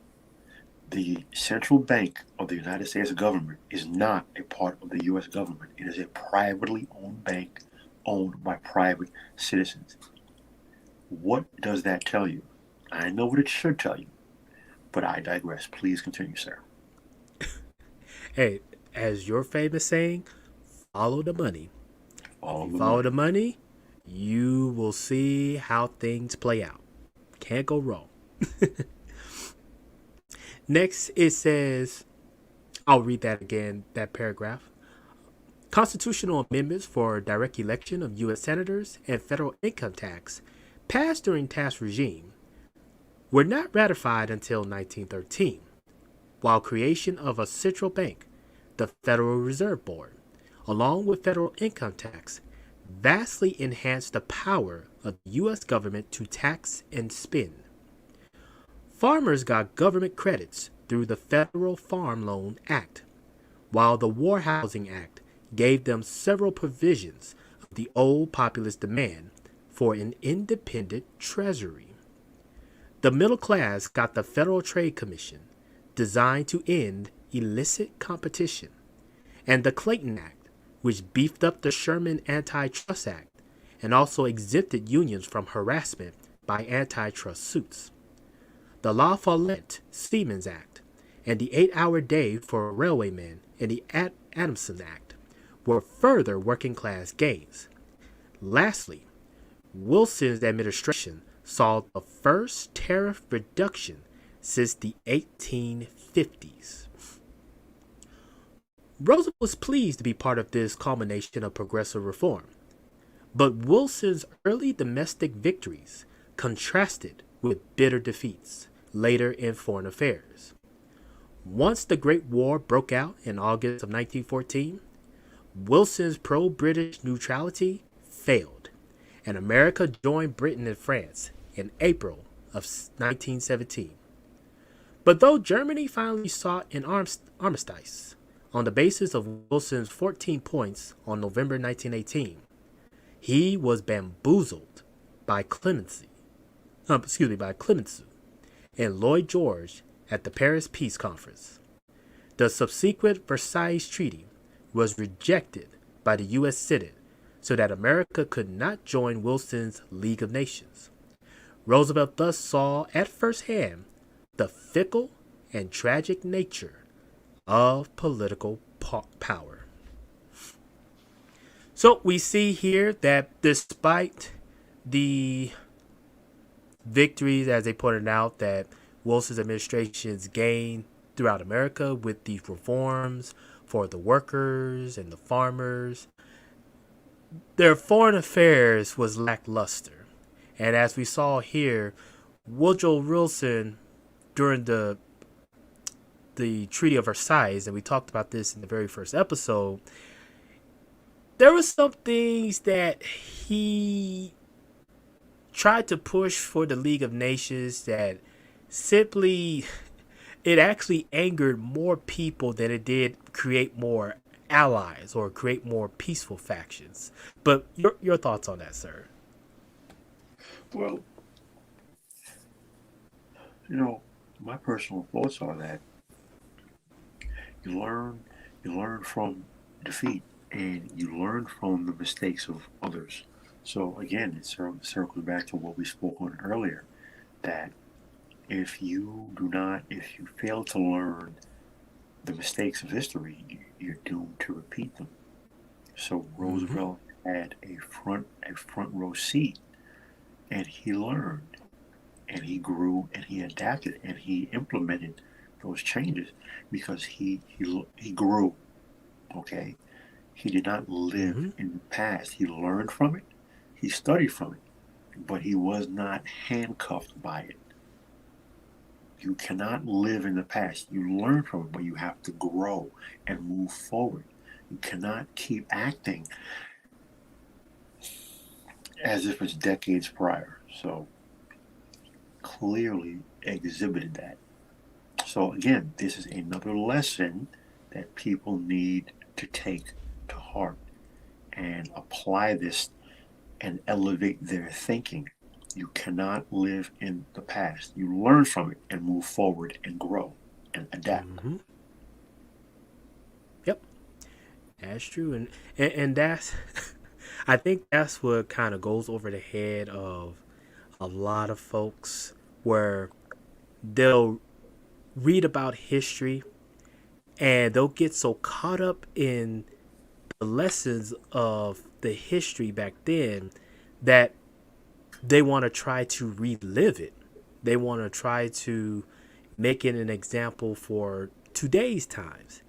the central bank of the United States government is not a part of the U.S. government. It is a privately owned bank owned by private citizens. What does that tell you? I know what it should tell you, but I digress. Please continue, sir. Hey, as your famous saying, follow the money. Follow the money, you will see how things play out. Can't go wrong. Next, it says, I'll read that again, that paragraph. Constitutional amendments for direct election of U.S. senators and federal income tax passed during Taft's regime were not ratified until 1913, while creation of a central bank, the Federal Reserve Board, along with federal income tax, vastly enhanced the power of the U.S. government to tax and spend. Farmers got government credits through the Federal Farm Loan Act, while the War Housing Act gave them several provisions of the old populist demand for an independent treasury. The middle class got the Federal Trade Commission, designed to end illicit competition, and the Clayton Act, which beefed up the Sherman Antitrust Act and also exempted unions from harassment by antitrust suits. The La Follette Seamen's Act and the 8-hour day for railwaymen and the Adamson Act were further working class gains. Lastly, Wilson's administration saw the first tariff reduction since the 1850s. Roosevelt was pleased to be part of this culmination of progressive reform, but Wilson's early domestic victories contrasted with bitter defeats later in foreign affairs. Once the Great War broke out in August of 1914, Wilson's pro-British neutrality failed, and America joined Britain and France in April of 1917. But though Germany finally sought an armistice on the basis of Wilson's 14 points on November 1918, he was bamboozled by clemency and Lloyd George at the Paris Peace Conference. The subsequent Versailles Treaty was rejected by the U.S. Senate so that America could not join Wilson's League of Nations. Roosevelt thus saw at first hand the fickle and tragic nature of political power. So we see here that despite the victories, as they pointed out, that Wilson's administration's gained throughout America with these reforms for the workers and the farmers, their foreign affairs was lackluster. And as we saw here, Woodrow Wilson, during the Treaty of Versailles, and we talked about this in the very first episode, there were some things that he tried to push for the League of Nations that simply, it actually angered more people than it did create more allies or create more peaceful factions. But your thoughts on that, sir? Well, my personal thoughts are that you learn from defeat, and you learn from the mistakes of others. So again, it circles back to what we spoke on earlier, that if you fail to learn the mistakes of history, you're doomed to repeat them. So Roosevelt had a front row seat, and he learned, and he grew, and he adapted, and he implemented those changes because he grew. Okay, he did not live in the past. He learned from it, he studied from it, but he was not handcuffed by it. You cannot live in the past. You learn from it, but you have to grow and move forward. You cannot keep acting as if it's decades prior. So clearly exhibited that. So again, this is another lesson that people need to take to heart and apply this and elevate their thinking. You cannot live in the past. You learn from it and move forward and grow and adapt. Yep, that's true, and that's I think that's what kind of goes over the head of a lot of folks, where they'll read about history and they'll get so caught up in the lessons of the history back then that they want to try to relive it. They want to try to make it an example for today's times.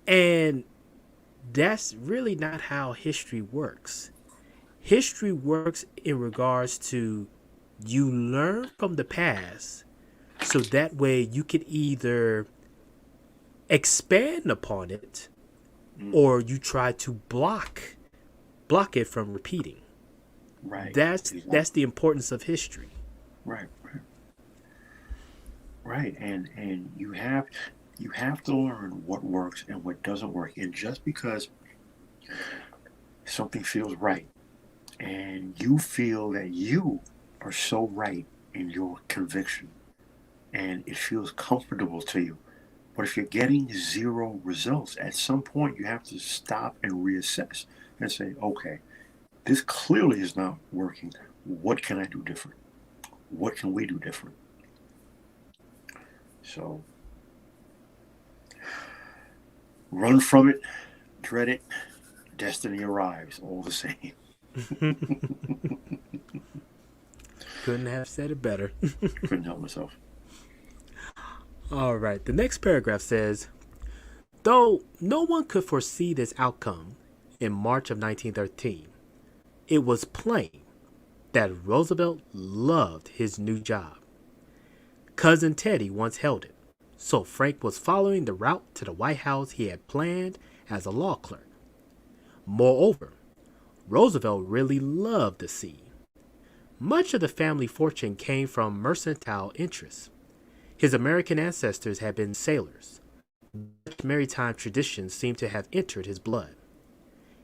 And that's really not how history works. History works in regards to you learn from the past, so that way you can either expand upon it or you try to block it from repeating. Right. That's the importance of history. Right. And you You have to learn what works and what doesn't work. And just because something feels right and you feel that you are so right in your conviction and it feels comfortable to you, but if you're getting zero results, at some point you have to stop and reassess and say, okay, this clearly is not working. What can I do different? What can we do different? So run from it, dread it, destiny arrives, all the same. Couldn't have said it better. Couldn't help myself. All right, the next paragraph says, though no one could foresee this outcome in March of 1913, it was plain that Roosevelt loved his new job. Cousin Teddy once held it, so Frank was following the route to the White House he had planned as a law clerk. Moreover, Roosevelt really loved the sea. Much of the family fortune came from mercantile interests. His American ancestors had been sailors. Dutch maritime traditions seemed to have entered his blood.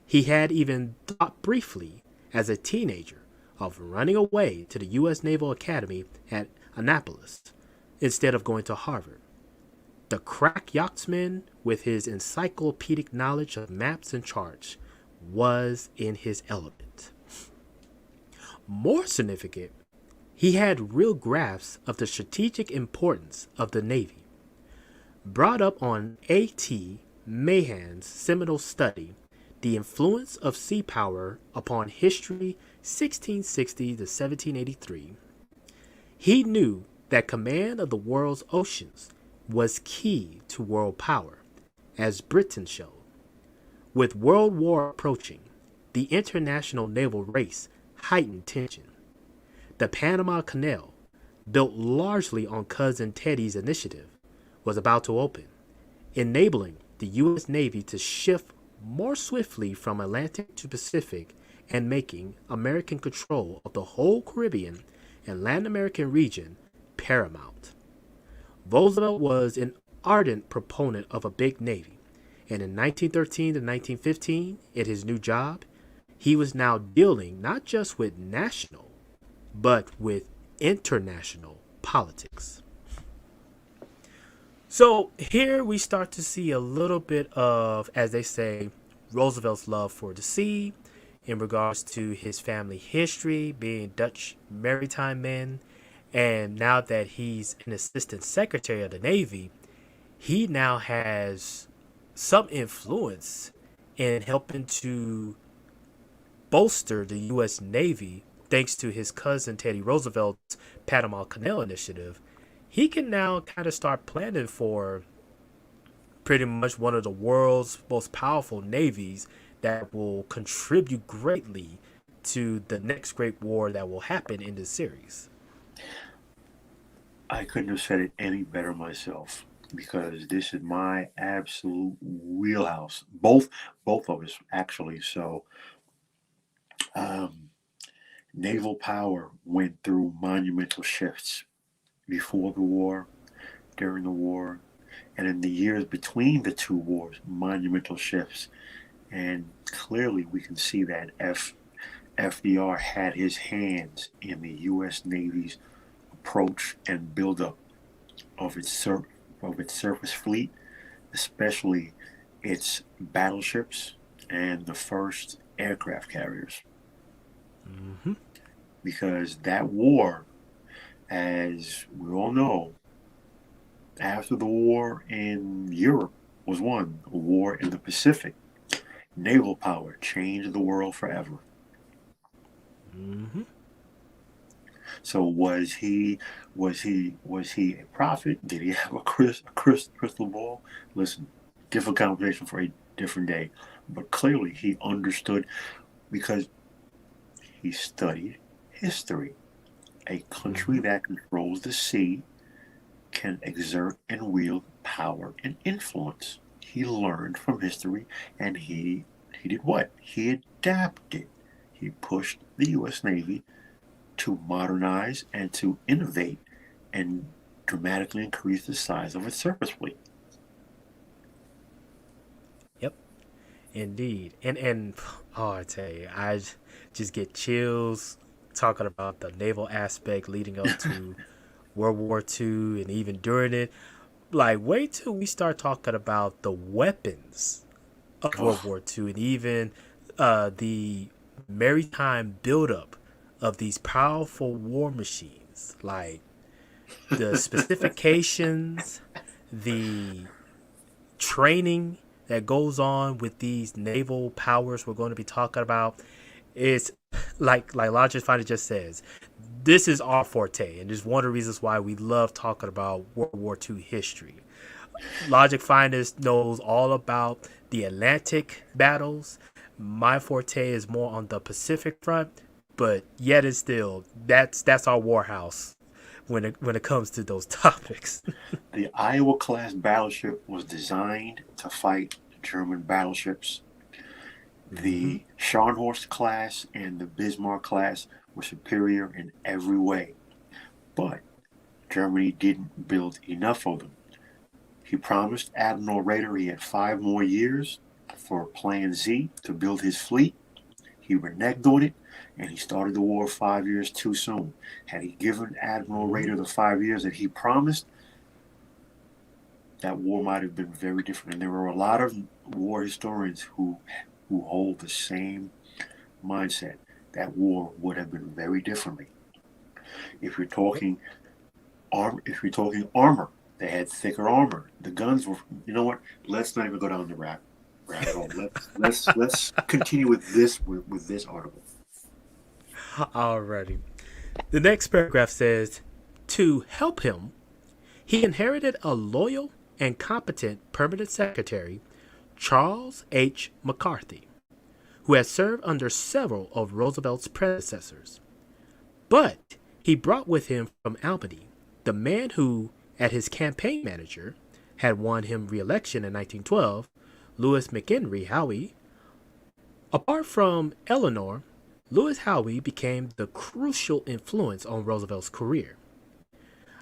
He had even thought briefly, as a teenager, of running away to the U.S. Naval Academy at Annapolis instead of going to Harvard. The crack yachtsman, with his encyclopedic knowledge of maps and charts, was in his element. More significant, he had real grasp of the strategic importance of the Navy. Brought up on A.T. Mahan's seminal study, The Influence of Sea Power Upon History 1660 to 1783, he knew that command of the world's oceans was key to world power, as Britain showed. With World War approaching, the international naval race heightened tension. The Panama Canal, built largely on Cousin Teddy's initiative, was about to open, enabling the U.S. Navy to shift more swiftly from Atlantic to Pacific and making American control of the whole Caribbean and Latin American region paramount. Roosevelt was an ardent proponent of a big navy, and in 1913 to 1915, at his new job, he was now dealing not just with national, but with international politics. So here we start to see a little bit of, as they say, Roosevelt's love for the sea in regards to his family history, being Dutch maritime men. And now that he's an assistant secretary of the Navy, he now has some influence in helping to bolster the U.S. Navy thanks to his cousin Teddy Roosevelt's Panama Canal initiative. He can now kind of start planning for pretty much one of the world's most powerful navies that will contribute greatly to the next great war that will happen in this series. I couldn't have said it any better myself because this is my absolute wheelhouse. Both of us actually. So, naval power went through monumental shifts before the war, during the war, and in the years between the two wars, monumental shifts. And clearly, we can see that FDR had his hands in the U.S. Navy's approach and buildup of its surface fleet, especially its battleships and the first aircraft carriers. Mm-hmm. Because that war, as we all know, after the war in Europe was won, a war in the Pacific, naval power changed the world forever. Mm-hmm. So was he a prophet? Did he have a crystal ball? Listen, different conversation for a different day. But clearly he understood because he studied history. A country that controls the sea can exert and wield power and influence. He learned from history and he did what? He adapted. He pushed the U.S. Navy to modernize and to innovate and dramatically increase the size of its surface fleet. Indeed. And oh, I tell you, just get chills talking about the naval aspect leading up to World War II and even during it. Like, wait till we start talking about the weapons of World Oh, War II and even the maritime buildup of these powerful war machines. Like, the specifications, the training that goes on with these naval powers we're going to be talking about is like Logic Finder just says, this is our forte, and it's one of the reasons why we love talking about World War II history. Logic Finders knows all about the Atlantic battles. My forte is more on the Pacific front, but yet it's still that's our warhouse when it comes to those topics. the Iowa class battleship was designed to fight German battleships. Hmm. The Scharnhorst class and the Bismarck class were superior in every way, but Germany didn't build enough of them. He promised Admiral Raeder he had 5 more years for Plan Z to build his fleet. He reneged on it, and he started the war 5 years too soon. Had he given Admiral Hmm. Raeder the 5 years that he promised, that war might have been very different. And there are a lot of war historians who hold the same mindset. That war would have been very differently. If you're talking armor, they had thicker armor. The guns were. You know what? Let's not even go down the rabbit hole. Let's continue with this article. Alrighty. The next paragraph says, to help him, he inherited a loyal and competent permanent secretary, Charles H. McCarthy, who had served under several of Roosevelt's predecessors. But he brought with him from Albany the man who, as his campaign manager, had won him re-election in 1912, Louis McHenry Howey. Apart from Eleanor, Louis Howey became the crucial influence on Roosevelt's career.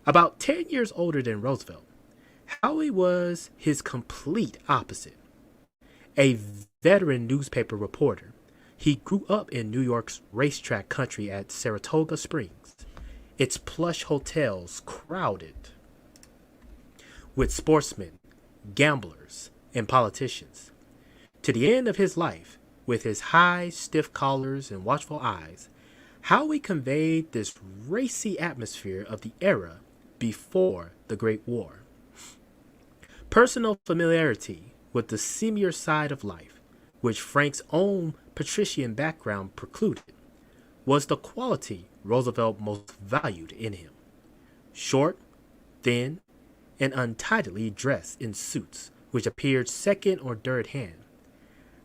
About 10 years older than Roosevelt, Howey was his complete opposite. A veteran newspaper reporter, he grew up in New York's racetrack country at Saratoga Springs, its plush hotels crowded with sportsmen, gamblers, and politicians. To the end of his life, with his high, stiff collars and watchful eyes, Howie conveyed this racy atmosphere of the era before the Great War. Personal familiarity with the seamier side of life, which Frank's own patrician background precluded, was the quality Roosevelt most valued in him. Short, thin, and untidily dressed in suits which appeared second or third hand,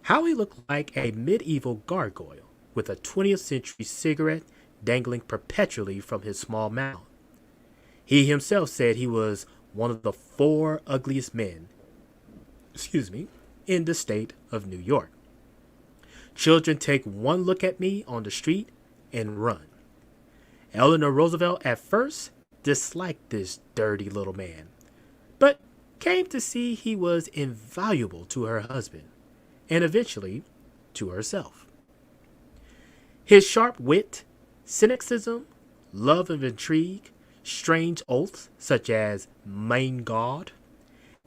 Howie looked like a medieval gargoyle with a 20th century cigarette dangling perpetually from his small mouth. He himself said he was one of the 4 ugliest men, in the state of New York. Children take one look at me on the street and run. Eleanor Roosevelt at first disliked this dirty little man, but came to see he was invaluable to her husband, and eventually to herself. His sharp wit, cynicism, love of intrigue, strange oaths such as "Mein God,"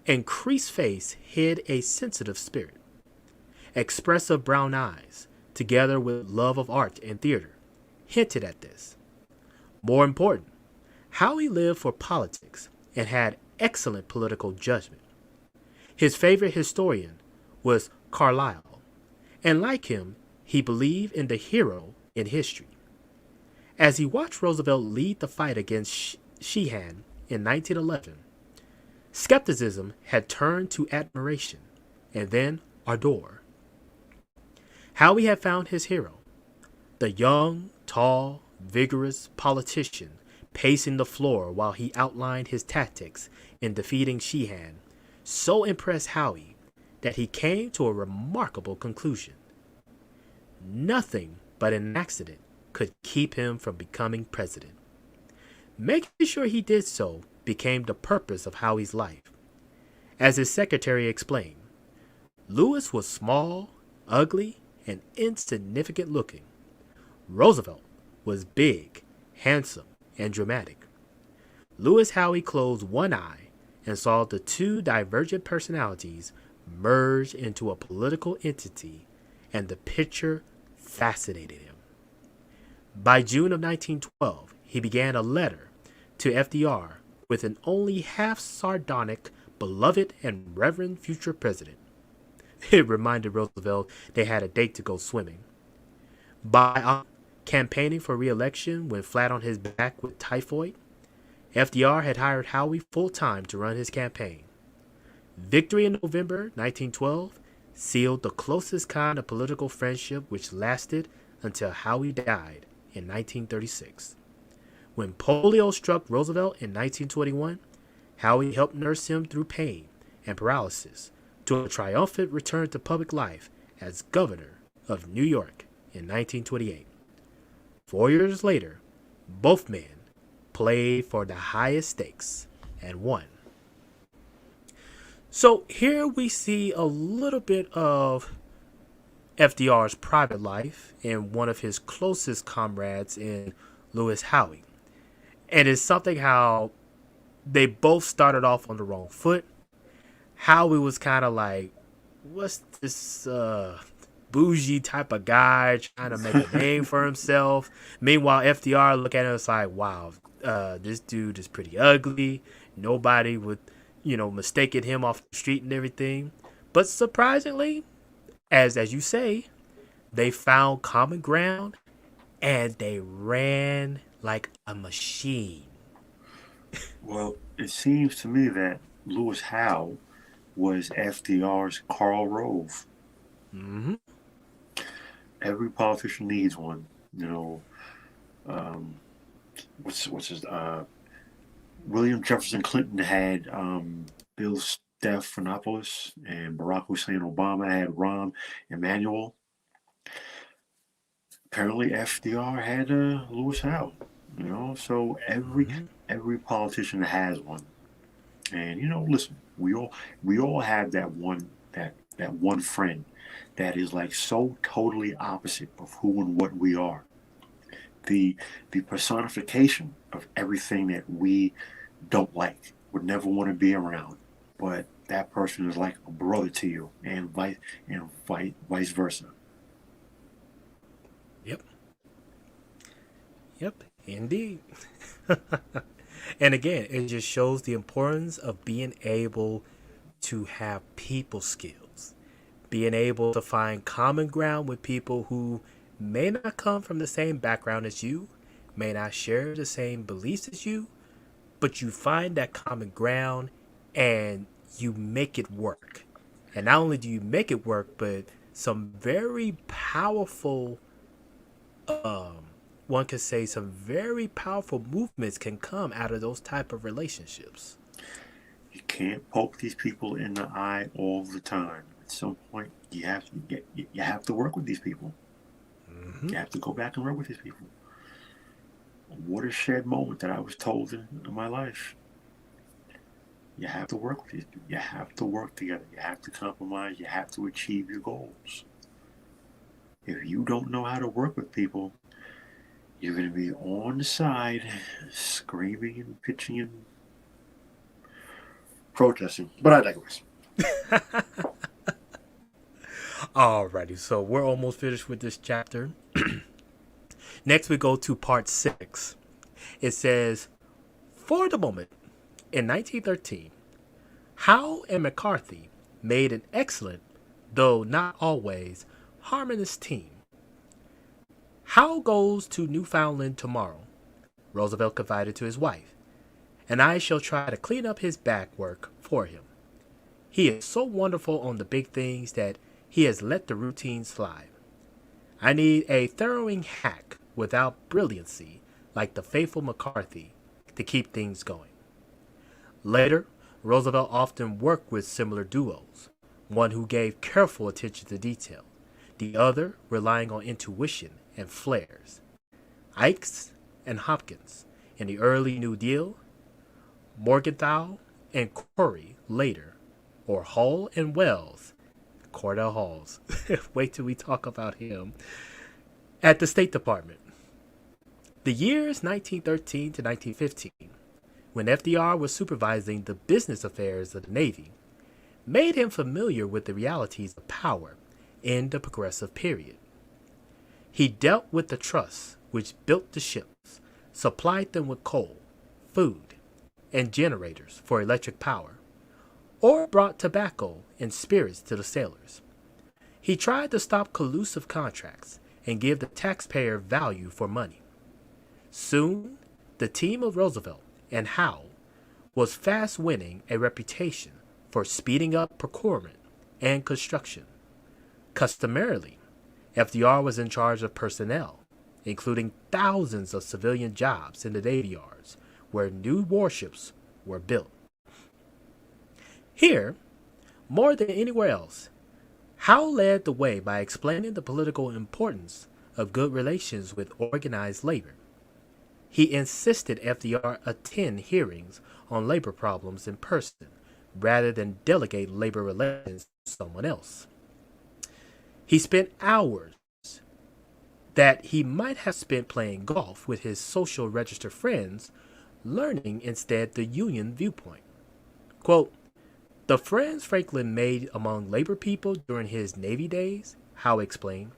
and creased face hid a sensitive spirit. Expressive brown eyes, together with love of art and theater, hinted at this. More important, Howie lived for politics and had excellent political judgment. His favorite historian was Carlyle, and like him, he believed in the hero in history. As he watched Roosevelt lead the fight against Sheehan in 1911, skepticism had turned to admiration and then ardor. Howie had found his hero, the young, tall, vigorous politician pacing the floor while he outlined his tactics in defeating Sheehan, so impressed Howie that he came to a remarkable conclusion. Nothing but an accident could keep him from becoming president. Making sure he did so became the purpose of Howie's life. As his secretary explained, Lewis was small, ugly, and insignificant looking. Roosevelt was big, handsome, and dramatic. Lewis Howey closed one eye and saw the two divergent personalities merge into a political entity, and the picture fascinated him. By June of 1912, he began a letter to FDR with an only half sardonic, beloved and reverend future president. It reminded Roosevelt they had a date to go swimming. By campaigning for re-election when flat on his back with typhoid, FDR had hired Howey full-time to run his campaign. Victory in November 1912 sealed the closest kind of political friendship, which lasted until Howey died in 1936. When polio struck Roosevelt in 1921, Howey helped nurse him through pain and paralysis to a triumphant return to public life as governor of New York in 1928. 4 years later, both men played for the highest stakes and won. So here we see a little bit of FDR's private life and one of his closest comrades in Lewis Howey. And it's something how they both started off on the wrong foot. Howey was kind of like, what's this bougie type of guy trying to make a name for himself? Meanwhile, FDR look at him and it's like, wow, this dude is pretty ugly. Nobody would, mistaken him off the street and everything. But surprisingly, as you say, they found common ground and they ran like a machine. Well, it seems to me that Lewis Howe was FDR's Karl Rove. Mm-hmm. Every politician needs one. What's his William Jefferson Clinton had Bill Stephanopoulos, and Barack Hussein Obama had Rahm Emanuel. Apparently, FDR had Lewis Howe. So every politician has one. And listen, we all have that one friend that is like so totally opposite of who and what we are. The personification of everything that we don't like, would never want to be around, but that person is like a brother to you, and vice versa. Yep, indeed. And again, it just shows the importance of being able to have people skills, being able to find common ground with people who may not come from the same background as you, may not share the same beliefs as you, but you find that common ground and you make it work. And not only do you make it work, but some very powerful, one could say some very powerful movements can come out of those type of relationships. You can't poke these people in the eye all the time. At some point, you have to work with these people. Mm-hmm. You have to go back and work with these people. A watershed moment that I was told in my life. You have to work with these people. You have to work together. You have to compromise. You have to achieve your goals. If you don't know how to work with people, you're going to be on the side, screaming and pitching and protesting. But I digress. Alrighty, so we're almost finished with this chapter. Next we go to part 6. It says, for the moment, in 1913, Howe and McCarthy made an excellent, though not always, harmonious team. Howe goes to Newfoundland tomorrow, Roosevelt confided to his wife, and I shall try to clean up his back work for him. He is so wonderful on the big things that he has let the routine slide. I need a thoroughing hack without brilliancy like the faithful McCarthy to keep things going. Later, Roosevelt often worked with similar duos, one who gave careful attention to detail, the other relying on intuition and flares. Ikes and Hopkins in the early New Deal, Morgenthau and Corey later, or Hull and Wells Cordell Halls. Wait till we talk about him. At the State Department. The years 1913 to 1915, when FDR was supervising the business affairs of the Navy, made him familiar with the realities of power in the Progressive period. He dealt with the trusts which built the ships, supplied them with coal, food, and generators for electric power, or brought tobacco and spirits to the sailors. He tried to stop collusive contracts and give the taxpayer value for money. Soon, the team of Roosevelt and Howe was fast winning a reputation for speeding up procurement and construction. Customarily, FDR was in charge of personnel, including thousands of civilian jobs in the Navy yards where new warships were built. Here, more than anywhere else, Howe led the way by explaining the political importance of good relations with organized labor. He insisted FDR attend hearings on labor problems in person rather than delegate labor relations to someone else. He spent hours that he might have spent playing golf with his social register friends, learning instead the Union viewpoint. Quote, the friends Franklin made among labor people during his Navy days, Howe explained,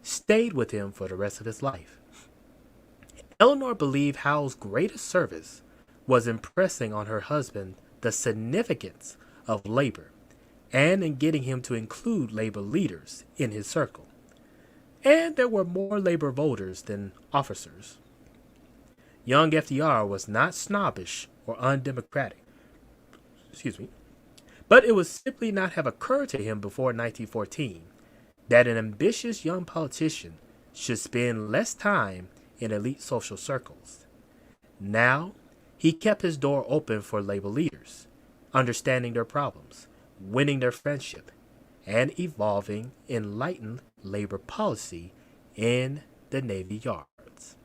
stayed with him for the rest of his life. Eleanor believed Howe's greatest service was impressing on her husband the significance of labor and in getting him to include labor leaders in his circle. And there were more labor voters than officers. Young FDR was not snobbish or undemocratic. But it would simply not have occurred to him before 1914 that an ambitious young politician should spend less time in elite social circles. Now, he kept his door open for labor leaders, understanding their problems, winning their friendship, and evolving enlightened labor policy in the Navy yards.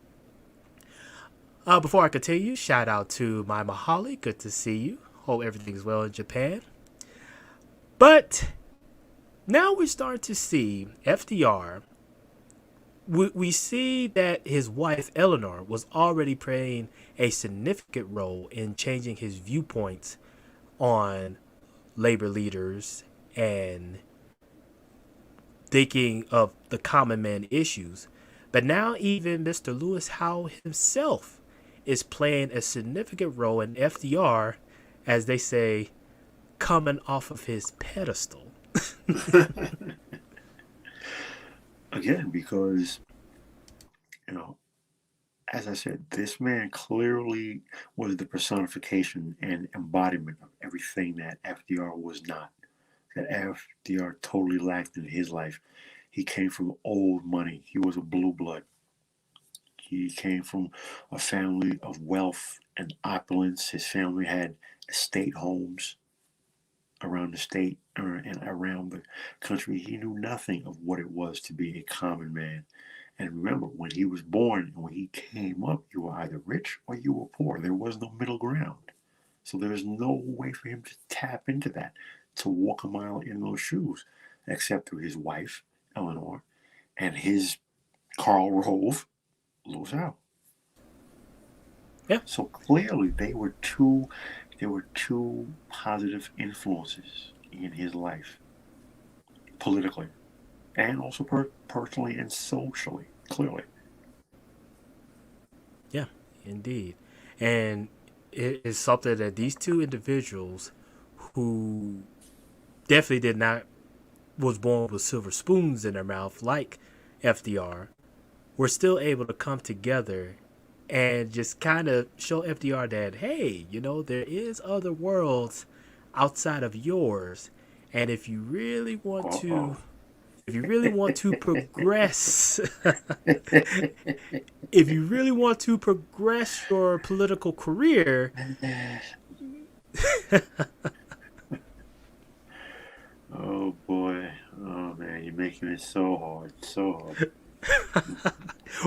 Before I continue, shout out to my Mahali. Good to see you. Hope everything's well in Japan. But now we're starting to see FDR. We see that his wife, Eleanor, was already playing a significant role in changing his viewpoints on labor leaders and thinking of the common man issues. But now even Mr. Lewis Howe himself is playing a significant role in FDR, as they say, coming off of his pedestal. Again, because, as I said, this man clearly was the personification and embodiment of everything that FDR was not, that FDR totally lacked in his life. He came from old money. He was a blue blood. He came from a family of wealth and opulence. His family had estate homes around the state and around the country. He knew nothing of what it was to be a common man. And remember, when he was born and when he came up, you were either rich or you were poor. There was no middle ground. So there was no way for him to tap into that, to walk a mile in those shoes, except through his wife, Eleanor, and his Karl Rove, Lewis Howe. Yeah. So clearly there were two positive influences in his life, politically, and also personally and socially, clearly. Yeah, indeed. And it is something that these two individuals who definitely was born with silver spoons in their mouth, like FDR, were still able to come together and just kind of show FDR that, hey, there is other worlds outside of yours. And if you really want to progress, if you really want to progress your political career, oh boy, oh man, you're making it so hard.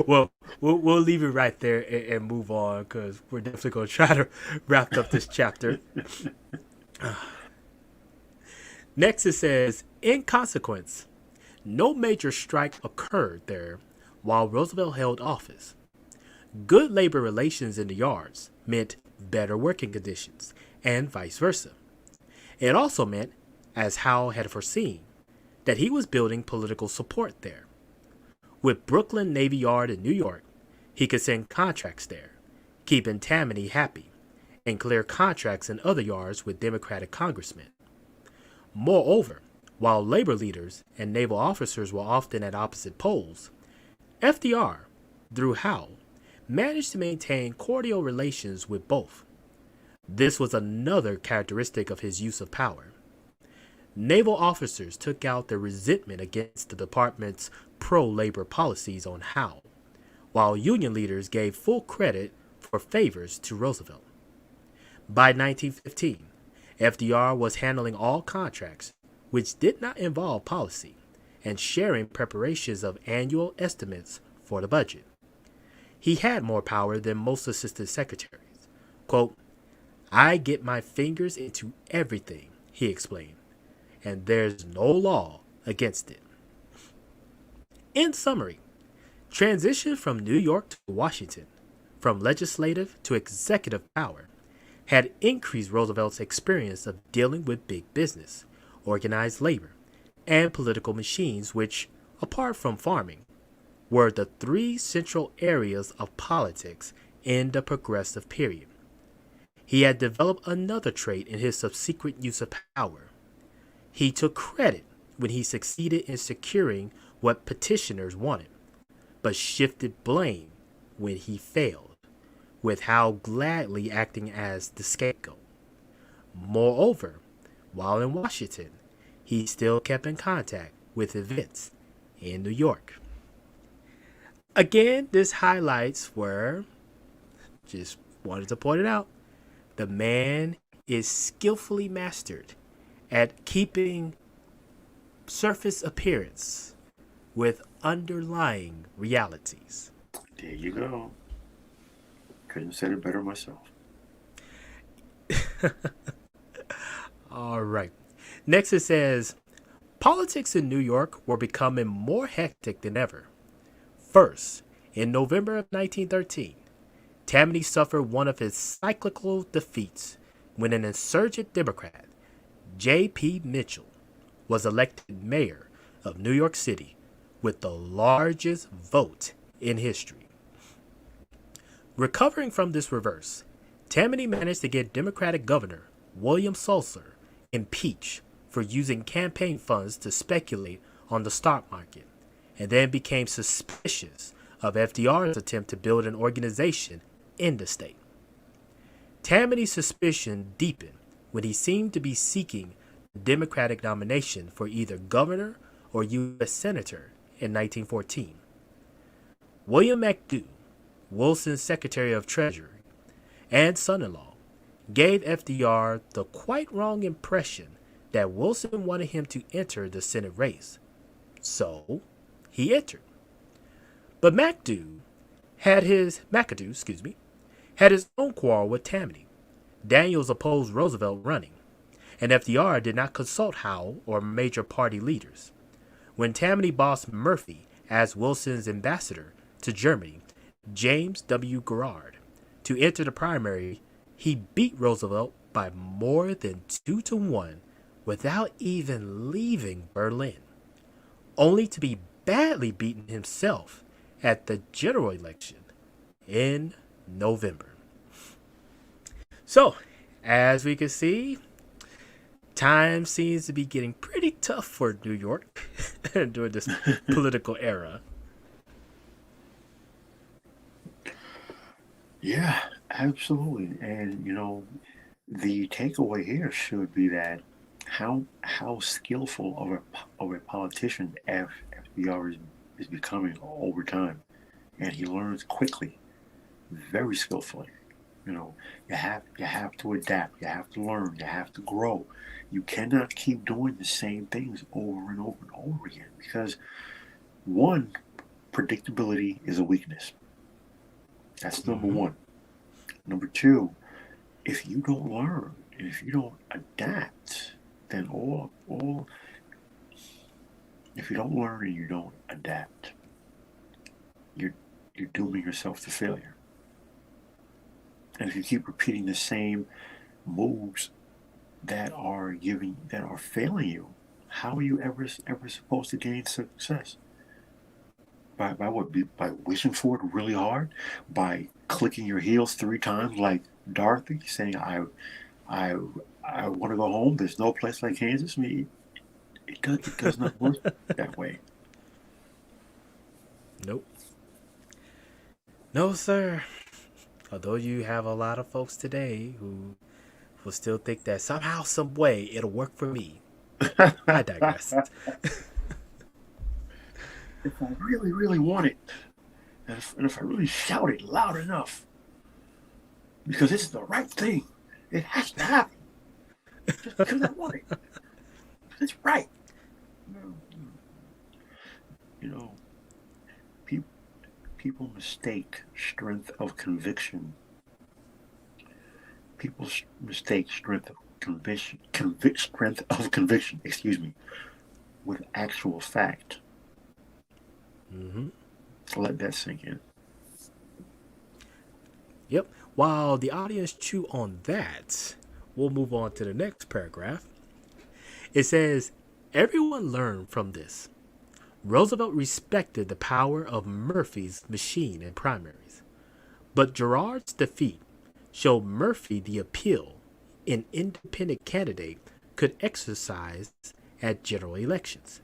Well, we'll leave it right there and move on, because we're definitely going to try to wrap up this chapter. Next it says, in consequence, no major strike occurred there while Roosevelt held office. Good labor relations in the yards meant better working conditions, and vice versa. It also meant, as Howe had foreseen, that he was building political support there. With Brooklyn Navy Yard in New York, he could send contracts there, keeping Tammany happy, and clear contracts in other yards with Democratic congressmen. Moreover, while labor leaders and naval officers were often at opposite poles, FDR, through Howe, managed to maintain cordial relations with both. This was another characteristic of his use of power. Naval officers took out their resentment against the department's pro-labor policies on Howe, while Union leaders gave full credit for favors to Roosevelt. By 1915, FDR was handling all contracts, which did not involve policy, and sharing preparations of annual estimates for the budget. He had more power than most assistant secretaries. Quote, I get my fingers into everything, he explained, and there's no law against it. In summary, transition from New York to Washington, from legislative to executive power, had increased Roosevelt's experience of dealing with big business, organized labor, and political machines which, apart from farming, were the three central areas of politics in the progressive period. He had developed another trait in his subsequent use of power. He took credit when he succeeded in securing what petitioners wanted, but shifted blame when he failed, with Howe gladly acting as the scapegoat. Moreover, while in Washington, he still kept in contact with events in New York. Again, this highlights where, just wanted to point it out, the man is skillfully mastered at keeping surface appearance with underlying realities. There you go. Couldn't have said it better myself. All right. Next it says, politics in New York were becoming more hectic than ever. First, in November of 1913, Tammany suffered one of his cyclical defeats when an insurgent Democrat, J.P. Mitchell, was elected mayor of New York City with the largest vote in history. Recovering from this reverse, Tammany managed to get Democratic Governor William Sulzer impeached for using campaign funds to speculate on the stock market, and then became suspicious of FDR's attempt to build an organization in the state. Tammany's suspicion deepened when he seemed to be seeking the Democratic nomination for either governor or U.S. senator in 1914. William McAdoo, Wilson's Secretary of Treasury and son-in-law, gave FDR the quite wrong impression that Wilson wanted him to enter the Senate race. So, he entered. But McAdoo had his own quarrel with Tammany. Daniels opposed Roosevelt running, and FDR did not consult Howe or major party leaders. When Tammany boss Murphy asked Wilson's ambassador to Germany, James W. Garrard, to enter the primary, he beat Roosevelt by more than 2-1 without even leaving Berlin, only to be badly beaten himself at the general election in November. So, as we can see, time seems to be getting pretty tough for New York during this political era. Yeah, absolutely. And the takeaway here should be that how skillful of a politician FDR is becoming over time, and he learns quickly, very skillfully. You have to adapt, you have to learn, you have to grow. You cannot keep doing the same things over and over and over again, because one, predictability is a weakness. That's number one. Number two, if you don't learn, and if you don't adapt, then all if you don't learn and you don't adapt, you're you're dooming yourself to failure. And if you keep repeating the same moves that are failing you, how are you ever supposed to gain success? By what? By wishing for it really hard? By clicking your heels 3 times like Dorothy, saying I I want to go home. There's no place like Kansas. I mean, it does not work that way. Nope. No, sir. Although you have a lot of folks today who will still think that somehow, some way, it'll work for me. I digress. If I really, really want it, and if I really shout it loud enough, because it's the right thing, it has to happen. Just because I want it. It's right. You know, people people mistake strength of conviction. People mistake strength of strength of conviction. Excuse me, with actual fact. Mm-hmm. Let that sink in. Yep. While the audience chew on that, we'll move on to the next paragraph. It says, everyone learned from this. Roosevelt respected the power of Murphy's machine in primaries, but Girard's defeat showed Murphy the appeal an independent candidate could exercise at general elections.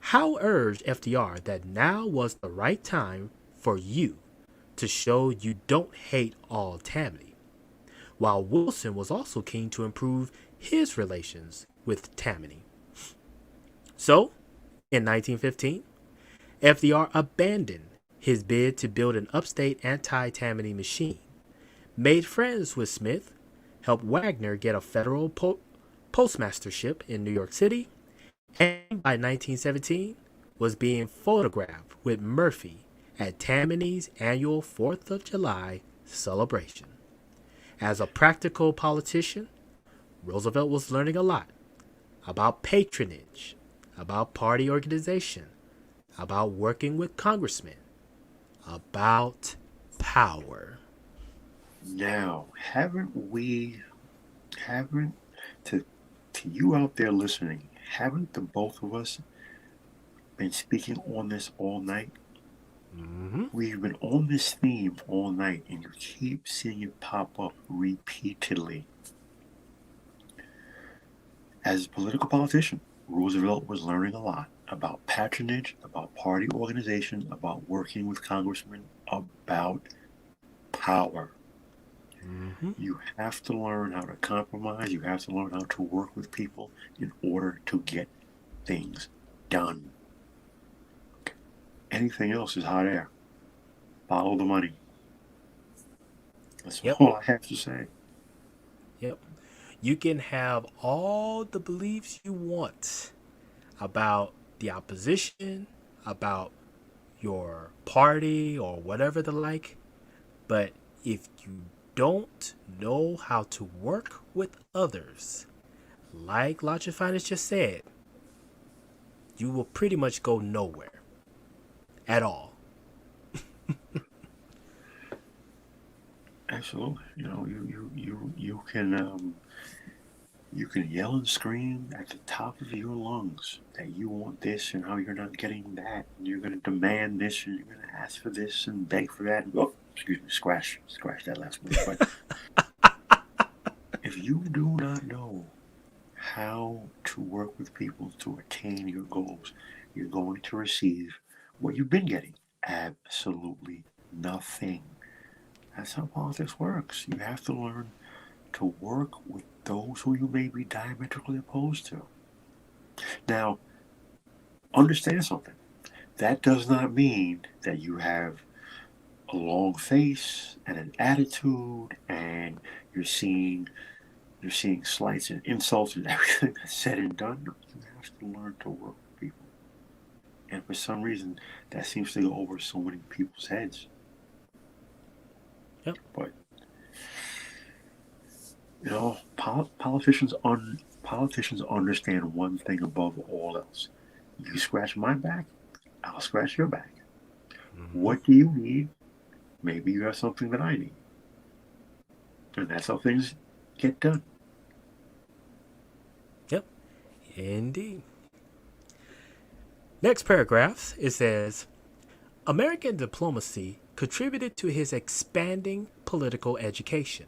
Howe urged FDR that now was the right time for you to show you don't hate all Tammany, while Wilson was also keen to improve his relations with Tammany. So, in 1915, FDR abandoned his bid to build an upstate anti-Tammany machine, made friends with Smith, helped Wagner get a federal postmastership in New York City, and by 1917 was being photographed with Murphy at Tammany's annual 4th of July celebration. As a practical politician, Roosevelt was learning a lot about patronage, about party organization, about working with congressmen, about power. Now, haven't to you out there listening, haven't the both of us been speaking on this all night? Mm-hmm. We've been on this theme all night, and you keep seeing it pop up repeatedly. As a political politician, Roosevelt was learning a lot about patronage, about party organization, about working with congressmen, about power. Mm-hmm. You have to learn how to compromise. You have to learn how to work with people in order to get things done. Anything else is hot air. Follow the money. That's Yep. all I have to say. Yep. You can have all the beliefs you want about the opposition, about your party or whatever the like, but if you don't know how to work with others, like Logic Finance just said, you will pretty much go nowhere at all. Absolutely. You know, you can yell and scream at the top of your lungs that you want this and how you're not getting that, and you're going to demand this and you're going to ask for this and beg for that. Oh, excuse me, scratch that last word. But if you do not know how to work with people to attain your goals, you're going to receive what you've been getting: absolutely nothing. That's how politics works. You have to learn to work with those who you may be diametrically opposed to. Now, understand something. That does not mean that you have a long face and an attitude and you're seeing slights and insults and everything that's said and done. No, you have to learn to work with people. And for some reason, that seems to go over so many people's heads. Yep. But, you know, politicians Politicians understand one thing above all else. You scratch my back, I'll scratch your back. What do you need? Maybe you have something that I need. And that's how things get done. Yep, indeed. Next paragraph, it says, American diplomacy contributed to his expanding political education.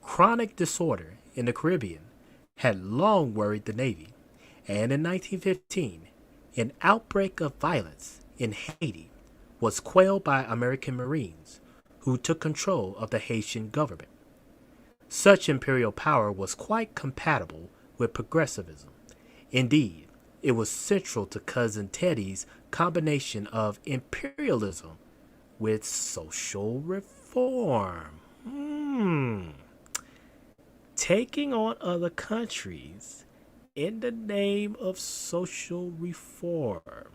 Chronic disorder in the Caribbean had long worried the Navy, and in 1915, an outbreak of violence in Haiti was quelled by American Marines who took control of the Haitian government. Such imperial power was quite compatible with progressivism. Indeed, it was central to Cousin Teddy's combination of imperialism with social reform. Taking on other countries in the name of social reform.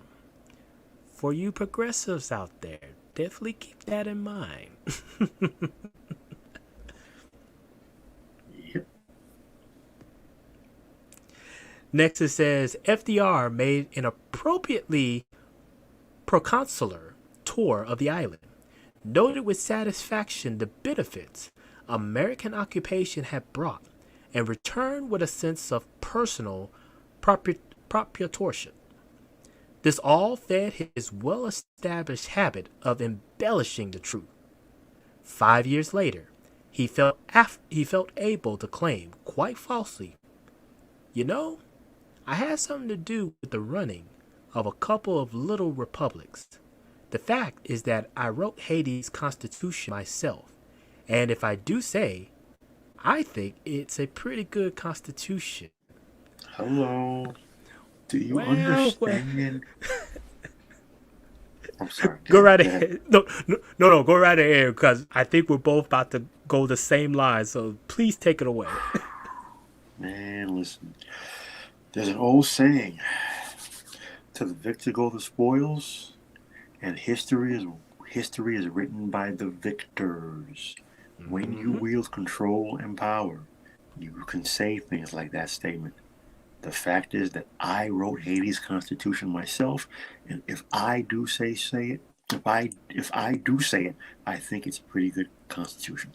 For you progressives out there, definitely keep that in mind. Yep. Next, it says FDR made an appropriately proconsular tour of the island, noted with satisfaction the benefits American occupation had brought, and returned with a sense of personal proprietorship. This all fed his well-established habit of embellishing the truth. 5 years later, he felt able to claim, quite falsely, you know, I had something to do with the running of a couple of little republics. The fact is that I wrote Haiti's constitution myself, and if I do say, I think it's a pretty good constitution. Hello. Do you Well, understand? I'm sorry. Go right ahead. No, go right ahead, because I think we're both about to go the same line, so please take it away. Man, listen. There's an old saying, to the victor go the spoils, and history is written by the victors. When you wield control and power, you can say things like that statement. The fact is that I wrote Haiti's constitution myself, and if I do say it, if I do say it, I think it's a pretty good constitution.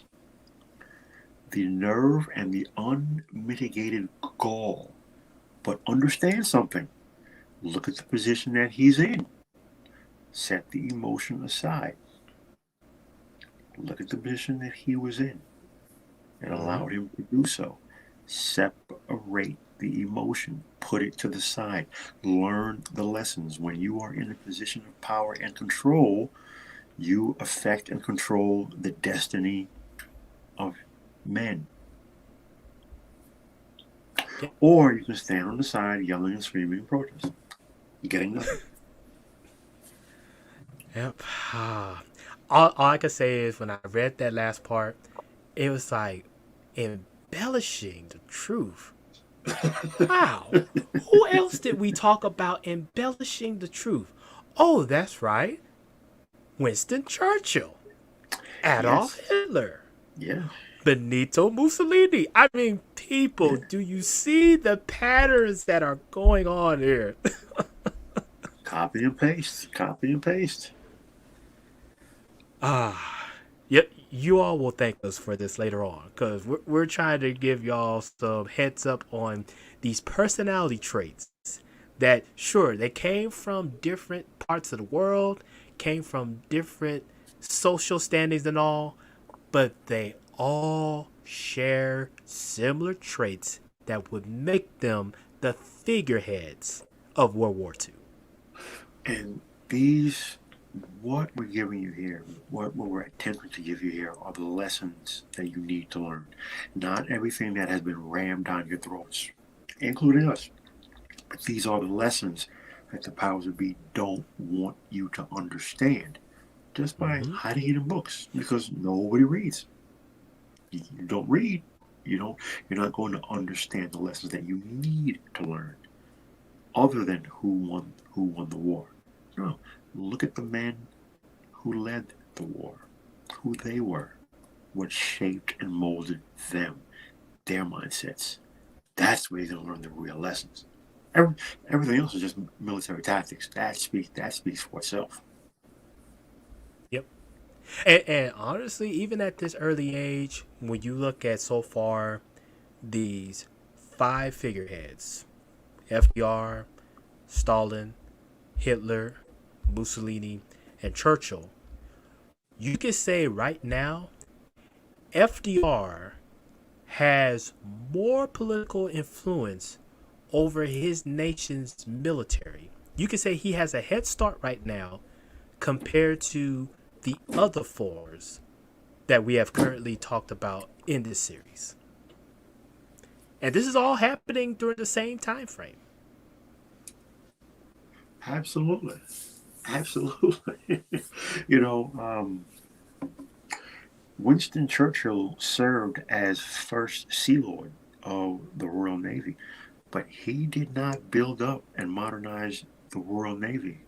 The nerve and the unmitigated gall. But understand something. Look at the position that he's in. Set the emotion aside. Look at the position that he was in. It allowed him to do so. Separate the emotion. Put it to the side. Learn the lessons. When you are in a position of power and control, you affect and control the destiny of men. Or you can stand on the side yelling and screaming and protesting. You're getting nothing. Yep. All I can say is when I read that last part, it was like embellishing the truth. Wow. Who else did we talk about embellishing the truth? Oh, that's right. Winston Churchill. Adolf Hitler. Yeah. Benito Mussolini. I mean, people, do you see the patterns that are going on here? Copy and paste. Copy and paste. Yep, you all will thank us for this later on, because we're trying to give y'all some heads up on these personality traits that, sure, they came from different parts of the world, came from different social standings and all, but they all share similar traits that would make them the figureheads of World War II. And what we're giving you here, what we're attempting to give you here are the lessons that you need to learn. Not everything that has been rammed down your throats, including us. But these are the lessons that the powers that be don't want you to understand just by hiding it in books, because nobody reads. You don't read, you're not going to understand the lessons that you need to learn, other than who won the war. No, look at the men who led the war, who they were, what shaped and molded them, their mindsets. That's where you're going to learn the real lessons. Everything else is just military tactics. That speaks for itself. Yep. And honestly, even at this early age, when you look at so far these five figureheads, FDR, Stalin, Hitler, Mussolini, and Churchill, you could say right now, FDR has more political influence over his nation's military. You could say he has a head start right now compared to the other fours that we have currently talked about in this series. And this is all happening during the same time frame. Absolutely. Absolutely. you know, Winston Churchill served as first Sea Lord of the Royal Navy, but he did not build up and modernize the Royal Navy.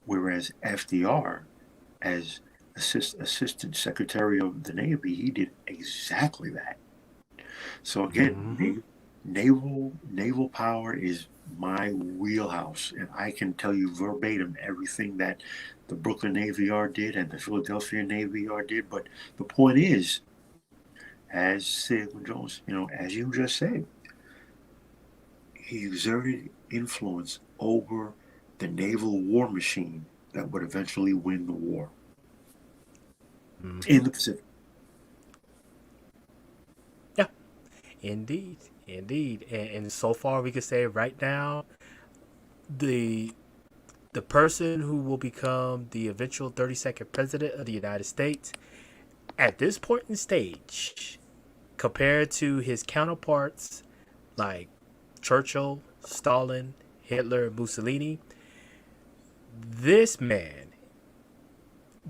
Whereas FDR, as Assistant Secretary of the Navy, he did exactly that. So again, naval power is my wheelhouse, and I can tell you verbatim everything that the Brooklyn Navy Yard did and the Philadelphia Navy Yard did. But the point is, as Sigmund Jones, as you just said, he exerted influence over the naval war machine that would eventually win the war in the Pacific. Yeah, indeed. And so far, we could say right now, the person who will become the eventual 32nd president of the United States at this point in stage, compared to his counterparts like Churchill, Stalin, Hitler, Mussolini, this man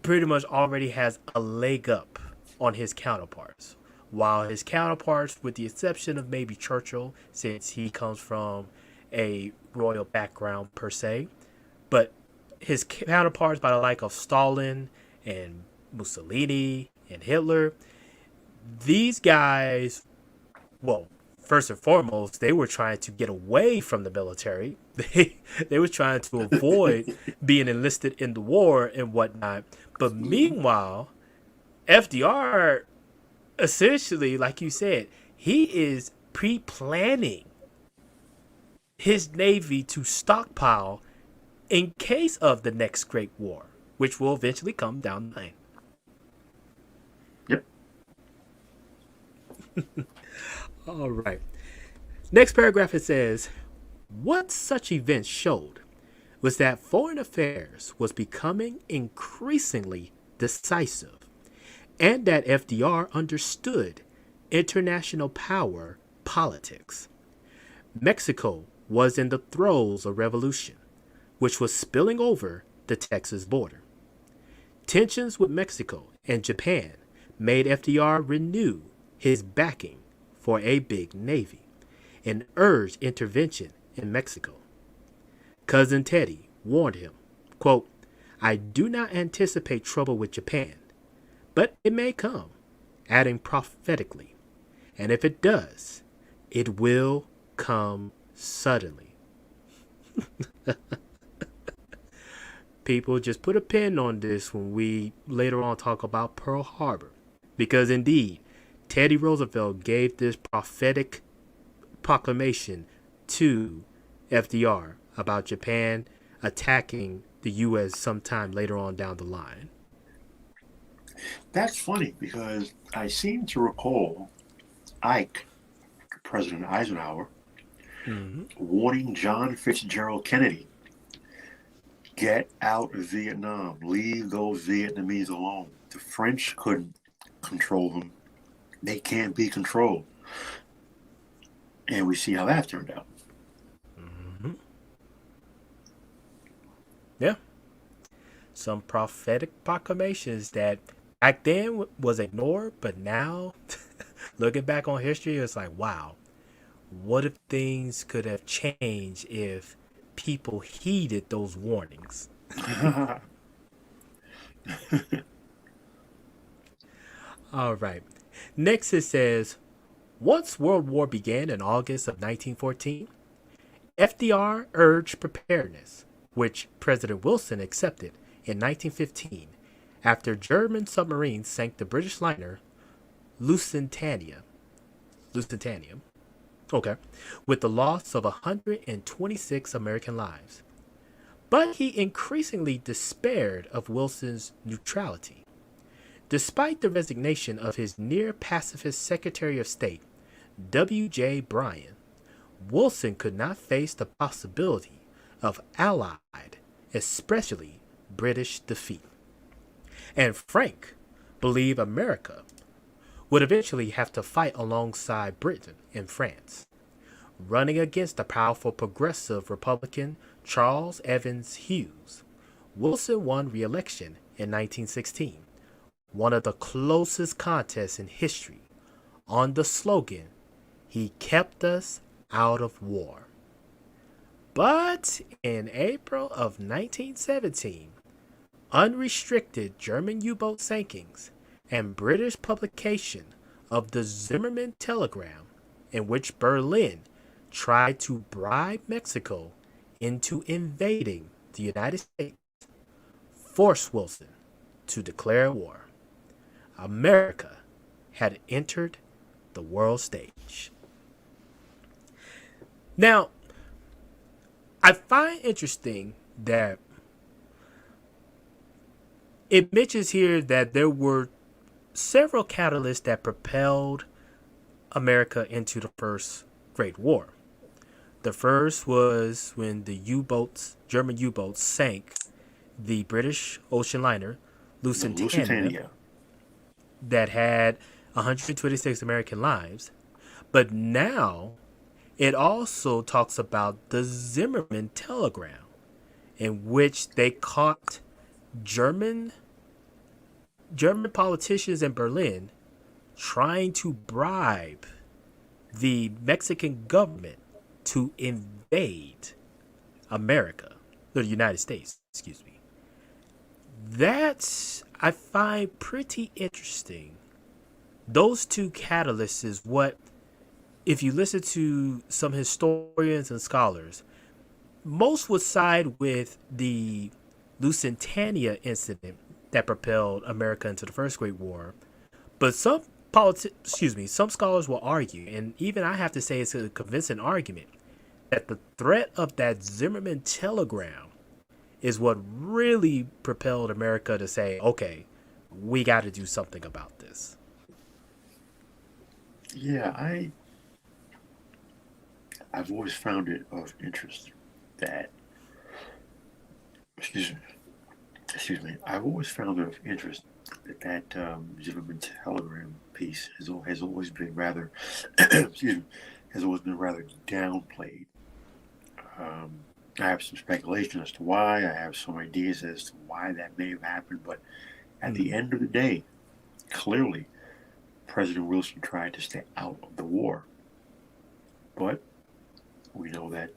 pretty much already has a leg up on his counterparts. While his counterparts, with the exception of maybe Churchill, since he comes from a royal background per se, but his counterparts by the like of Stalin and Mussolini and Hitler, these guys, well, first and foremost, they were trying to get away from the military. They were trying to avoid being enlisted in the war and whatnot. But meanwhile, FDR, essentially, like you said, he is pre-planning his Navy to stockpile in case of the next Great War, which will eventually come down the line. Yep. All right. Next paragraph, it says, what such events showed was that foreign affairs was becoming increasingly decisive, and that FDR understood international power politics. Mexico was in the throes of revolution, which was spilling over the Texas border. Tensions with Mexico and Japan made FDR renew his backing for a big navy and urged intervention in Mexico. Cousin Teddy warned him, quote, I do not anticipate trouble with Japan, but it may come, adding prophetically, and if it does, it will come suddenly. People, just put a pin on this when we later on talk about Pearl Harbor, because indeed, Teddy Roosevelt gave this prophetic proclamation to FDR about Japan attacking the U.S. sometime later on down the line. That's funny because I seem to recall Ike, President Eisenhower, warning John Fitzgerald Kennedy, get out of Vietnam, leave those Vietnamese alone. The French couldn't control them. They can't be controlled. And we see how that turned out. Yeah. Some prophetic proclamations that back then was ignored, but now, looking back on history, it's like, wow, what if things could have changed if people heeded those warnings? All right. Next it says, Once World War began in August of 1914, FDR urged preparedness, which President Wilson accepted in 1915 after German submarines sank the British liner Lusitania, okay, with the loss of 126 American lives. But he increasingly despaired of Wilson's neutrality. Despite the resignation of his near-pacifist Secretary of State, W.J. Bryan, Wilson could not face the possibility of Allied, especially British, defeat. And Frank believed America would eventually have to fight alongside Britain and France. Running against the powerful progressive Republican Charles Evans Hughes, Wilson won re-election in 1916, one of the closest contests in history, on the slogan, "He kept us out of war." But in April of 1917, unrestricted German U-boat sinkings and British publication of the Zimmermann telegram, in which Berlin tried to bribe Mexico into invading the United States, forced Wilson to declare war. America had entered the world stage. Now, I find interesting that it mentions here that there were several catalysts that propelled America into the First Great War. The first was when the German U-boats sank the British ocean liner Lusitania that had 126 American lives. But now it also talks about the Zimmermann telegram, in which they caught German politicians in Berlin trying to bribe the Mexican government to invade America, the United States, excuse me. That I find pretty interesting. Those two catalysts is what, if you listen to some historians and scholars, most would side with the Lusitania incident that propelled America into the First Great War. But some scholars will argue, and even I have to say it's a convincing argument, that the threat of that Zimmermann telegram is what really propelled America to say, okay, we got to do something about this. Yeah, I've always found it of interest that, excuse me, I've always found it of interest that Zimmermann telegram piece has always been rather, has always been rather downplayed. I have some speculation as to why. I have some ideas as to why that may have happened, but at the end of the day, clearly, President Wilson tried to stay out of the war. But we know that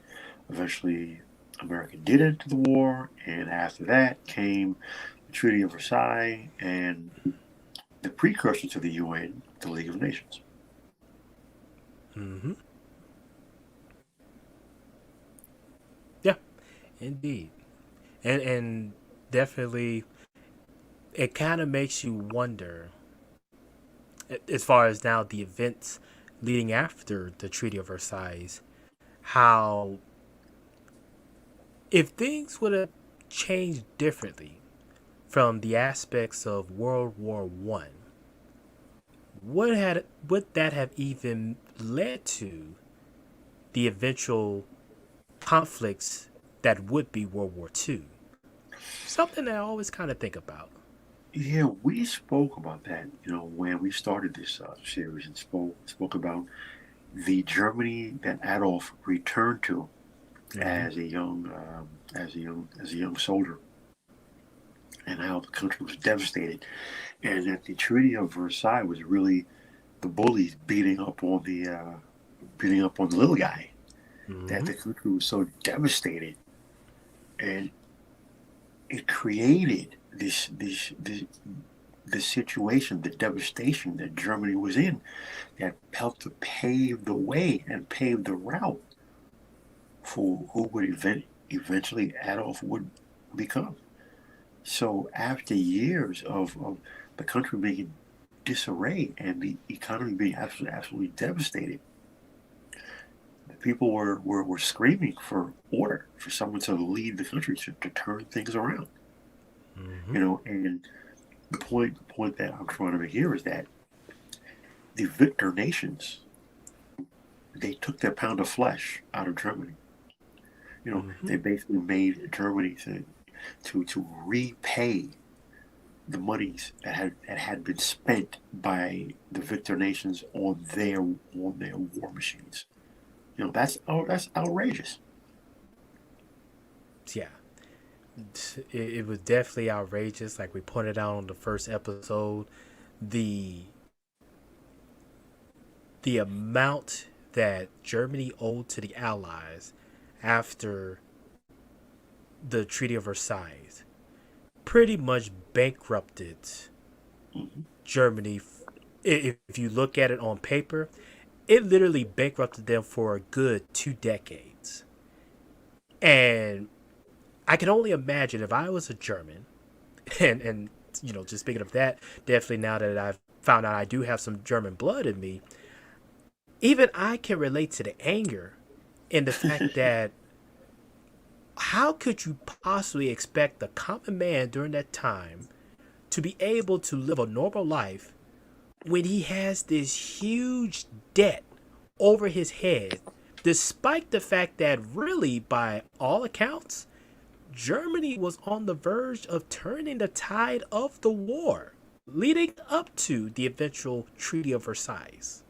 eventually America did enter the war, and after that came the Treaty of Versailles and the precursor to the UN, the League of Nations. Mm-hmm. Yeah, indeed. And definitely, it kind of makes you wonder, as far as now the events leading after the Treaty of Versailles, how if things would have changed differently from the aspects of World War I, would that have even led to the eventual conflicts that would be World War II? Something that I always kind of think about. Yeah, we spoke about that, when we started this series, and spoke about the Germany that Adolf returned to as a young soldier, and how the country was devastated, and that the Treaty of Versailles was really the bullies beating up on the little guy. Mm-hmm. That the country was so devastated, and it created this the situation, the devastation that Germany was in, that helped to pave the way and pave the route for who would eventually Adolf would become. So after years of the country being in disarray and the economy being absolutely devastated, people were screaming for order, for someone to lead the country, to turn things around. Mm-hmm. You know, and the point that I'm trying to make here is that the victor nations, they took their pound of flesh out of Germany. You know, Mm-hmm. they basically made Germany to repay the monies that had been spent by the victor nations on their war machines. You know, that's outrageous. Yeah. It was definitely outrageous. Like we pointed out on the first episode, the the amount that Germany owed to the Allies after the Treaty of Versailles pretty much bankrupted Mm-hmm. Germany. If you look at it on paper, it literally bankrupted them for a good 2 decades. And I can only imagine if I was a German, and just speaking of that, definitely now that I've found out I do have some German blood in me, even I can relate to the anger in the fact that how could you possibly expect the common man during that time to be able to live a normal life when he has this huge debt over his head, despite the fact that really, by all accounts, Germany was on the verge of turning the tide of the war, leading up to the eventual Treaty of Versailles.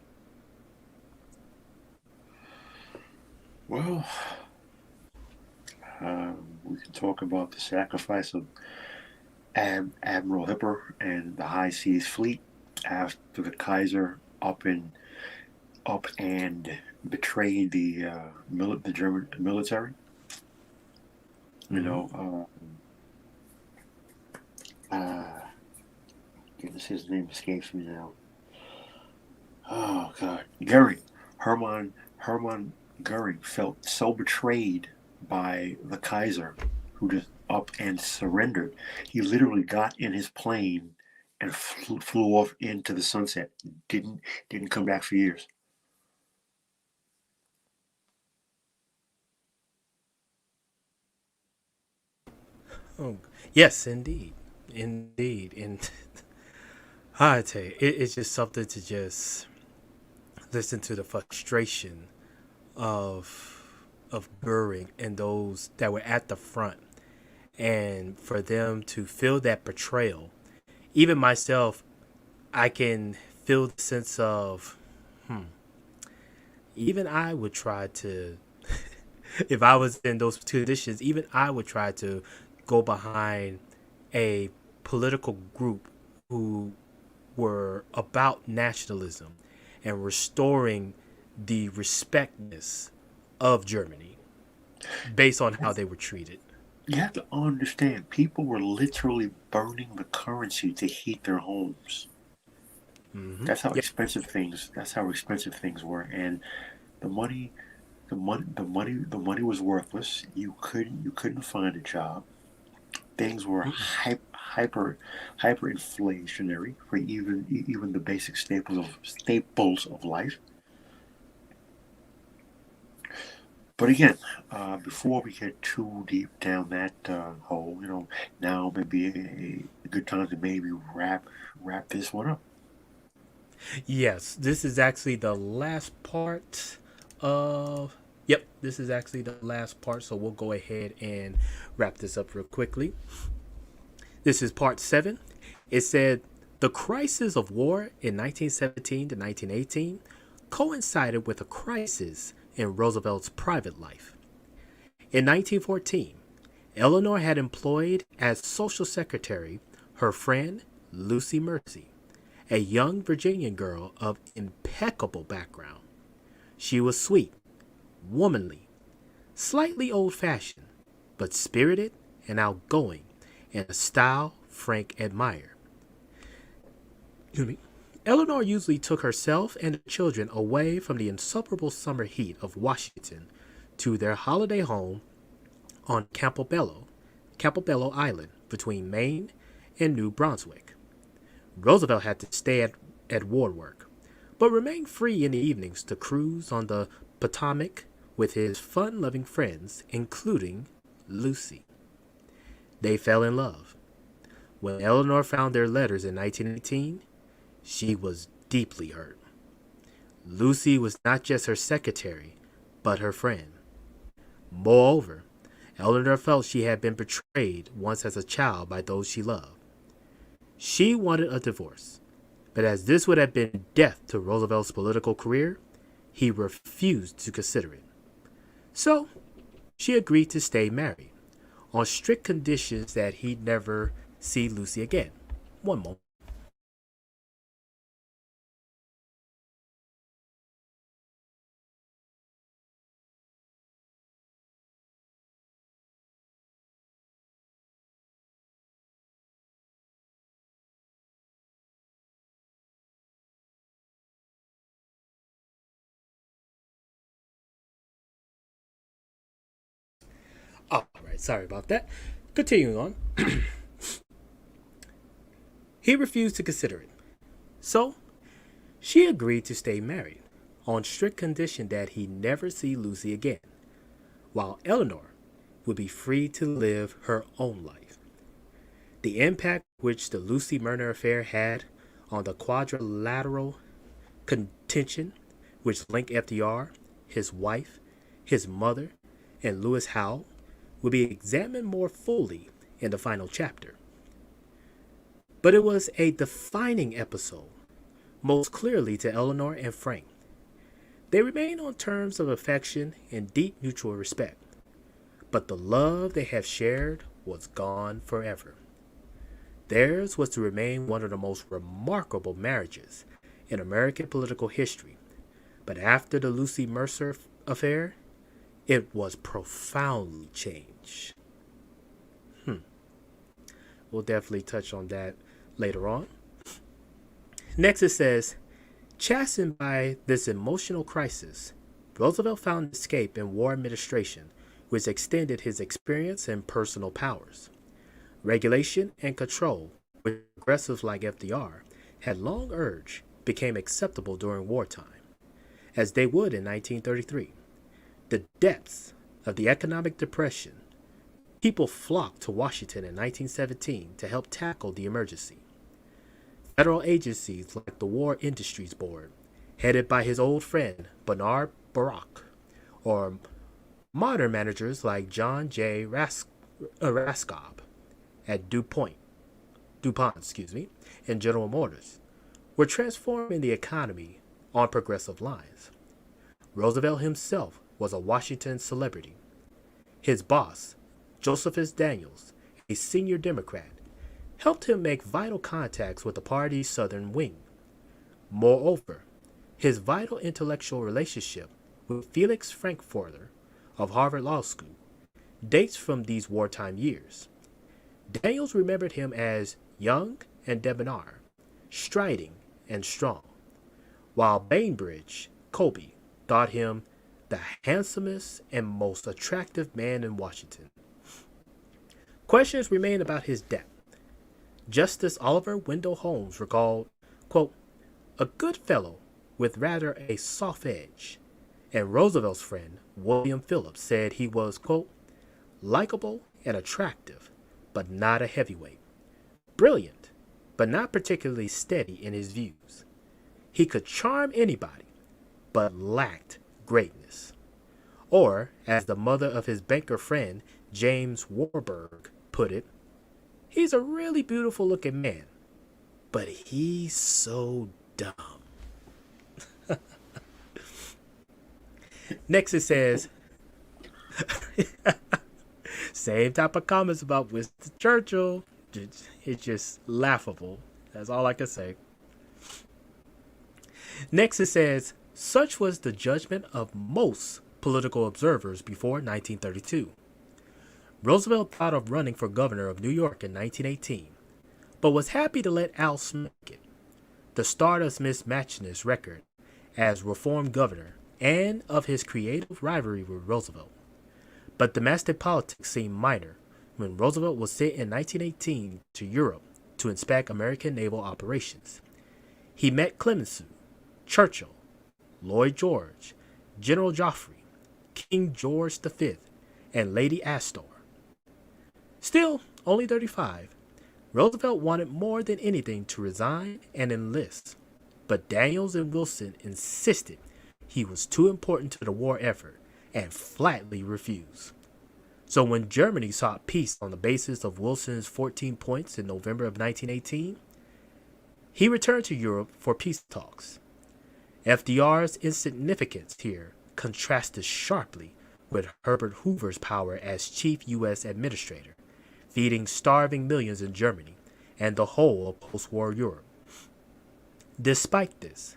Well, we can talk about the sacrifice of Admiral Hipper and the High Seas Fleet after the Kaiser up and betrayed the German military. You know, goodness, his name escapes me now. Oh God, Goering, Hermann Goering felt so betrayed by the Kaiser, who just up and surrendered. He literally got in his plane and flew off into the sunset. Didn't come back for years. Oh, yes, indeed. Indeed. And I tell you, it's just something to just listen to the frustration of Goering and those that were at the front, and for them to feel that betrayal. Even myself, I can feel the sense of, even I would try to, if I was in those conditions, even I would try to go behind a political group who were about nationalism and restoring the respectness of Germany based on how they were treated. You have to understand, people were literally burning the currency to heat their homes. Mm-hmm. That's how Yep. expensive things. That's how expensive things were, and the money, the money was worthless. You couldn't find a job. Things were hyper inflationary for even the basic staples of life. But again, before we get too deep down that hole, now may be a good time to maybe wrap this one up. Yes, this is actually the last part of. Yep, this is actually the last part, so we'll go ahead and wrap this up real quickly. This is part 7. It said the crisis of war in 1917 to 1918 coincided with a crisis in Roosevelt's private life. In 1914, Eleanor had employed as social secretary her friend Lucy Mercy, a young Virginian girl of impeccable background. She was sweet, womanly, slightly old-fashioned, but spirited and outgoing in a style Frank admired. Excuse me. Eleanor usually took herself and the children away from the insufferable summer heat of Washington to their holiday home on Campobello Island between Maine and New Brunswick. Roosevelt had to stay at ward work, but remained free in the evenings to cruise on the Potomac with his fun-loving friends, including Lucy. They fell in love. When Eleanor found their letters in 1918, she was deeply hurt. Lucy was not just her secretary, but her friend. Moreover, Eleanor felt she had been betrayed once as a child by those she loved. She wanted a divorce, but as this would have been death to Roosevelt's political career, he refused to consider it. So, she agreed to stay married, on strict conditions that he'd never see Lucy again. One moment. All right, sorry about that. Continuing on. He refused to consider it. So, she agreed to stay married, on strict condition that he never see Lucy again, while Eleanor would be free to live her own life. The impact which the Lucy murder affair had on the quadrilateral contention which linked FDR, his wife, his mother, and Lewis Howe will be examined more fully in the final chapter. But it was a defining episode, most clearly to Eleanor and Frank. They remained on terms of affection and deep mutual respect, but the love they have shared was gone forever. Theirs was to remain one of the most remarkable marriages in American political history, but after the Lucy Mercer affair, it was profoundly changed. We'll definitely touch on that later on. Next it says, chastened by this emotional crisis, Roosevelt found escape in war administration, which extended his experience and personal powers. Regulation and control, which progressives like FDR had long urged, became acceptable during wartime, as they would in 1933. The depths of the economic depression, people flocked to Washington in 1917 to help tackle the emergency. Federal agencies like the War Industries Board, headed by his old friend Bernard Baruch, or modern managers like John J. Raskob at DuPont, and General Motors, were transforming the economy on progressive lines. Roosevelt himself was a Washington celebrity. His boss, Josephus Daniels, a senior Democrat, helped him make vital contacts with the party's southern wing. Moreover, his vital intellectual relationship with Felix Frankfurter of Harvard Law School dates from these wartime years. Daniels remembered him as young and debonair, striding and strong, while Bainbridge Colby thought him the handsomest and most attractive man in Washington. Questions remain about his death. Justice Oliver Wendell Holmes recalled, quote, a good fellow with rather a soft edge, and Roosevelt's friend William Phillips said he was, quote, likable and attractive, but not a heavyweight. Brilliant, but not particularly steady in his views. He could charm anybody, but lacked greatness. Or, as the mother of his banker friend James Warburg put it, he's a really beautiful looking man, but he's so dumb. Next it says, same type of comments about Winston Churchill. It's just laughable. That's all I can say. Next it says, such was the judgment of most political observers before 1932. Roosevelt thought of running for governor of New York in 1918, but was happy to let Al Smith make it. the start of Smith's matchless record as reform governor and of his creative rivalry with Roosevelt. But domestic politics seemed minor when Roosevelt was sent in 1918 to Europe to inspect American naval operations. He met Clemenceau, Churchill, Lloyd George, General Joffre, King George V, and Lady Astor. Still, only 35, Roosevelt wanted more than anything to resign and enlist, but Daniels and Wilson insisted he was too important to the war effort and flatly refused. So when Germany sought peace on the basis of Wilson's 14 points in November of 1918, he returned to Europe for peace talks. FDR's insignificance here contrasted sharply with Herbert Hoover's power as chief U.S. administrator, feeding starving millions in Germany and the whole of post-war Europe. Despite this,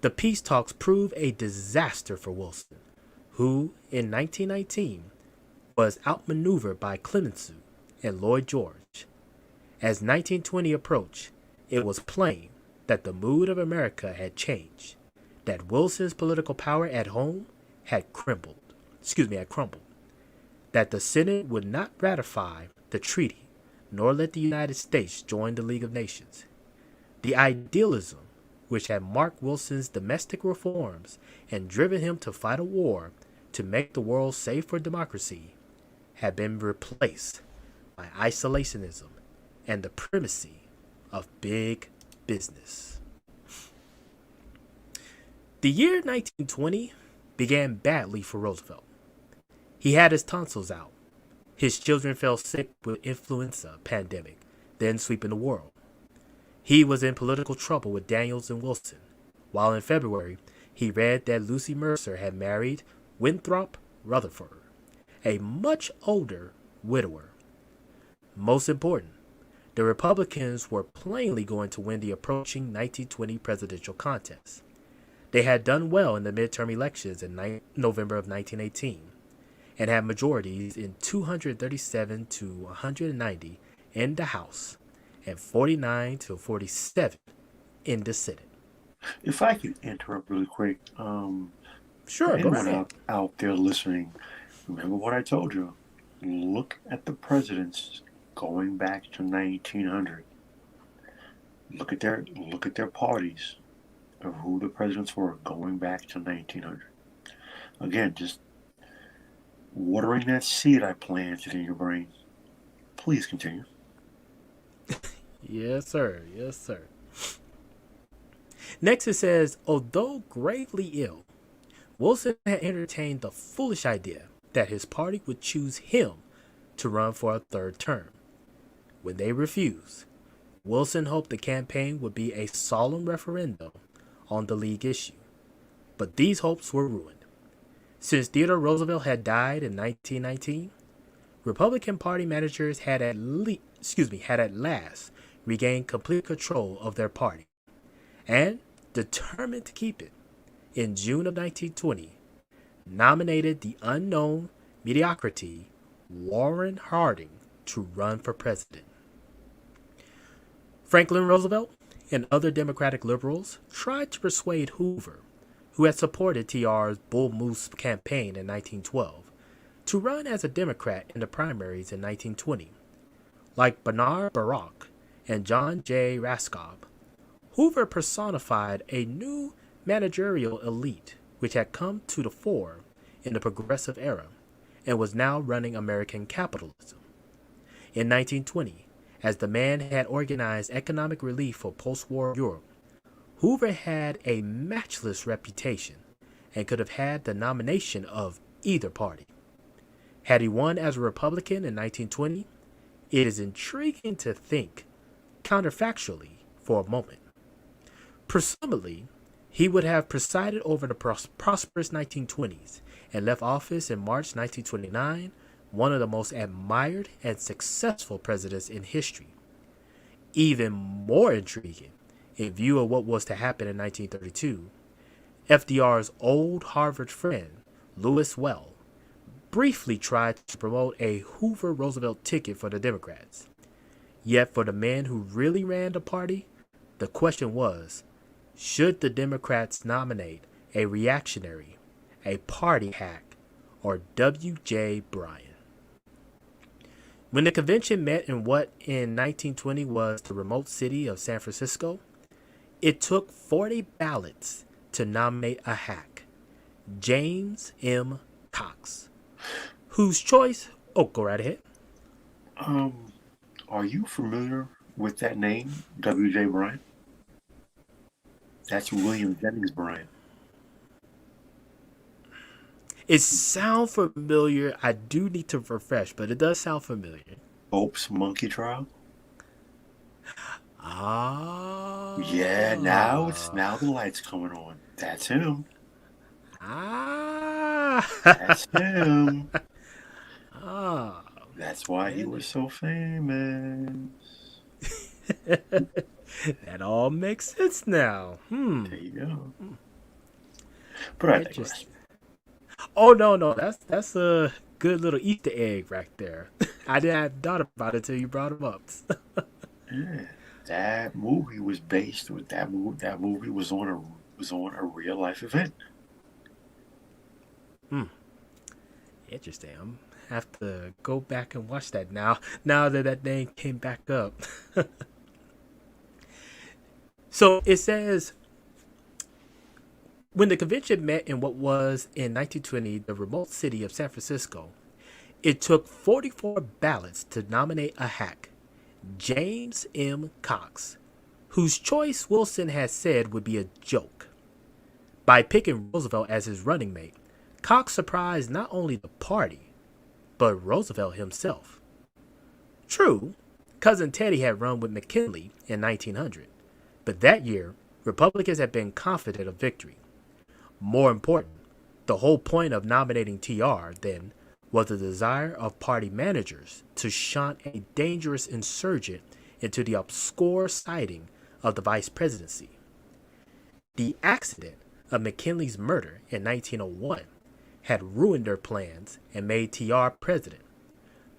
the peace talks proved a disaster for Wilson, who, in 1919, was outmaneuvered by Clemenceau and Lloyd George. As 1920 approached, it was plain that the mood of America had changed, that Wilson's political power at home had crumbled, that the Senate would not ratify the treaty nor let the United States join the League of Nations. The idealism which had marked Wilson's domestic reforms and driven him to fight a war to make the world safe for democracy had been replaced by isolationism and the primacy of big business. The year 1920 began badly for Roosevelt. He had his tonsils out. His children fell sick with influenza pandemic, then sweeping the world. He was in political trouble with Daniels and Wilson, while in February he read that Lucy Mercer had married Winthrop Rutherford, a much older widower. Most important, the Republicans were plainly going to win the approaching 1920 presidential contest. They had done well in the midterm elections in November of 1918 and had majorities in 237 to 190 in the House and 49 to 47 in the Senate. If I could interrupt really quick, Sure, go ahead. out there listening, remember what I told you. Look at the presidents going back to 1900. Look at their parties of who the presidents were going back to 1900. Again, just watering that seed I planted in your brain. Please continue. Yes, sir. Yes, sir. Next it says, although gravely ill, Wilson had entertained the foolish idea that his party would choose him to run for a third term. When they refused, Wilson hoped the campaign would be a solemn referendum on the League issue. But these hopes were ruined. Since Theodore Roosevelt had died in 1919, Republican Party managers had at last regained complete control of their party, and, determined to keep it, in June of 1920, nominated the unknown mediocrity Warren Harding to run for president. Franklin Roosevelt and other Democratic liberals tried to persuade Hoover, who had supported TR's Bull Moose campaign in 1912, to run as a Democrat in the primaries in 1920. Like Bernard Baruch and John J. Raskob, Hoover personified a new managerial elite which had come to the fore in the progressive era and was now running American capitalism. In 1920, as the man had organized economic relief for post-war Europe, Hoover had a matchless reputation and could have had the nomination of either party. Had he won as a Republican in 1920, it is intriguing to think counterfactually for a moment. Presumably, he would have presided over the prosperous 1920s and left office in March 1929, one of the most admired and successful presidents in history. Even more intriguing, in view of what was to happen in 1932, FDR's old Harvard friend, Lewis Well, briefly tried to promote a Hoover-Roosevelt ticket for the Democrats. Yet for the man who really ran the party, the question was, Should the Democrats nominate a reactionary, a party hack, or W.J. Bryan? When the convention met in what in 1920 was the remote city of San Francisco, it took 40 ballots to nominate a hack, James M. Cox, whose choice... Oh, go right ahead. Are you familiar with that name, W.J. Bryan? That's William Jennings Bryan. It sounds familiar. I do need to refresh, but it does sound familiar. Pope's monkey trial? Ah. Yeah, now the light's coming on. That's him. Ah. That's him. Ah. That's why he was so famous. That all makes sense now. There you go. But I digress. Oh no, that's a good little Easter egg right there. I didn't have thought about it until you brought him up. Yeah, that movie was based with that movie. That movie was on a real life event. Interesting. I'm have to go back and watch that now. Now that name came back up. So it says, when the convention met in what was in 1920 the remote city of San Francisco, it took 44 ballots to nominate a hack, James M. Cox, whose choice Wilson had said would be a joke. By picking Roosevelt as his running mate, Cox surprised not only the party, but Roosevelt himself. True, Cousin Teddy had run with McKinley in 1900, but that year, Republicans had been confident of victory. More important, the whole point of nominating TR then was the desire of party managers to shunt a dangerous insurgent into the obscure sighting of the vice presidency. The accident of McKinley's murder in 1901 had ruined their plans and made TR president.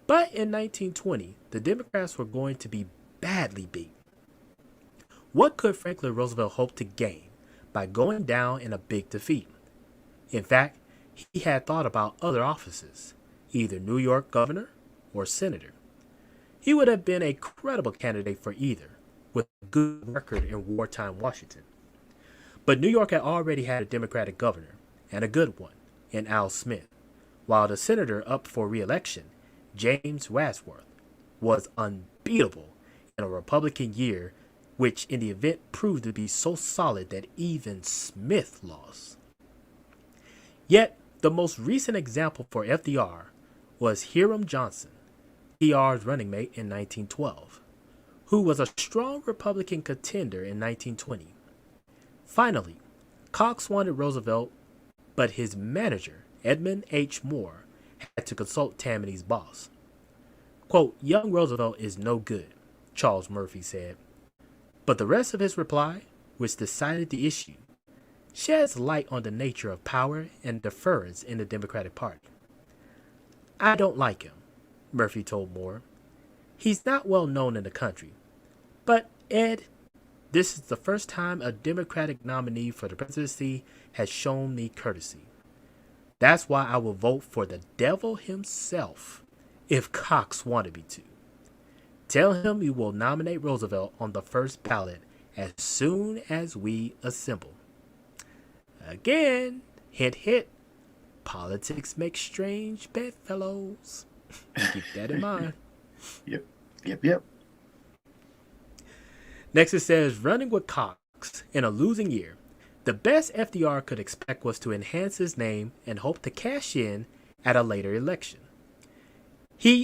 But in 1920, the Democrats were going to be badly beat. What could Franklin Roosevelt hope to gain by going down in a big defeat? In fact, he had thought about other offices, either New York governor or senator. He would have been a credible candidate for either, with a good record in wartime Washington. But New York had already had a Democratic governor, and a good one, in Al Smith, while the senator up for re-election, James Wadsworth, was unbeatable in a Republican year, which in the event proved to be so solid that even Smith lost. Yet, the most recent example for FDR was Hiram Johnson, TR's running mate in 1912, who was a strong Republican contender in 1920. Finally, Cox wanted Roosevelt, but his manager, Edmund H. Moore, had to consult Tammany's boss. Quote, "Young Roosevelt is no good," Charles Murphy said. But the rest of his reply, which decided the issue, sheds light on the nature of power and deference in the Democratic Party. "I don't like him," Murphy told Moore. "He's not well known in the country. But, Ed, this is the first time a Democratic nominee for the presidency has shown me courtesy. That's why I will vote for the devil himself if Cox wanted me to. Tell him you will nominate Roosevelt on the first ballot as soon as we assemble." Again, hint, hint, politics make strange bedfellows. Keep that in mind. Yep. Next it says, running with Cox in a losing year, the best FDR could expect was to enhance his name and hope to cash in at a later election.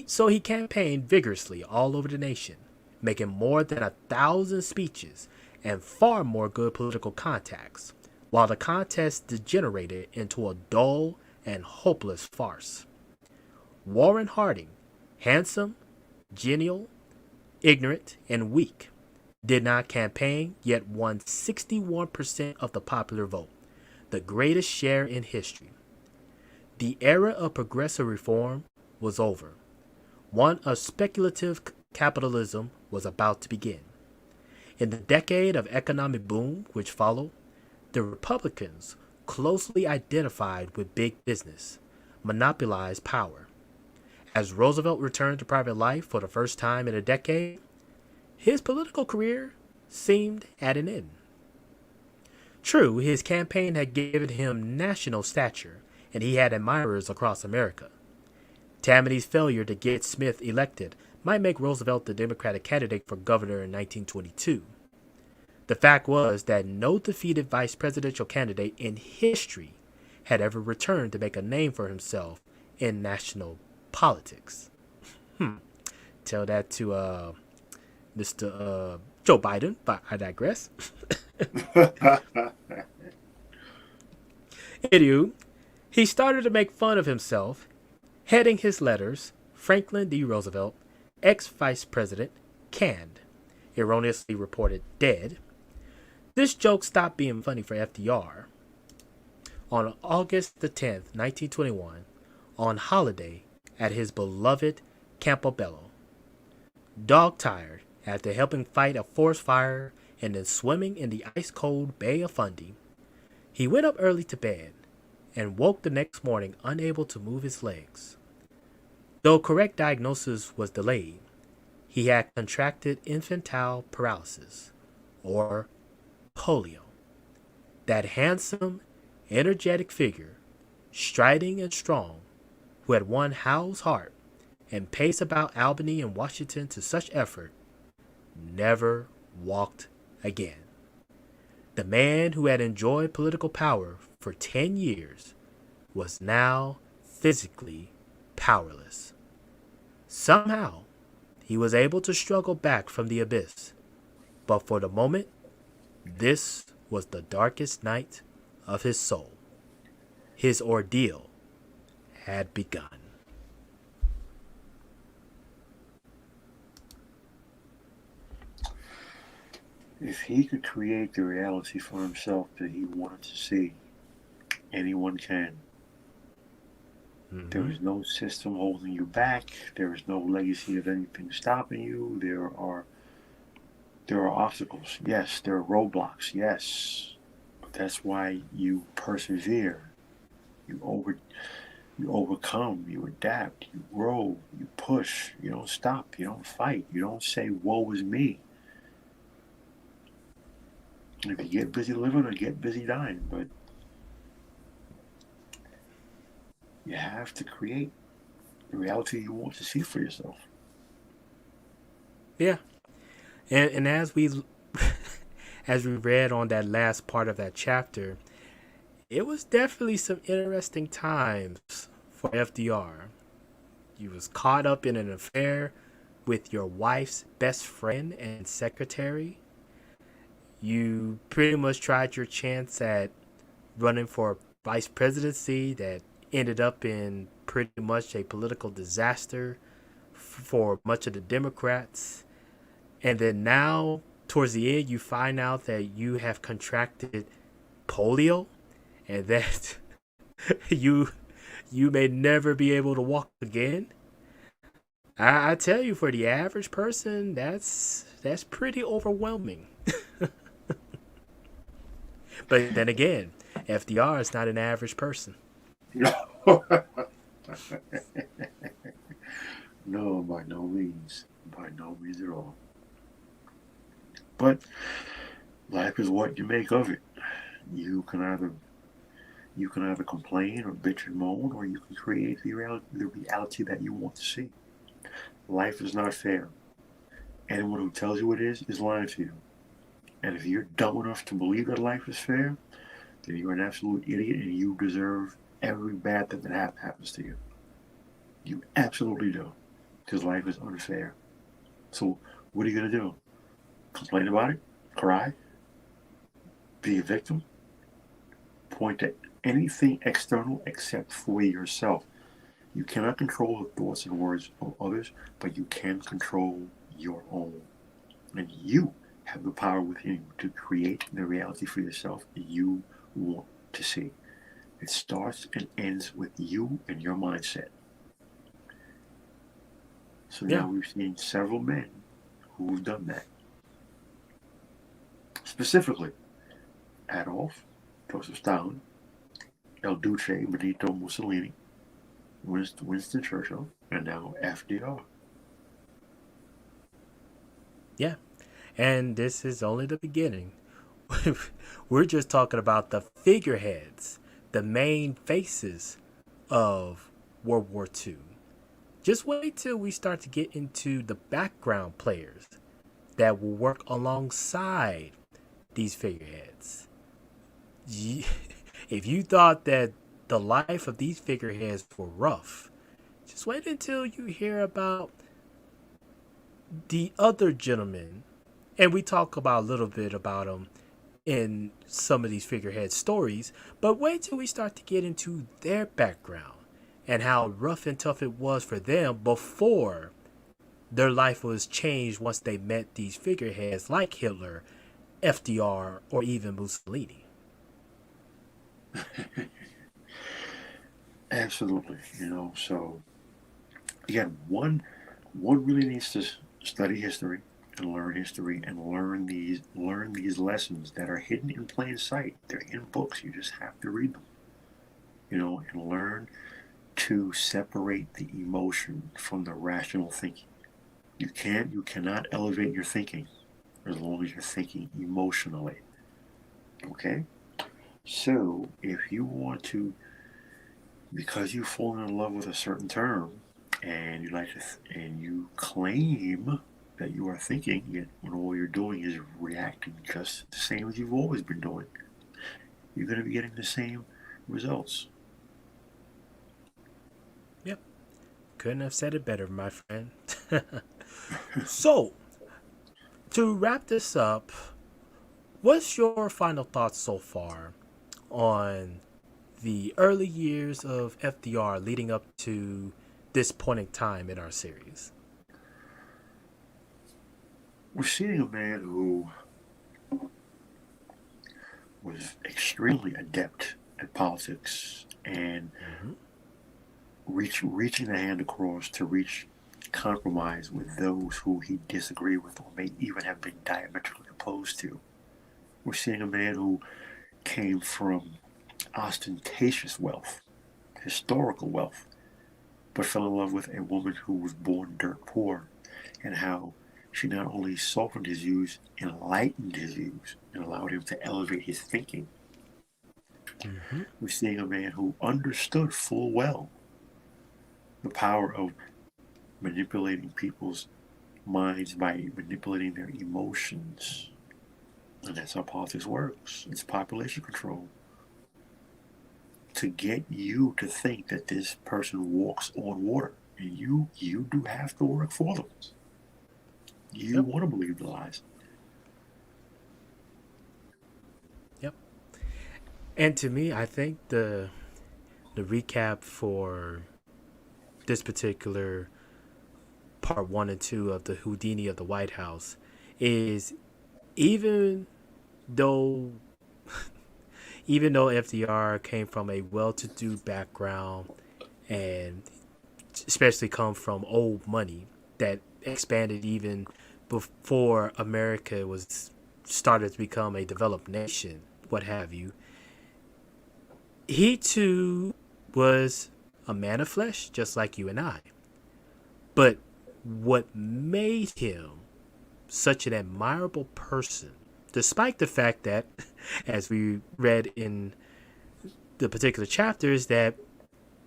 So he campaigned vigorously all over the nation, making more than 1,000 speeches and far more good political contacts, while the contest degenerated into a dull and hopeless farce. Warren Harding, handsome, genial, ignorant, and weak, did not campaign, yet won 61% of the popular vote, the greatest share in history. The era of progressive reform was over. One of speculative capitalism was about to begin. In the decade of economic boom which followed, the Republicans, closely identified with big business, monopolized power. As Roosevelt returned to private life for the first time in a decade, his political career seemed at an end. True, his campaign had given him national stature, and he had admirers across America. Tammany's failure to get Smith elected might make Roosevelt the Democratic candidate for governor in 1922. The fact was that no defeated vice presidential candidate in history had ever returned to make a name for himself in national politics. Tell that to Mr. Joe Biden, but I digress. Anywho, he started to make fun of himself, heading his letters, Franklin D. Roosevelt, ex-vice president, canned, erroneously reported dead. This joke stopped being funny for FDR. On August the 10th, 1921, on holiday at his beloved Campobello, dog-tired after helping fight a forest fire and then swimming in the ice-cold Bay of Fundy, he went up early to bed and woke the next morning unable to move his legs. Though correct diagnosis was delayed, he had contracted infantile paralysis, or polio. That handsome, energetic figure, striding and strong, who had won Howe's heart and paced about Albany and Washington to such effort, never walked again. The man who had enjoyed political power for 10 years was now physically powerless. Somehow, he was able to struggle back from the abyss, but for the moment, this was the darkest night of his soul. His ordeal had begun. If he could create the reality for himself that he wanted to see, anyone can. There is no system holding you back. There is no legacy of anything stopping you. There are obstacles. Yes, there are roadblocks. Yes, but that's why you persevere. You overcome. You adapt. You grow. You push. You don't stop. You don't fight. You don't say, "Woe is me." If you get busy living or get busy dying, but you have to create the reality you want to see for yourself. Yeah. And as we as we read on that last part of that chapter, it was definitely some interesting times for FDR. You was caught up in an affair with your wife's best friend and secretary. You pretty much tried your chance at running for vice presidency that ended up in pretty much a political disaster for much of the Democrats. And then now, towards the end, you find out that you have contracted polio and that you may never be able to walk again. I tell you, for the average person, that's pretty overwhelming. But then again, FDR is not an average person. No, no, by no means. By no means at all. But life is what you make of it. You can either complain or bitch and moan, or you can create the reality that you want to see. Life is not fair. Anyone who tells you it is lying to you. And if you're dumb enough to believe that life is fair, then you're an absolute idiot and you deserve every bad thing that happens to you. You absolutely do. Because life is unfair. So what are you going to do? Complain about it? Cry? Be a victim? Point at anything external except for yourself. You cannot control the thoughts and words of others, but you can control your own. And you have the power within you to create the reality for yourself that you want to see. It starts and ends with you and your mindset. So now we've seen several men who've done that. Specifically, Adolf, Joseph Stalin, El Duce Benito Mussolini, Winston Churchill, and now FDR. Yeah. And this is only the beginning. We're just talking about the figureheads, the main faces of World War II. Just wait till we start to get into the background players that will work alongside these figureheads. If you thought that the life of these figureheads were rough, just wait until you hear about the other gentlemen. And we talk about a little bit about them in some of these figurehead stories, but wait till we start to get into their background and how rough and tough it was for them before their life was changed once they met these figureheads like Hitler, FDR, or even Mussolini. Absolutely, So again, one really needs to study history and learn these lessons that are hidden in plain sight. They're in books. You just have to read them, and learn to separate the emotion from the rational thinking. You cannot elevate your thinking as long as you're thinking emotionally. Okay? So if you want to, because you've fallen in love with a certain term, and you claim that you are thinking, yet when all you're doing is reacting just the same as you've always been doing, you're going to be getting the same results. Yep. Couldn't have said it better, my friend. So, to wrap this up, what's your final thoughts so far on the early years of FDR leading up to this point in time in our series? We're seeing a man who was extremely adept at politics and reaching the hand across to reach compromise with those who he disagreed with or may even have been diametrically opposed to. We're seeing a man who came from ostentatious wealth, historical wealth, but fell in love with a woman who was born dirt poor, and how she not only softened his views, enlightened his views, and allowed him to elevate his thinking. We're seeing a man who understood full well the power of manipulating people's minds by manipulating their emotions. And that's how politics works. It's population control. To get you to think that this person walks on water, and you do have to work for them. You want to believe the lies. Yep. And to me, I think the recap for this particular part 1 and 2 of the Houdini of the White House is even though FDR came from a well-to-do background and especially come from old money that expanded even before America was started to become a developed nation, what have you, he too was a man of flesh, just like you and I. But what made him such an admirable person, despite the fact that, as we read in the particular chapters, that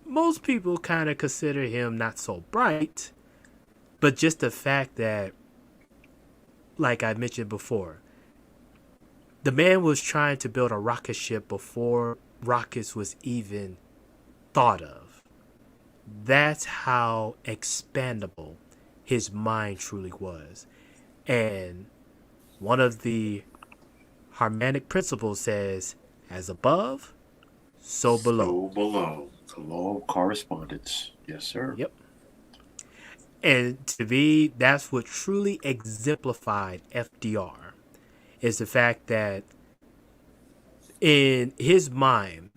most people kind of consider him not so bright, but just the fact that, like I mentioned before, the man was trying to build a rocket ship before rockets was even thought of. That's how expandable his mind truly was. And one of the harmonic principles says, as above, so below. So below. The law of correspondence. Yes, sir. Yep. And to me, that's what truly exemplified FDR, is the fact that in his mind,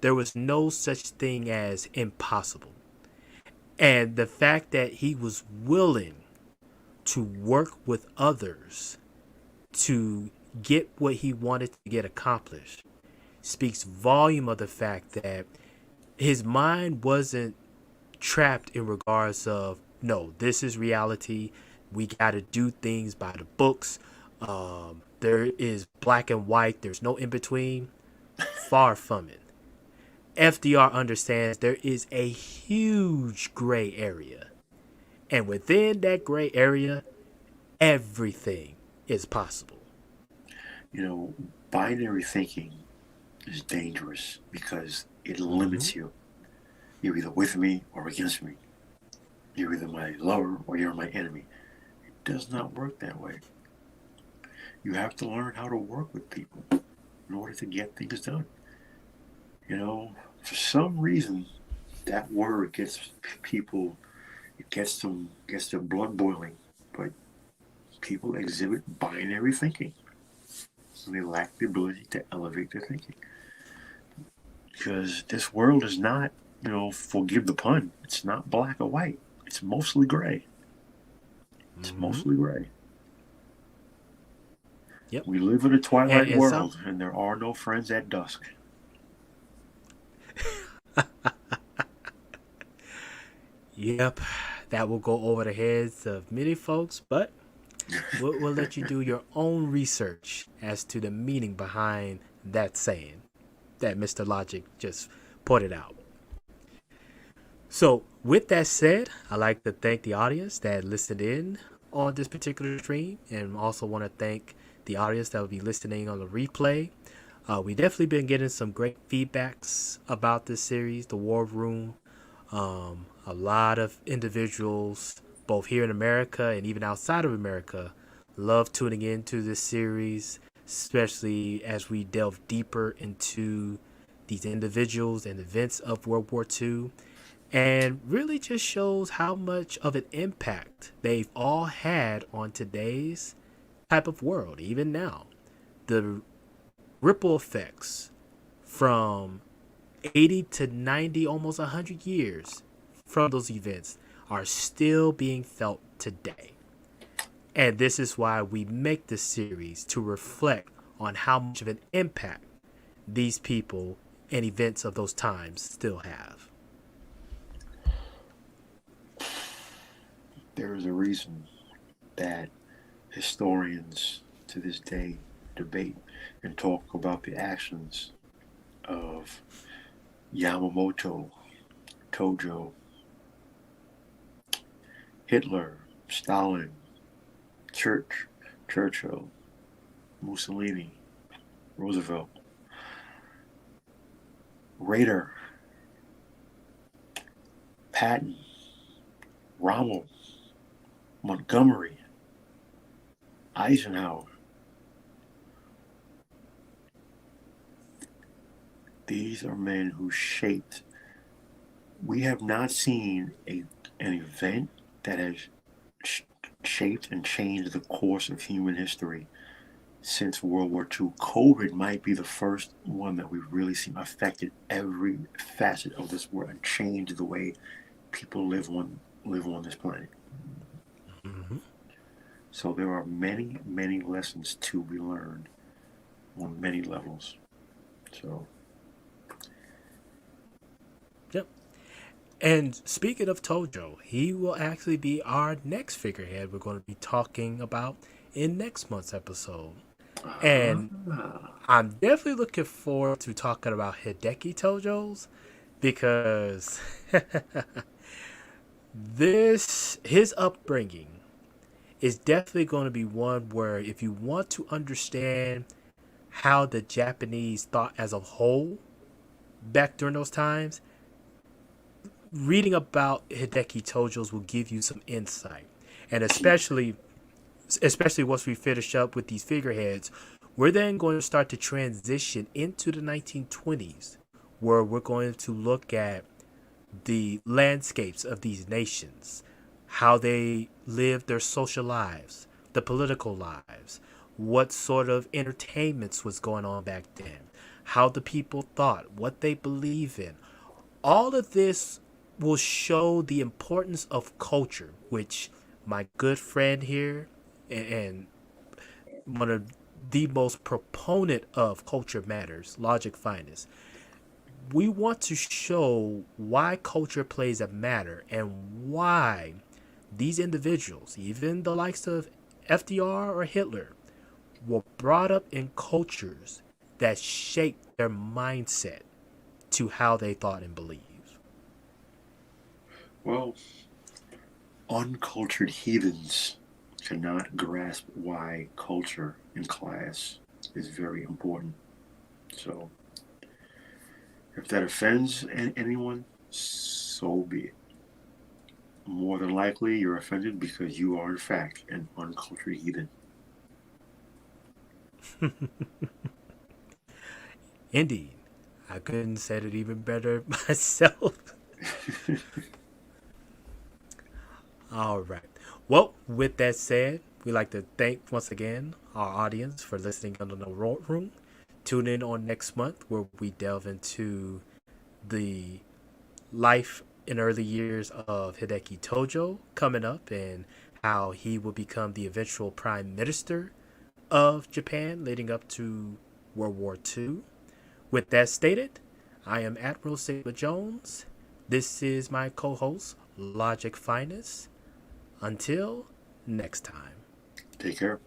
there was no such thing as impossible. And the fact that he was willing to work with others to get what he wanted to get accomplished speaks volume of the fact that his mind wasn't trapped in regards of, no, this is reality. We got to do things by the books. There is black and white. There's no in between. Far from it. FDR understands there is a huge gray area. And within that gray area, everything is possible. You know, binary thinking is dangerous because it limits you. You're either with me or against me. You're either my lover or you're my enemy. It does not work that way. You have to learn how to work with people in order to get things done. You know, for some reason, that word gets people, it gets their blood boiling. But people exhibit binary thinking. And they lack the ability to elevate their thinking. Because this world is not, you know, forgive the pun, it's not black or white. It's mostly gray. It's mostly gray. Yep. We live in a twilight world, and there are no friends at dusk. Yep, that will go over the heads of many folks, but we'll let you do your own research as to the meaning behind that saying that Mr. Logic just put it out. So with that said, I'd like to thank the audience that listened in on this particular stream, and also want to thank the audience that will be listening on the replay. We definitely been getting some great feedbacks about this series, The War Room. A lot of individuals, both here in America and even outside of America, love tuning into this series, especially as we delve deeper into these individuals and events of World War II, and really just shows how much of an impact they've all had on today's type of world, even now. The ripple effects from 80 to 90, almost 100 years from those events are still being felt today. And this is why we make this series, to reflect on how much of an impact these people and events of those times still have. There is a reason that historians to this day debate and talk about the actions of Yamamoto, Tojo, Hitler, Stalin, Churchill, Mussolini, Roosevelt, Rader, Patton, Rommel, Montgomery, Eisenhower. These are men who shaped. We have not seen an event that has shaped and changed the course of human history since World War II. COVID might be the first one that we've really seen affected every facet of this world and changed the way people live on this planet. Mm-hmm. So there are many, many lessons to be learned on many levels. So. Yep. And speaking of Tojo, he will actually be our next figurehead we're going to be talking about in next month's episode. And I'm definitely looking forward to talking about Hideki Tojo's, because his upbringing is definitely going to be one where, if you want to understand how the Japanese thought as a whole back during those times, reading about Hideki Tojo's will give you some insight. And especially once we finish up with these figureheads, we're then going to start to transition into the 1920s, where we're going to look at the landscapes of these nations, how they lived their social lives, the political lives, what sort of entertainments was going on back then, how the people thought, what they believe in. All of this will show the importance of culture, which my good friend here and one of the most proponent of culture matters, Logic Finest, we want to show why culture plays a matter and why these individuals, even the likes of FDR or Hitler, were brought up in cultures that shaped their mindset to how they thought and believed. Well, uncultured heathens cannot grasp why culture and class is very important. So, if that offends anyone, so be it. More than likely, you're offended because you are, in fact, an uncultured heathen. Indeed. I couldn't have said it even better myself. All right. Well, with that said, we'd like to thank once again our audience for listening on the Room. Tune in on next month where we delve into the life and early years of Hideki Tojo coming up and how he will become the eventual prime minister of Japan leading up to World War II. With that stated, I am Admiral Sigma Jones. This is my co-host, Logic Finest. Until next time. Take care.